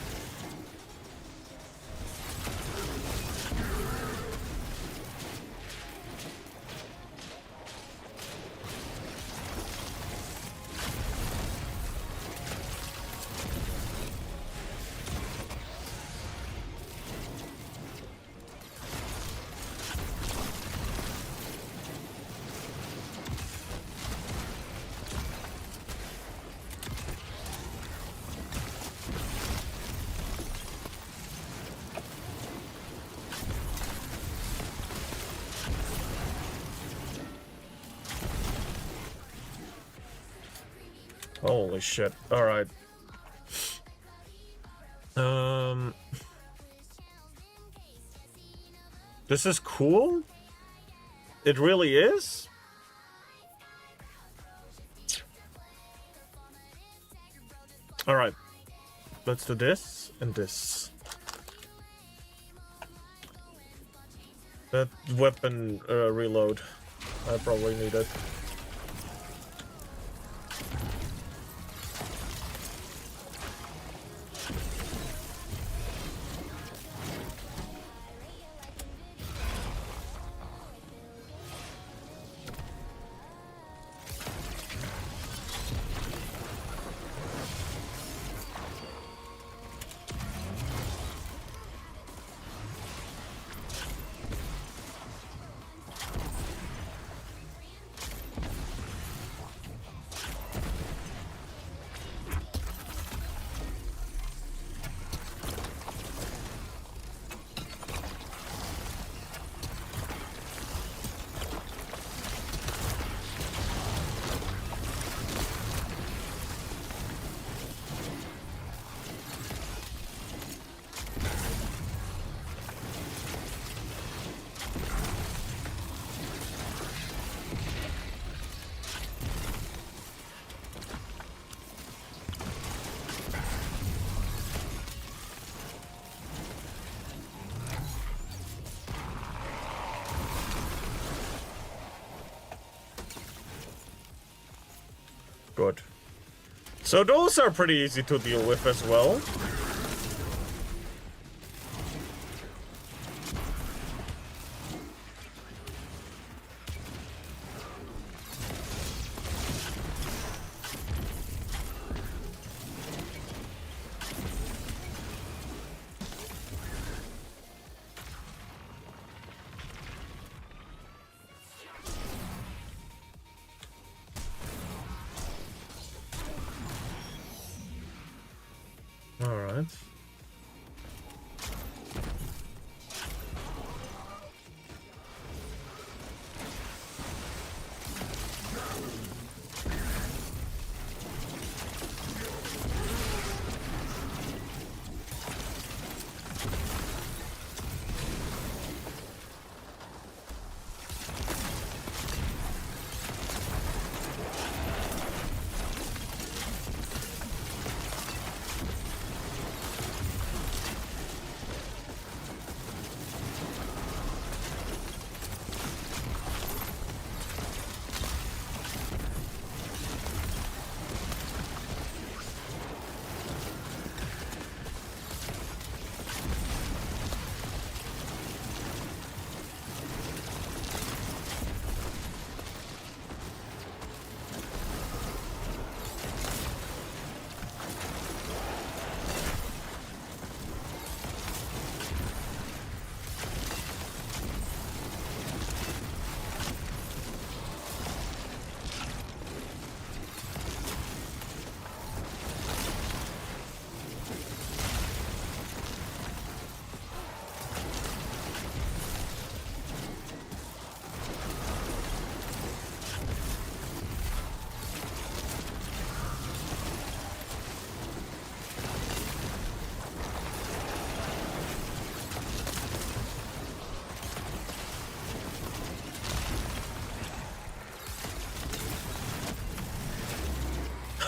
Holy shit. Alright. This is cool? It really is? Alright. Let's do this and this. That weapon reload. I probably need it. Good. So those are pretty easy to deal with as well. Alright.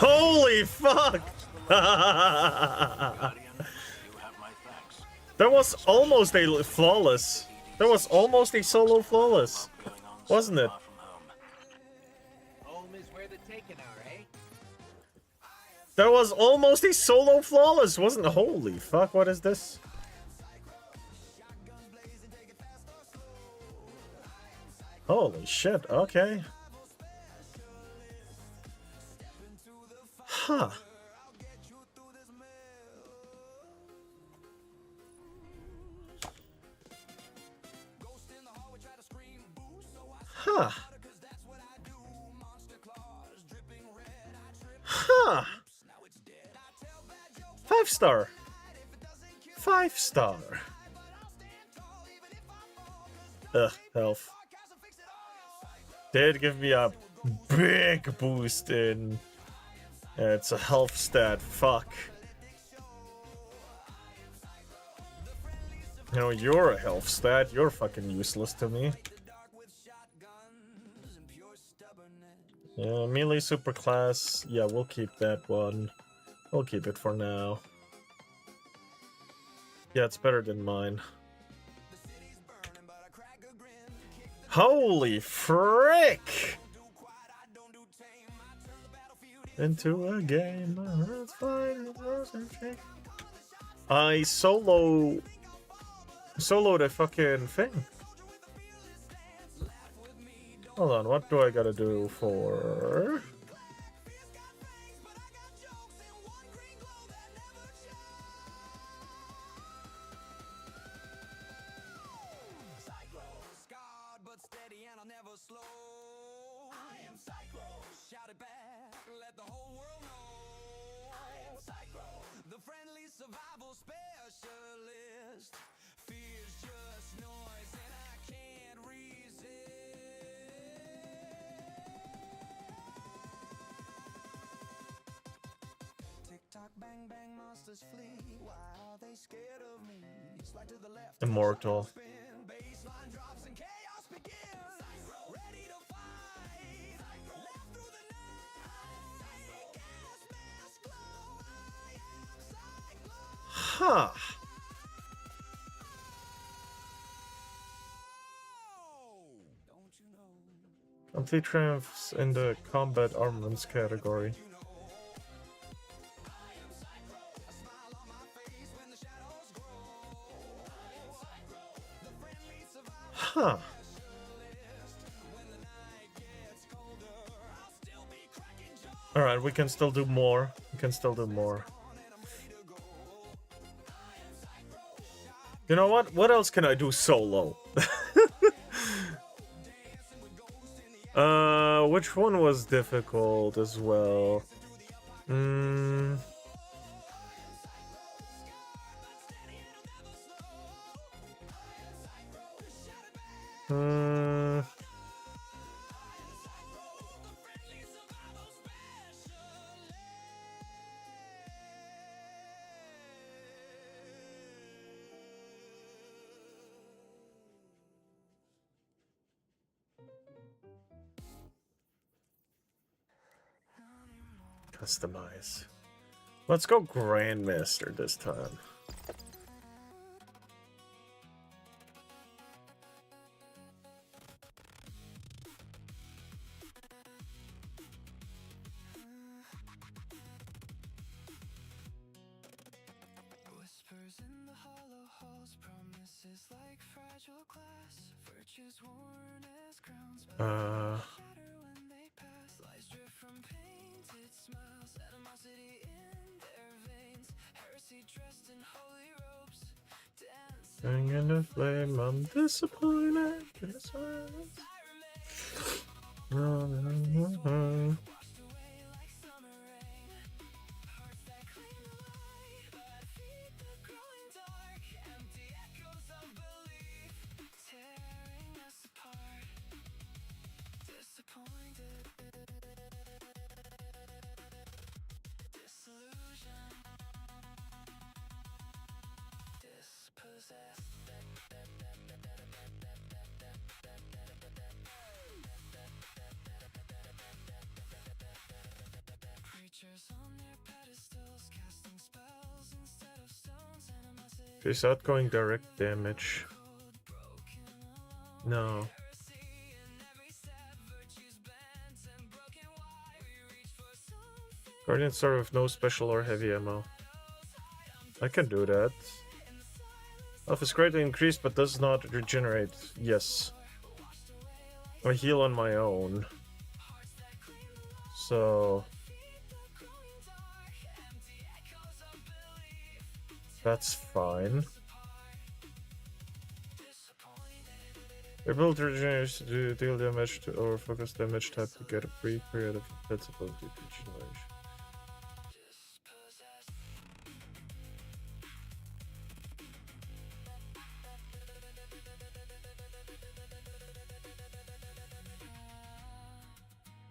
Holy fuck! Guardian, you have my thanks. That was almost a flawless. That was almost a solo flawless, Going on wasn't so it? far from home. Home is where the taken are, eh? That was almost a solo flawless, wasn't it? Holy fuck, what is this? Holy shit, okay. Huh. Huh. Huh. 5-star. 5-star. Ugh, health. Did give me a big boost in. It's a health stat. Fuck. You know, you're a health stat. You're fucking useless to me. Yeah, melee superclass. Yeah, we'll keep that one. We'll keep it for now. Yeah, it's better than mine. Holy frick! Into a game. Let's find it. I soloed a fucking thing. Hold on, what do I gotta do for... Immortal. Huh. Complete triumphs in the combat armaments category. Huh. Alright, we can still do more. We can still do more. You know what? What else can I do solo? Which one was difficult as well? Hmm. Customize. Let's go Grandmaster this time. Whispers in the hollow halls, promises like fragile glass, virtues worn as crowns, but shatter when they pass. Lies drift from painted smiles, animosity in their veins, heresy dressed in holy robes, dancing in the flame, I'm disappointed. Is outgoing direct damage? No. Guardian Sword with no special or heavy ammo. I can do that. Health is greatly increased but does not regenerate. Yes. I heal on my own. So... that's fine. Your ability to regenerate to deal damage to or focus damage type to get a brief period of defense ability regeneration.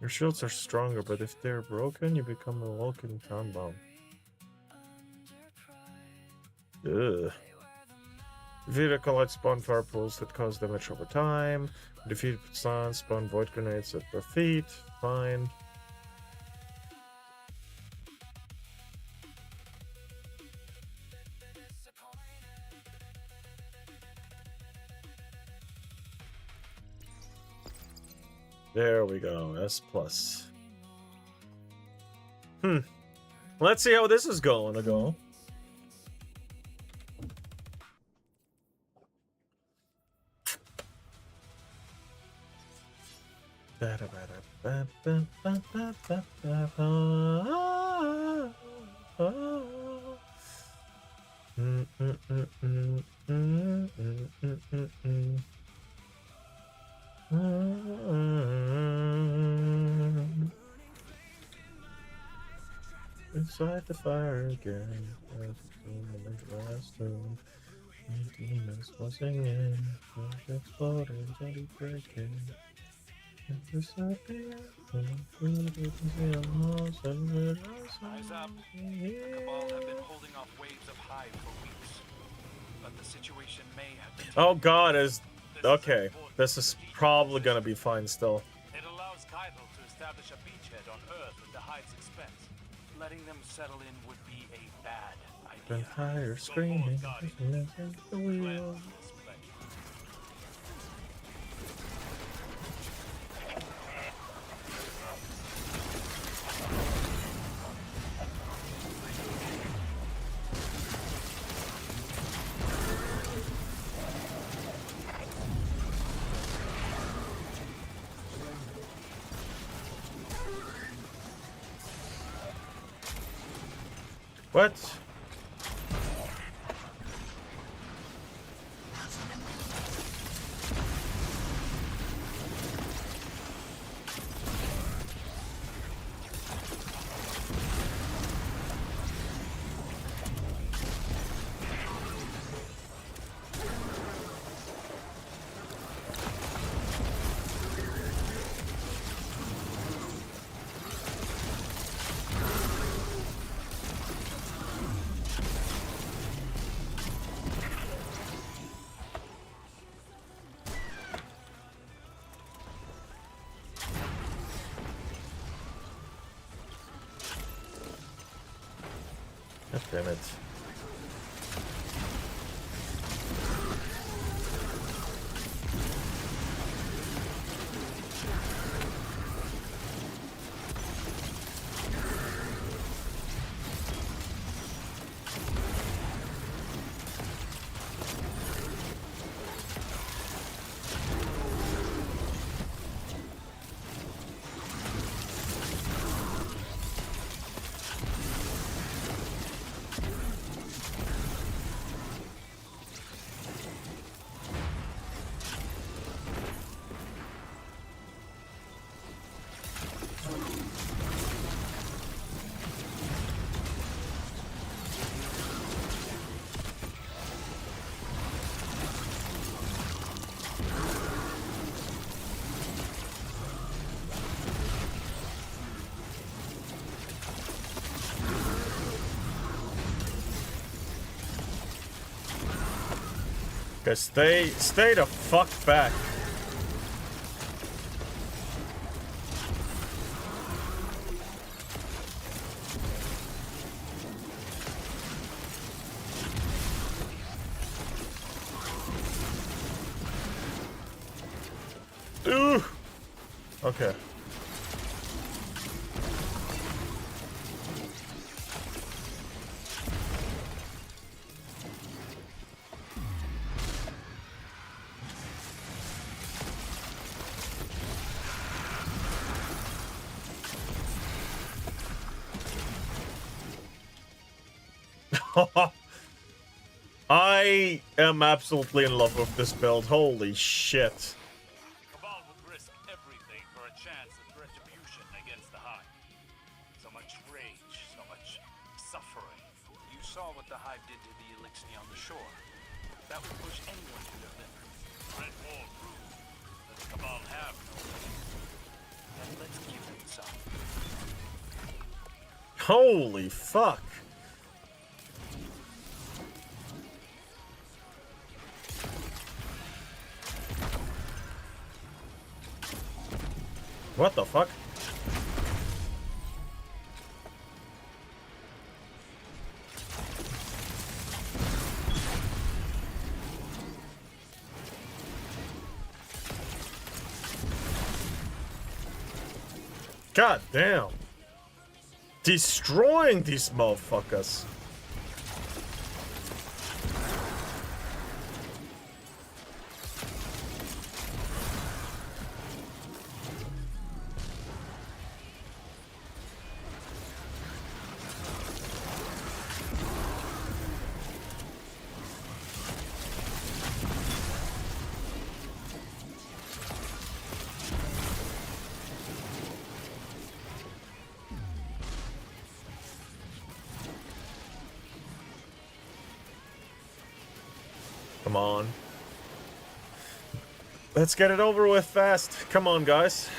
Your shields are stronger, but if they're broken, you become a walking time bomb. Ugh. Defeat collect spawn fire pools that cause damage over time. Defeat stuns, spawn void grenades at their feet. Fine. There we go. S+. Let's see how this is going to go. Inside the fire again. Last room. Demons buzzing in. Exploding, body breaking. Eyes up. The Cabal have been holding off waves of hive for weeks, but the situation may have been. Oh God, okay. This is probably gonna be fine still. It allows Kaido to establish a beachhead on Earth at the hive's expense. Letting them settle in would be a bad idea. Vampire screaming. The wheel. What? God damn it. Okay, stay the fuck back. Okay. I am absolutely in love with this build. Holy shit. Cabal would risk everything for a chance at retribution against the Hive. So much rage, so much suffering. You saw what the Hive did to the Elixni on the shore. That would push anyone to their limits. Red Wall proved that the Cabal have no limits. And let's give them some. Holy fuck. What the fuck? God damn. Destroying these motherfuckers. Come on. Let's get it over with fast. Come on, guys.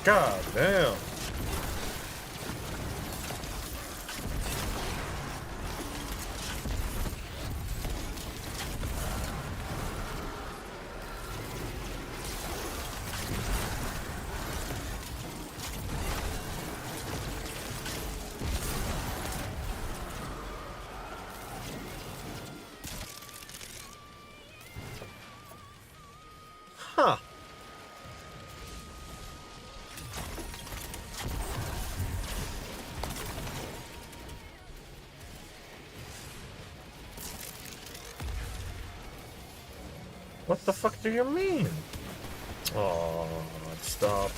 God damn. Huh. What the fuck do you mean? Oh, stop.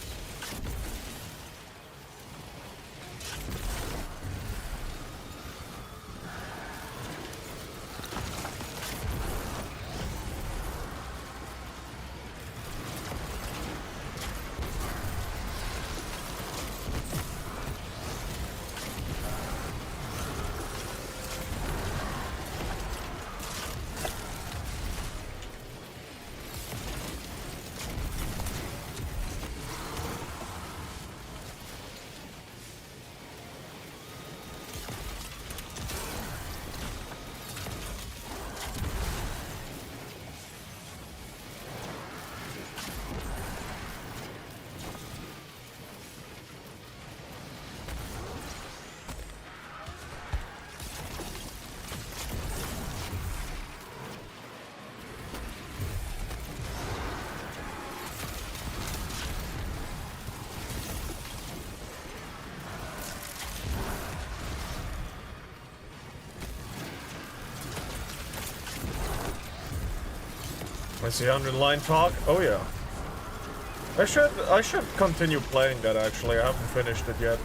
Is he underline talk? Oh yeah. I should continue playing that actually. I haven't finished it yet.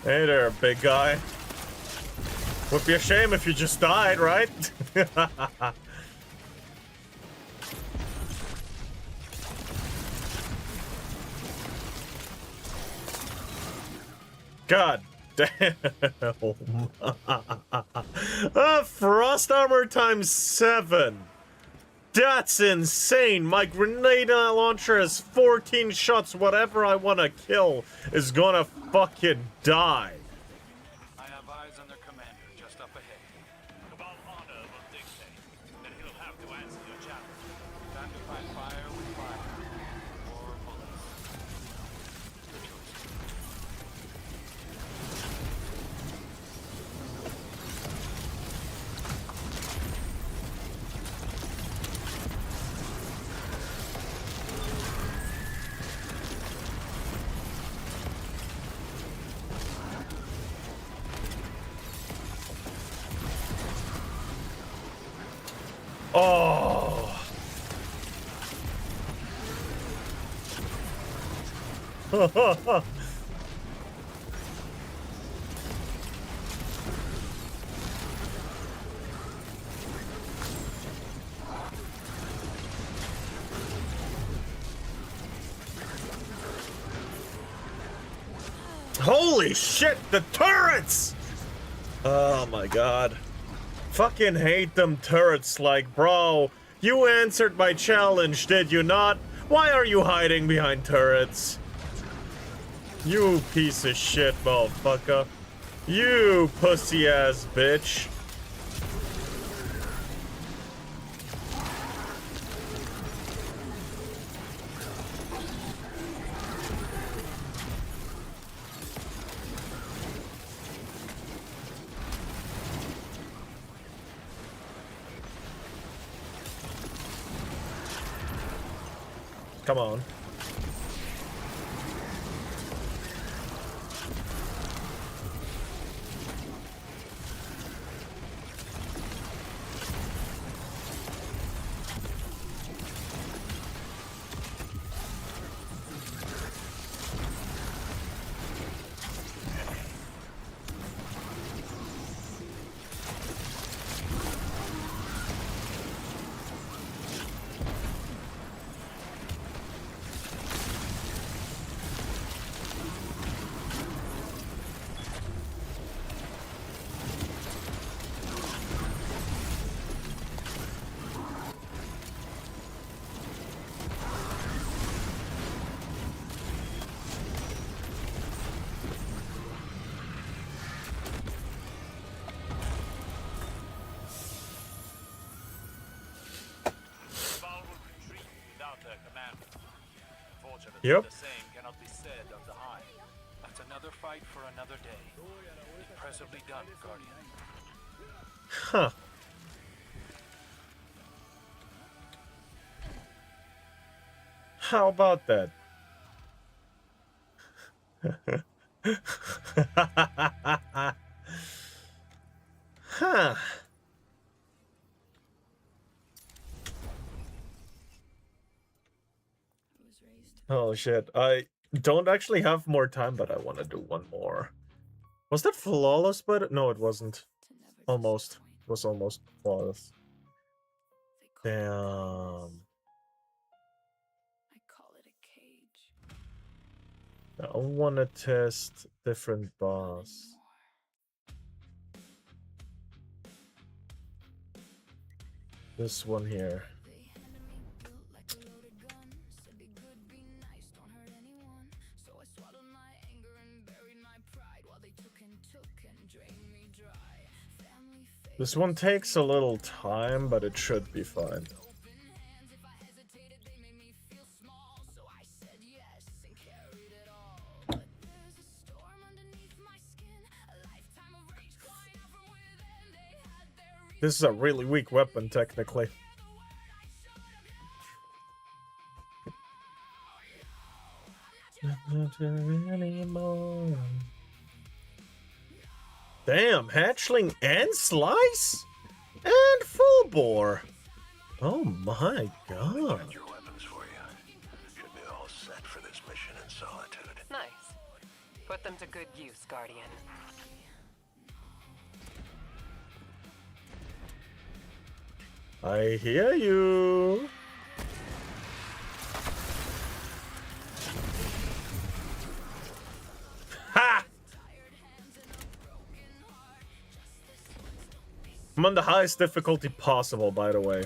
Hey there, big guy. Would be a shame if you just died, right? God damn. Frost armor times 7. That's insane. My grenade launcher has 14 shots. Whatever I want to kill is gonna fucking die. I have eyes on their commander just up ahead. Cabal honor will dictate that he'll have to answer your challenge. Time to fight fire with fire. Or bullets. The choice. Oh. Holy shit, the turrets! Oh my god. Fucking hate them turrets, like, bro, you answered my challenge, did you not? Why are you hiding behind turrets? You piece of shit, motherfucker. You pussy-ass bitch. Come on. Yep. The same cannot be said of the Hive. That's another fight for another day. Impressively done, Guardian. Huh. How about that? Huh. Oh shit, I don't actually have more time, but I want to do one more. Was that flawless, but no, it wasn't. Almost. It was almost flawless. Damn. I want to test different boss. This one here. This one takes a little time, but it should be fine. This is a really weak weapon, technically. Anymore. Damn, hatchling and slice? And full bore. Oh my god. Your weapons for you. Should be all set for this mission in solitude. Nice. Put them to good use, Guardian. I hear you. Ha! I'm on the highest difficulty possible, by the way.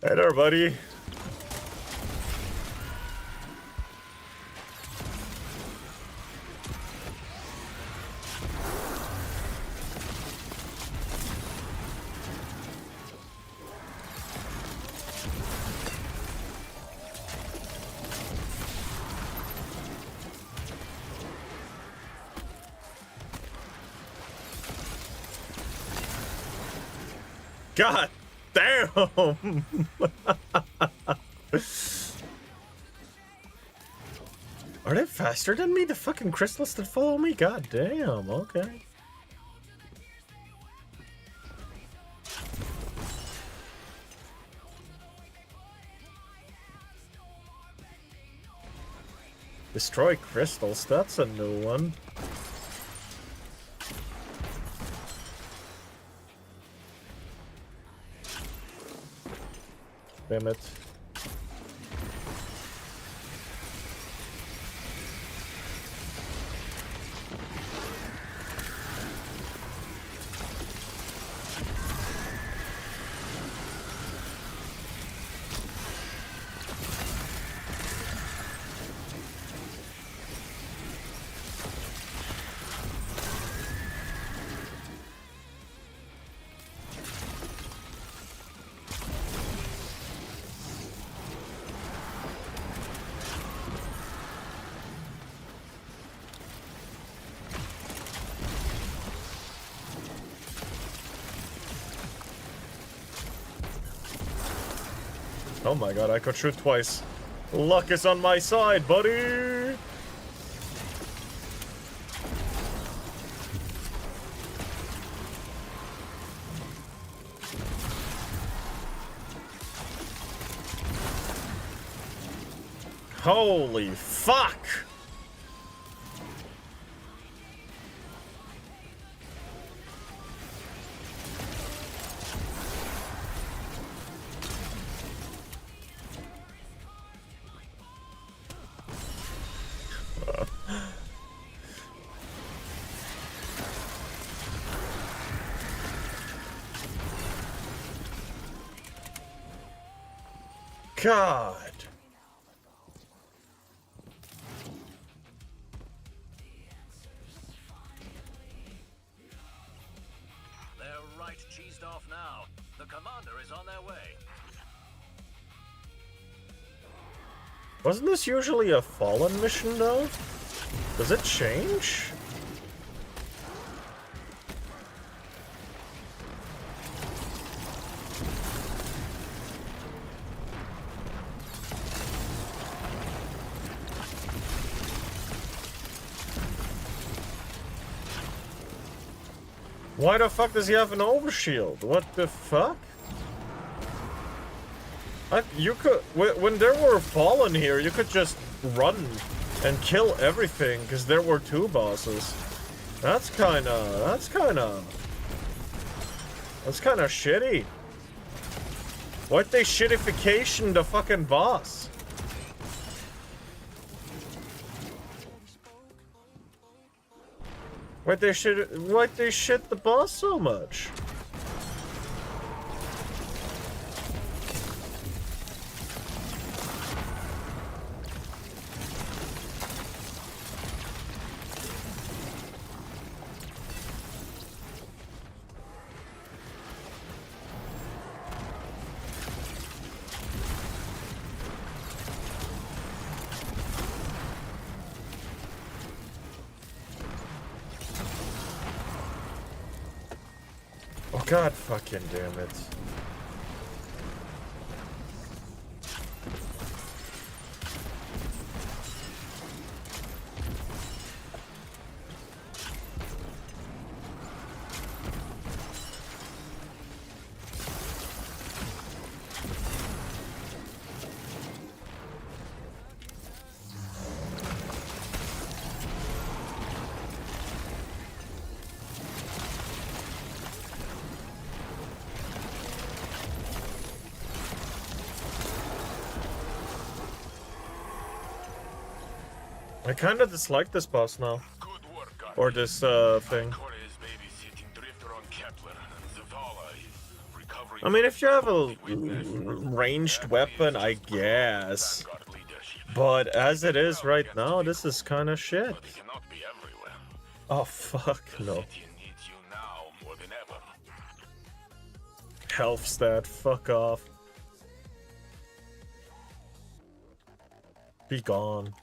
Hey there, buddy. God damn! Are they faster than me? The fucking crystals that follow me? God damn, okay. Destroy crystals, that's a new one. Damn it. Oh my god, I could shoot twice. Luck is on my side, buddy! Holy fuck! God. They're right cheesed off now. The commander is on their way. Wasn't this usually a Fallen mission, though? Does it change? Why the fuck does he have an overshield? What the fuck? You could, when there were Fallen here, you could just run and kill everything because there were two bosses. That's kind of shitty. Why'd they shittification the fucking boss? Why'd they shit the boss so much? Oh god fucking damn it. I kind of dislike this boss now. Or this thing. I mean, if you have a ranged weapon, I guess. But as it is right now, this is kind of shit. Oh, fuck no. Health stat, fuck off. Be gone.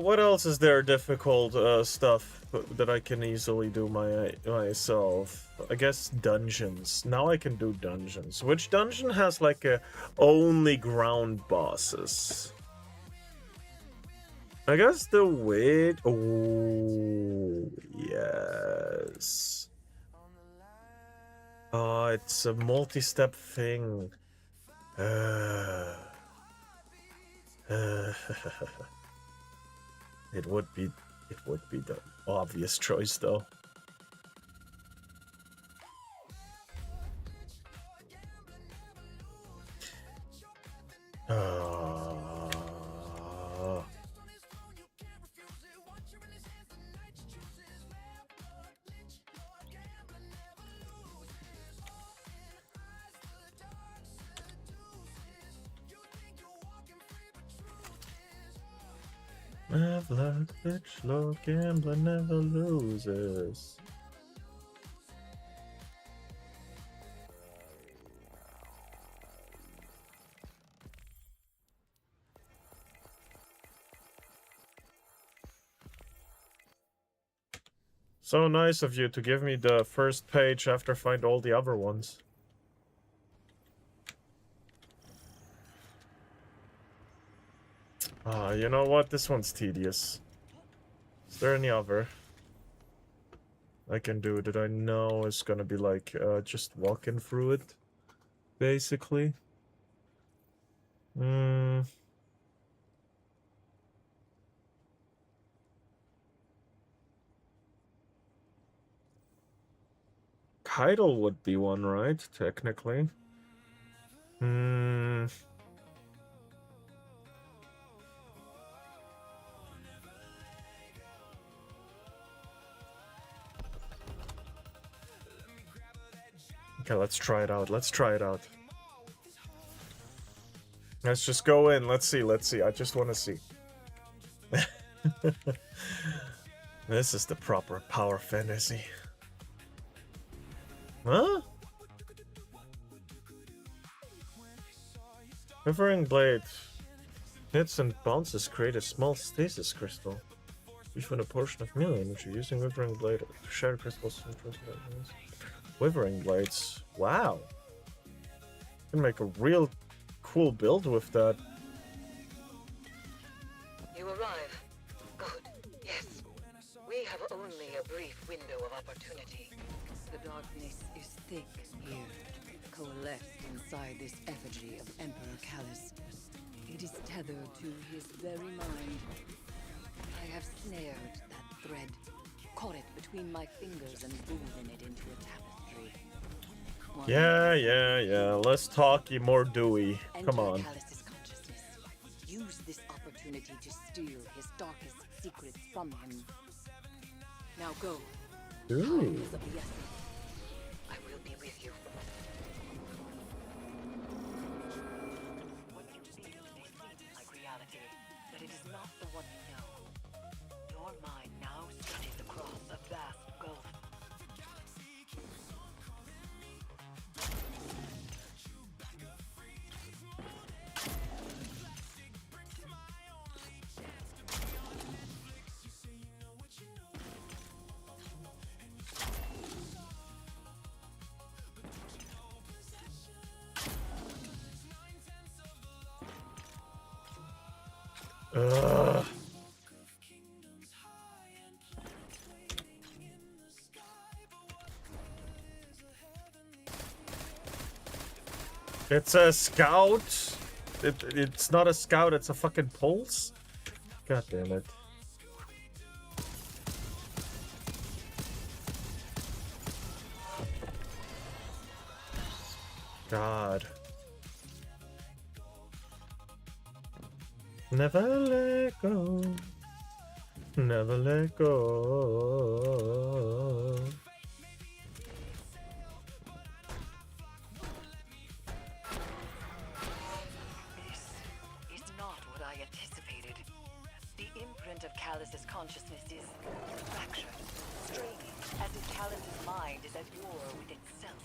What else is there difficult stuff that I can easily do myself? I guess dungeons. Now I can do dungeons. Which dungeon has like a only ground bosses? I guess the wait. Oh yes. Oh, it's a multi-step thing. It would be the obvious choice though. I've learned that slow gambler never loses. So nice of you to give me the first page after I find all the other ones. You know what? This one's tedious. Is there any other I can do that I know is gonna be like, just walking through it? Basically. Keitel would be one, right? Technically. Okay, let's try it out. Let's try it out. Let's just go in. Let's see. Let's see. I just want to see. This is the proper power fantasy. Huh? Quivering blade. Hits and bounces create a small stasis crystal. Each with a portion of melee energy. Using Quivering blade to shatter crystals. Quivering blades. Wow. You can make a real cool build with that. You arrive. Good. Yes. We have only a brief window of opportunity. The darkness is thick here, coalesced inside this effigy of Emperor Callus. It is tethered to his very mind. I have snared that thread, caught it between my fingers and woven it into a tapestry. Yeah. Less talky, more dewy. Come on. Callus's consciousness. Use this opportunity to steal his darkest secrets from him. Now go. Ooh. Time is of the essence. I will be with you. What you see may seem like reality, but it is not the one you know. Your mind now stretches across a vast gulf. Ugh. It's a scout. It's not a scout, it's a fucking pulse. God damn it. God. Never let go. Never let go. This is not what I anticipated. The imprint of Callus's consciousness is fractured, straining, as if Callus's mind is at war with itself.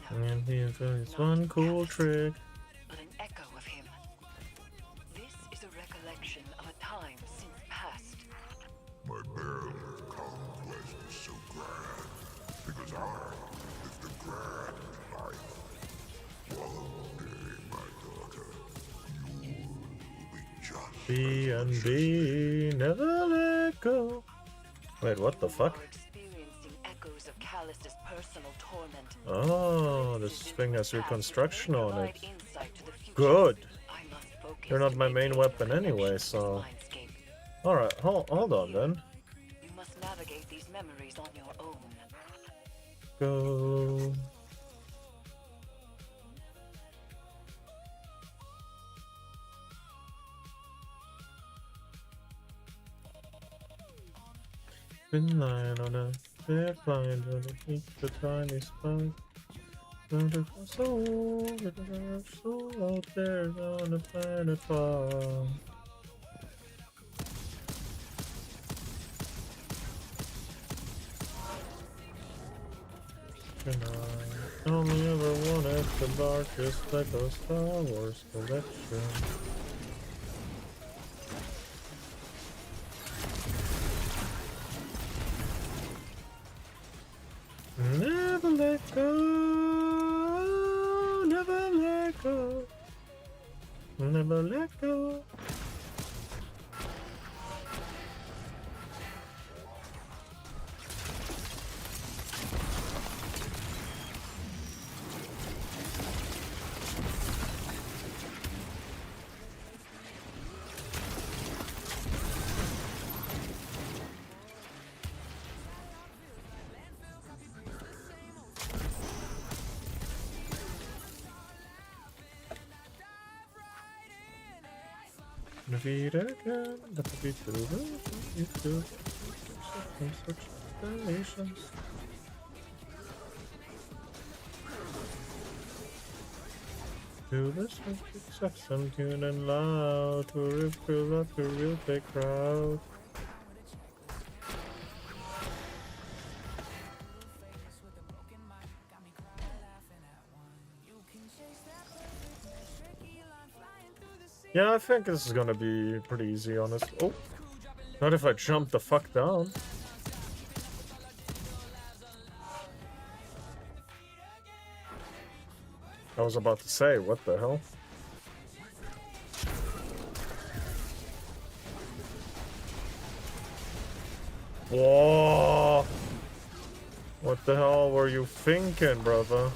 And here's one cool trick. But an echo of him. This is a recollection of a time since past. My barrel conquest is so grand, because I live the grand life. One day, my daughter, you will be just B and B, never let go. Wait, what the fuck? Experiencing echoes of Callus's personal torment. Oh, this thing has reconstruction on it. Good. You're not my main weapon anyway, so... Alright, hold on then. You must navigate these memories on your own. Go. Been lying on a bed, flying underneath the tiny spike. Wonderful soul, soul out there on the planet far. And I only ever wanted the darkest Lego Star Wars collection. Never let go, never let go, never let go. Defeat again, defeat to such relations. To the success, I'm tuning loud to fill up the real big crowd. Yeah, I think this is gonna be pretty easy, honest. Oh, not if I jump the fuck down. I was about to say, what the hell? Whoa! What the hell were you thinking, brother?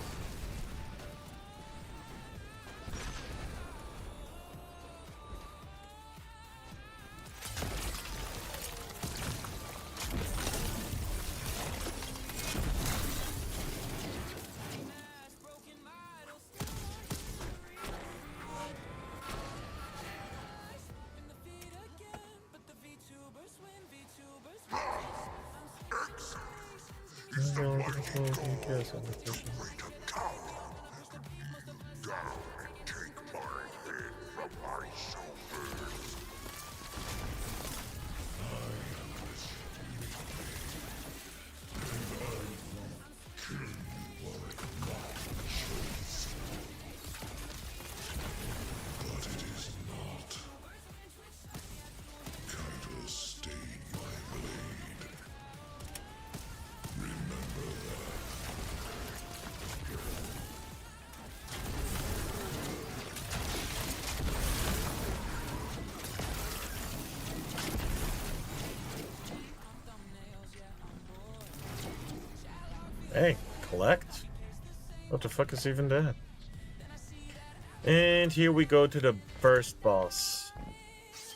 Hey, collect? What the fuck is even that? And here we go to the first boss.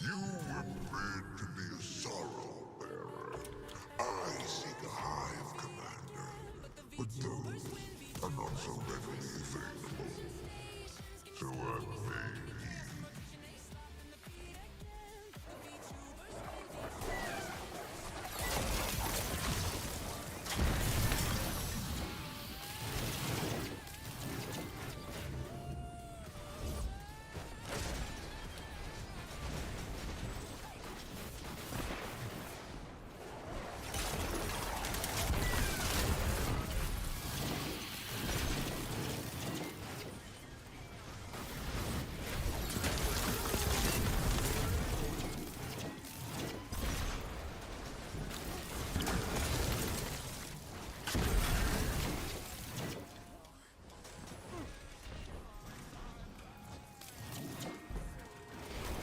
You were bred to be a sorrow bearer. I seek a hive commander, but those are not so readily available. So I made you.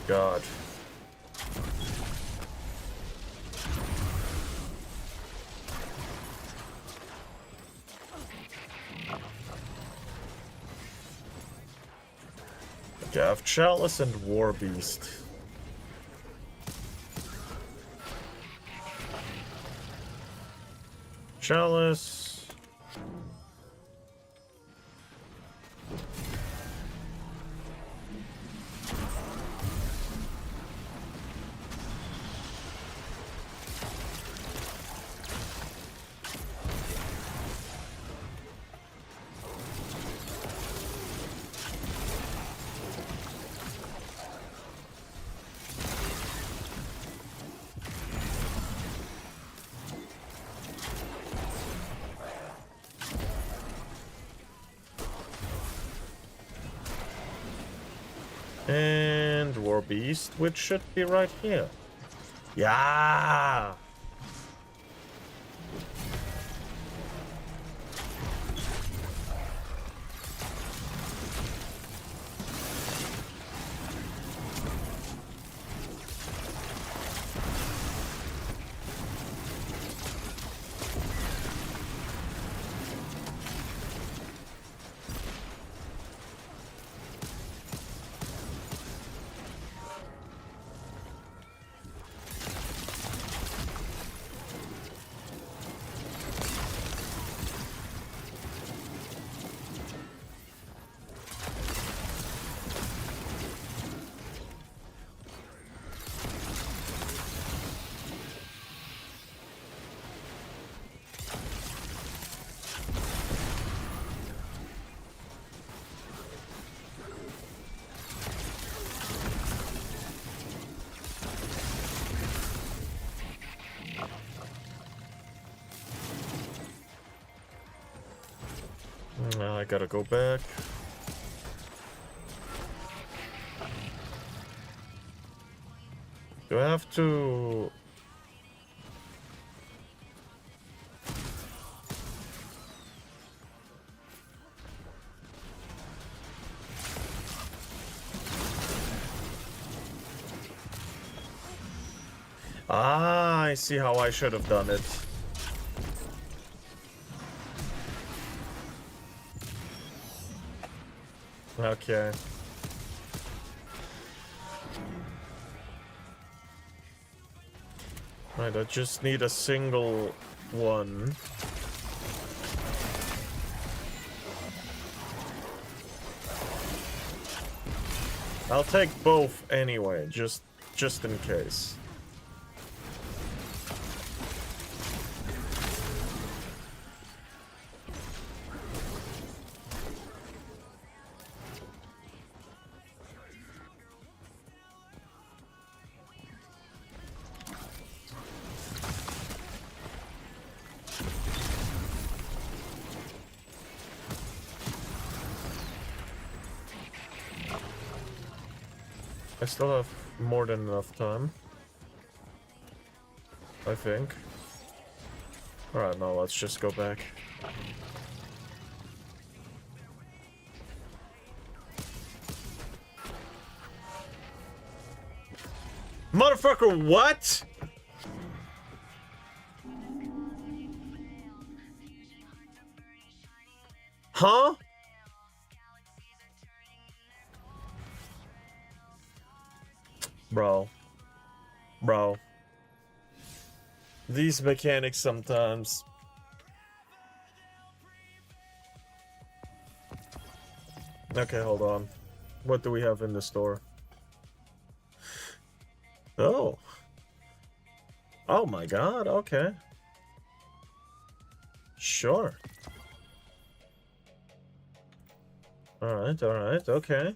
God. Okay, I have Chalice and War Beast. Chalice. And War Beast, which should be right here. Yeah. I gotta go back. Do I have to... Ah, I see how I should have done it. Okay. Right, I just need a single one. I'll take both anyway, just in case. I still have more than enough time. I think. Alright, now let's just go back. Motherfucker, what? Huh? Bro. Bro. These mechanics sometimes. Okay, hold on. What do we have in the store? Oh. Oh my god, okay. Sure. Alright, okay.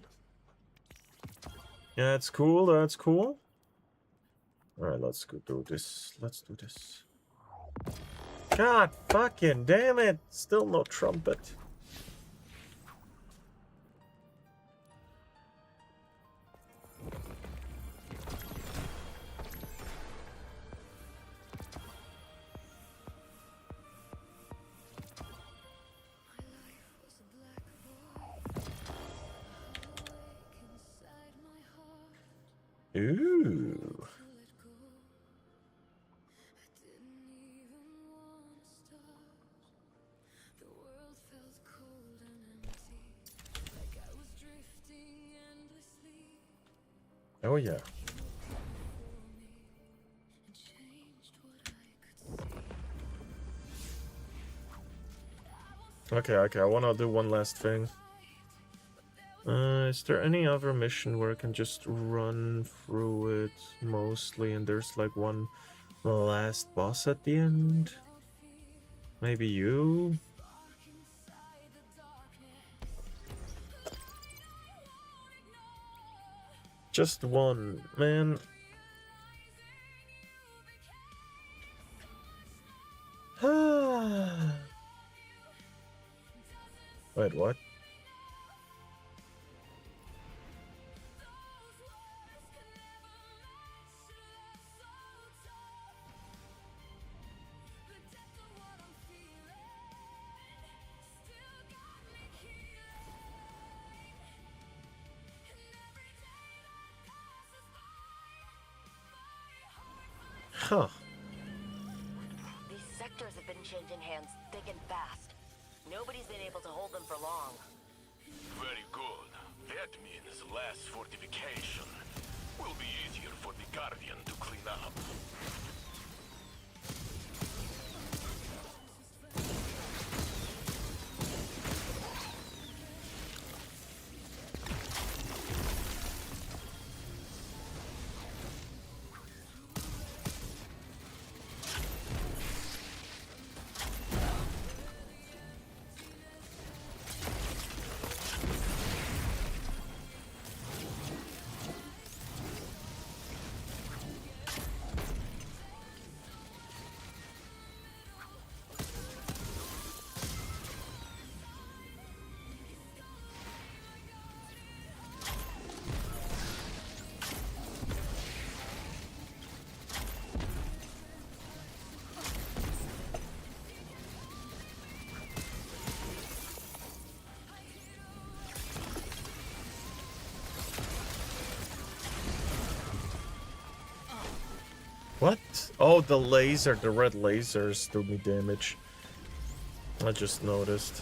Yeah, that's cool, that's cool. Alright, let's go do this. Let's do this. God fucking damn it! Still no trumpet. Ooh. Oh yeah. Okay, I wanna do one last thing. Is there any other mission where I can just run through it mostly and there's like one last boss at the end? Maybe you? Just one, man. Wait, what? Huh. These sectors have been changing hands thick and fast. Nobody's been able to hold them for long. Very good. That means less fortification. Will be easier for the Guardian to clean up. What? Oh, the laser, the red lasers do me damage. I just noticed.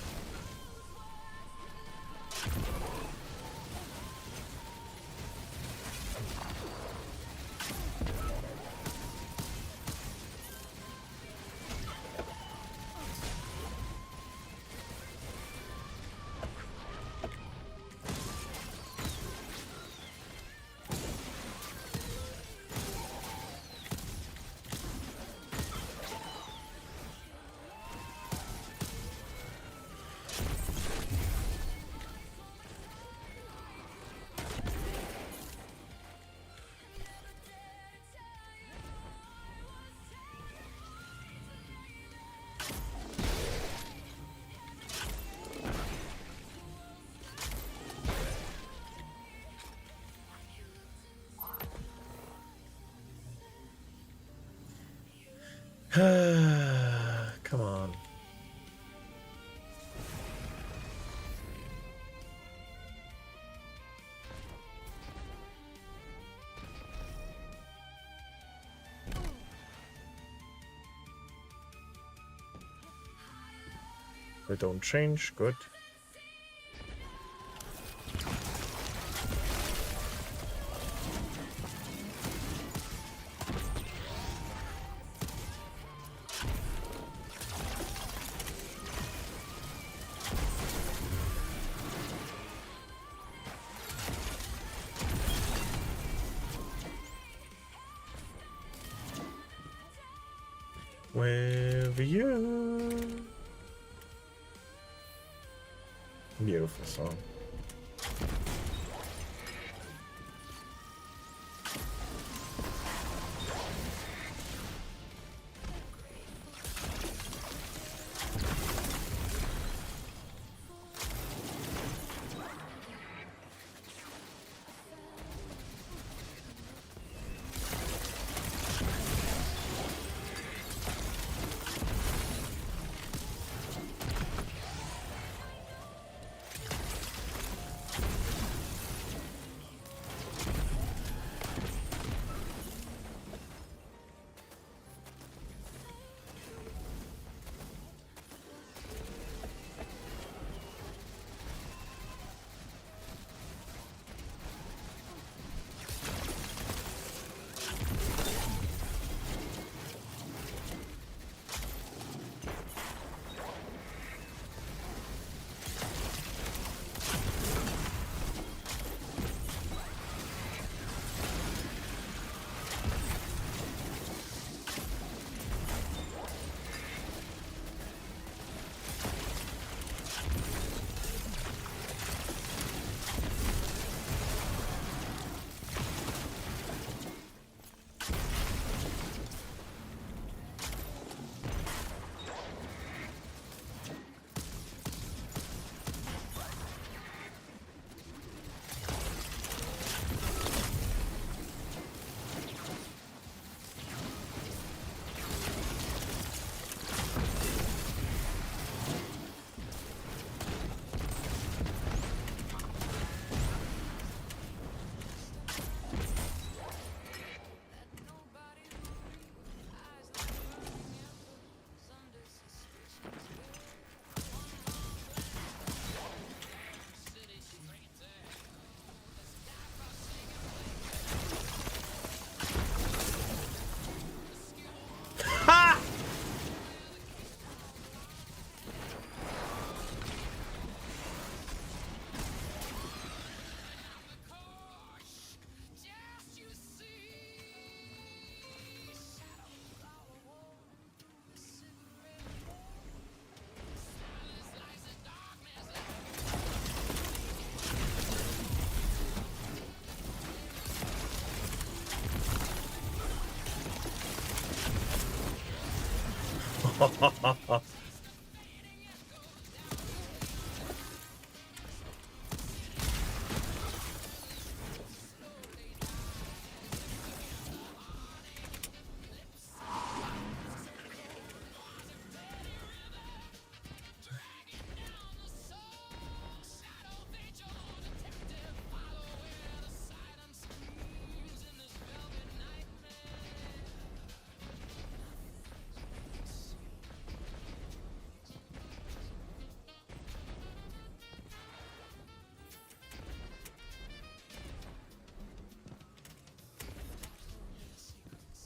Come on. They don't change, good. with you. Beautiful song.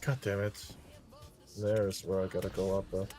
God damn it. There's where I gotta go up, though.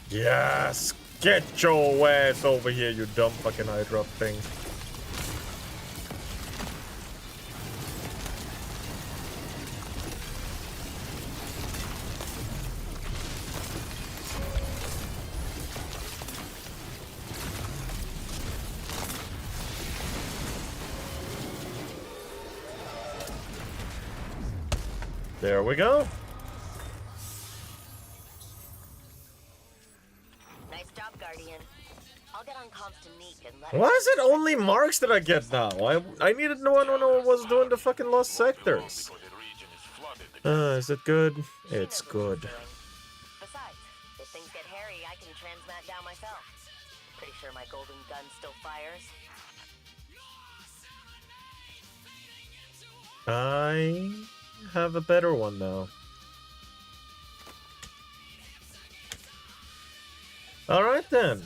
Yes! Get your ass over here, you dumb fucking eye drop thing. There we go. Nice job, Guardian. I'll get on comms to Neek and let Why is it only marks that I get now? I needed no one who was doing the fucking lost sectors. Is it good? It's good. Besides, if things get hairy, I can transmat down myself. Pretty sure my golden gun still fires. I have a better one now. Alright then.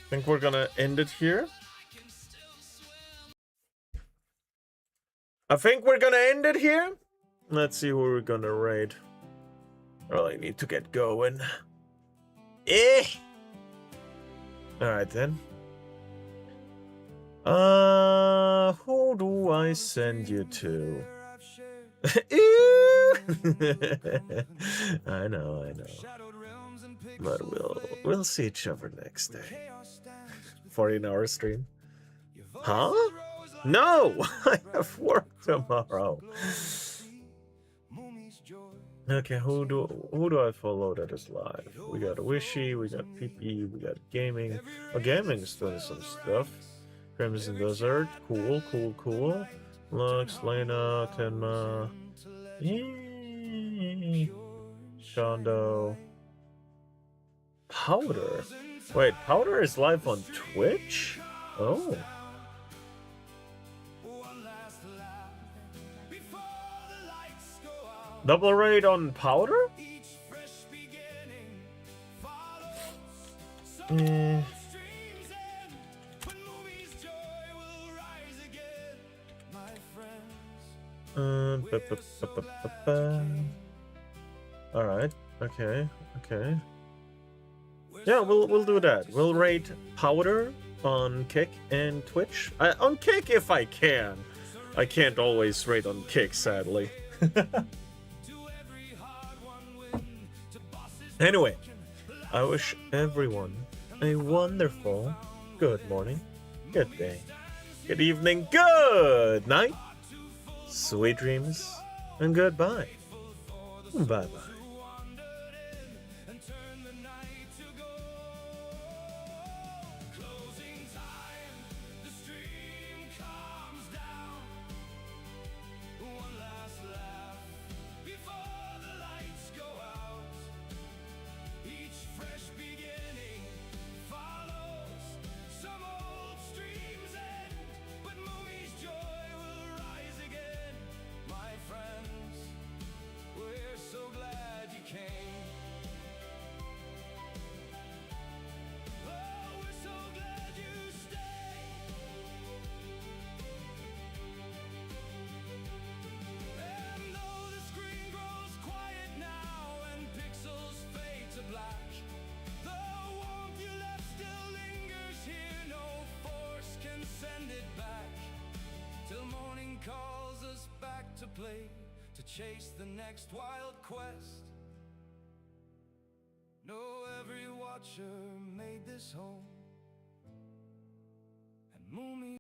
Think we're gonna end it here. I think we're gonna end it here. Let's see who we're gonna raid. Really need to get going. Alright then. Who do I send you to? I know. But we'll see each other next day. 14-hour stream. Huh? No! I have work tomorrow. Okay, who do I follow that is live? We got Wishy, we got PP, we got Gaming. Oh, Gaming's doing some stuff. Crimson Desert, cool. Lux, Lena, Tenma, Shondo, Powder. Wait, Powder is live on Twitch? Oh. Double raid on Powder? Alright, okay. Yeah, we'll do that. We'll raid Powder on Kick and Twitch. On Kick if I can. I can't always raid on Kick, sadly. Anyway, I wish everyone a wonderful good morning, good day, good evening, good night, sweet dreams, and goodbye. Bye-bye. Calls us back to play, to chase the next wild quest. No, every watcher made this home.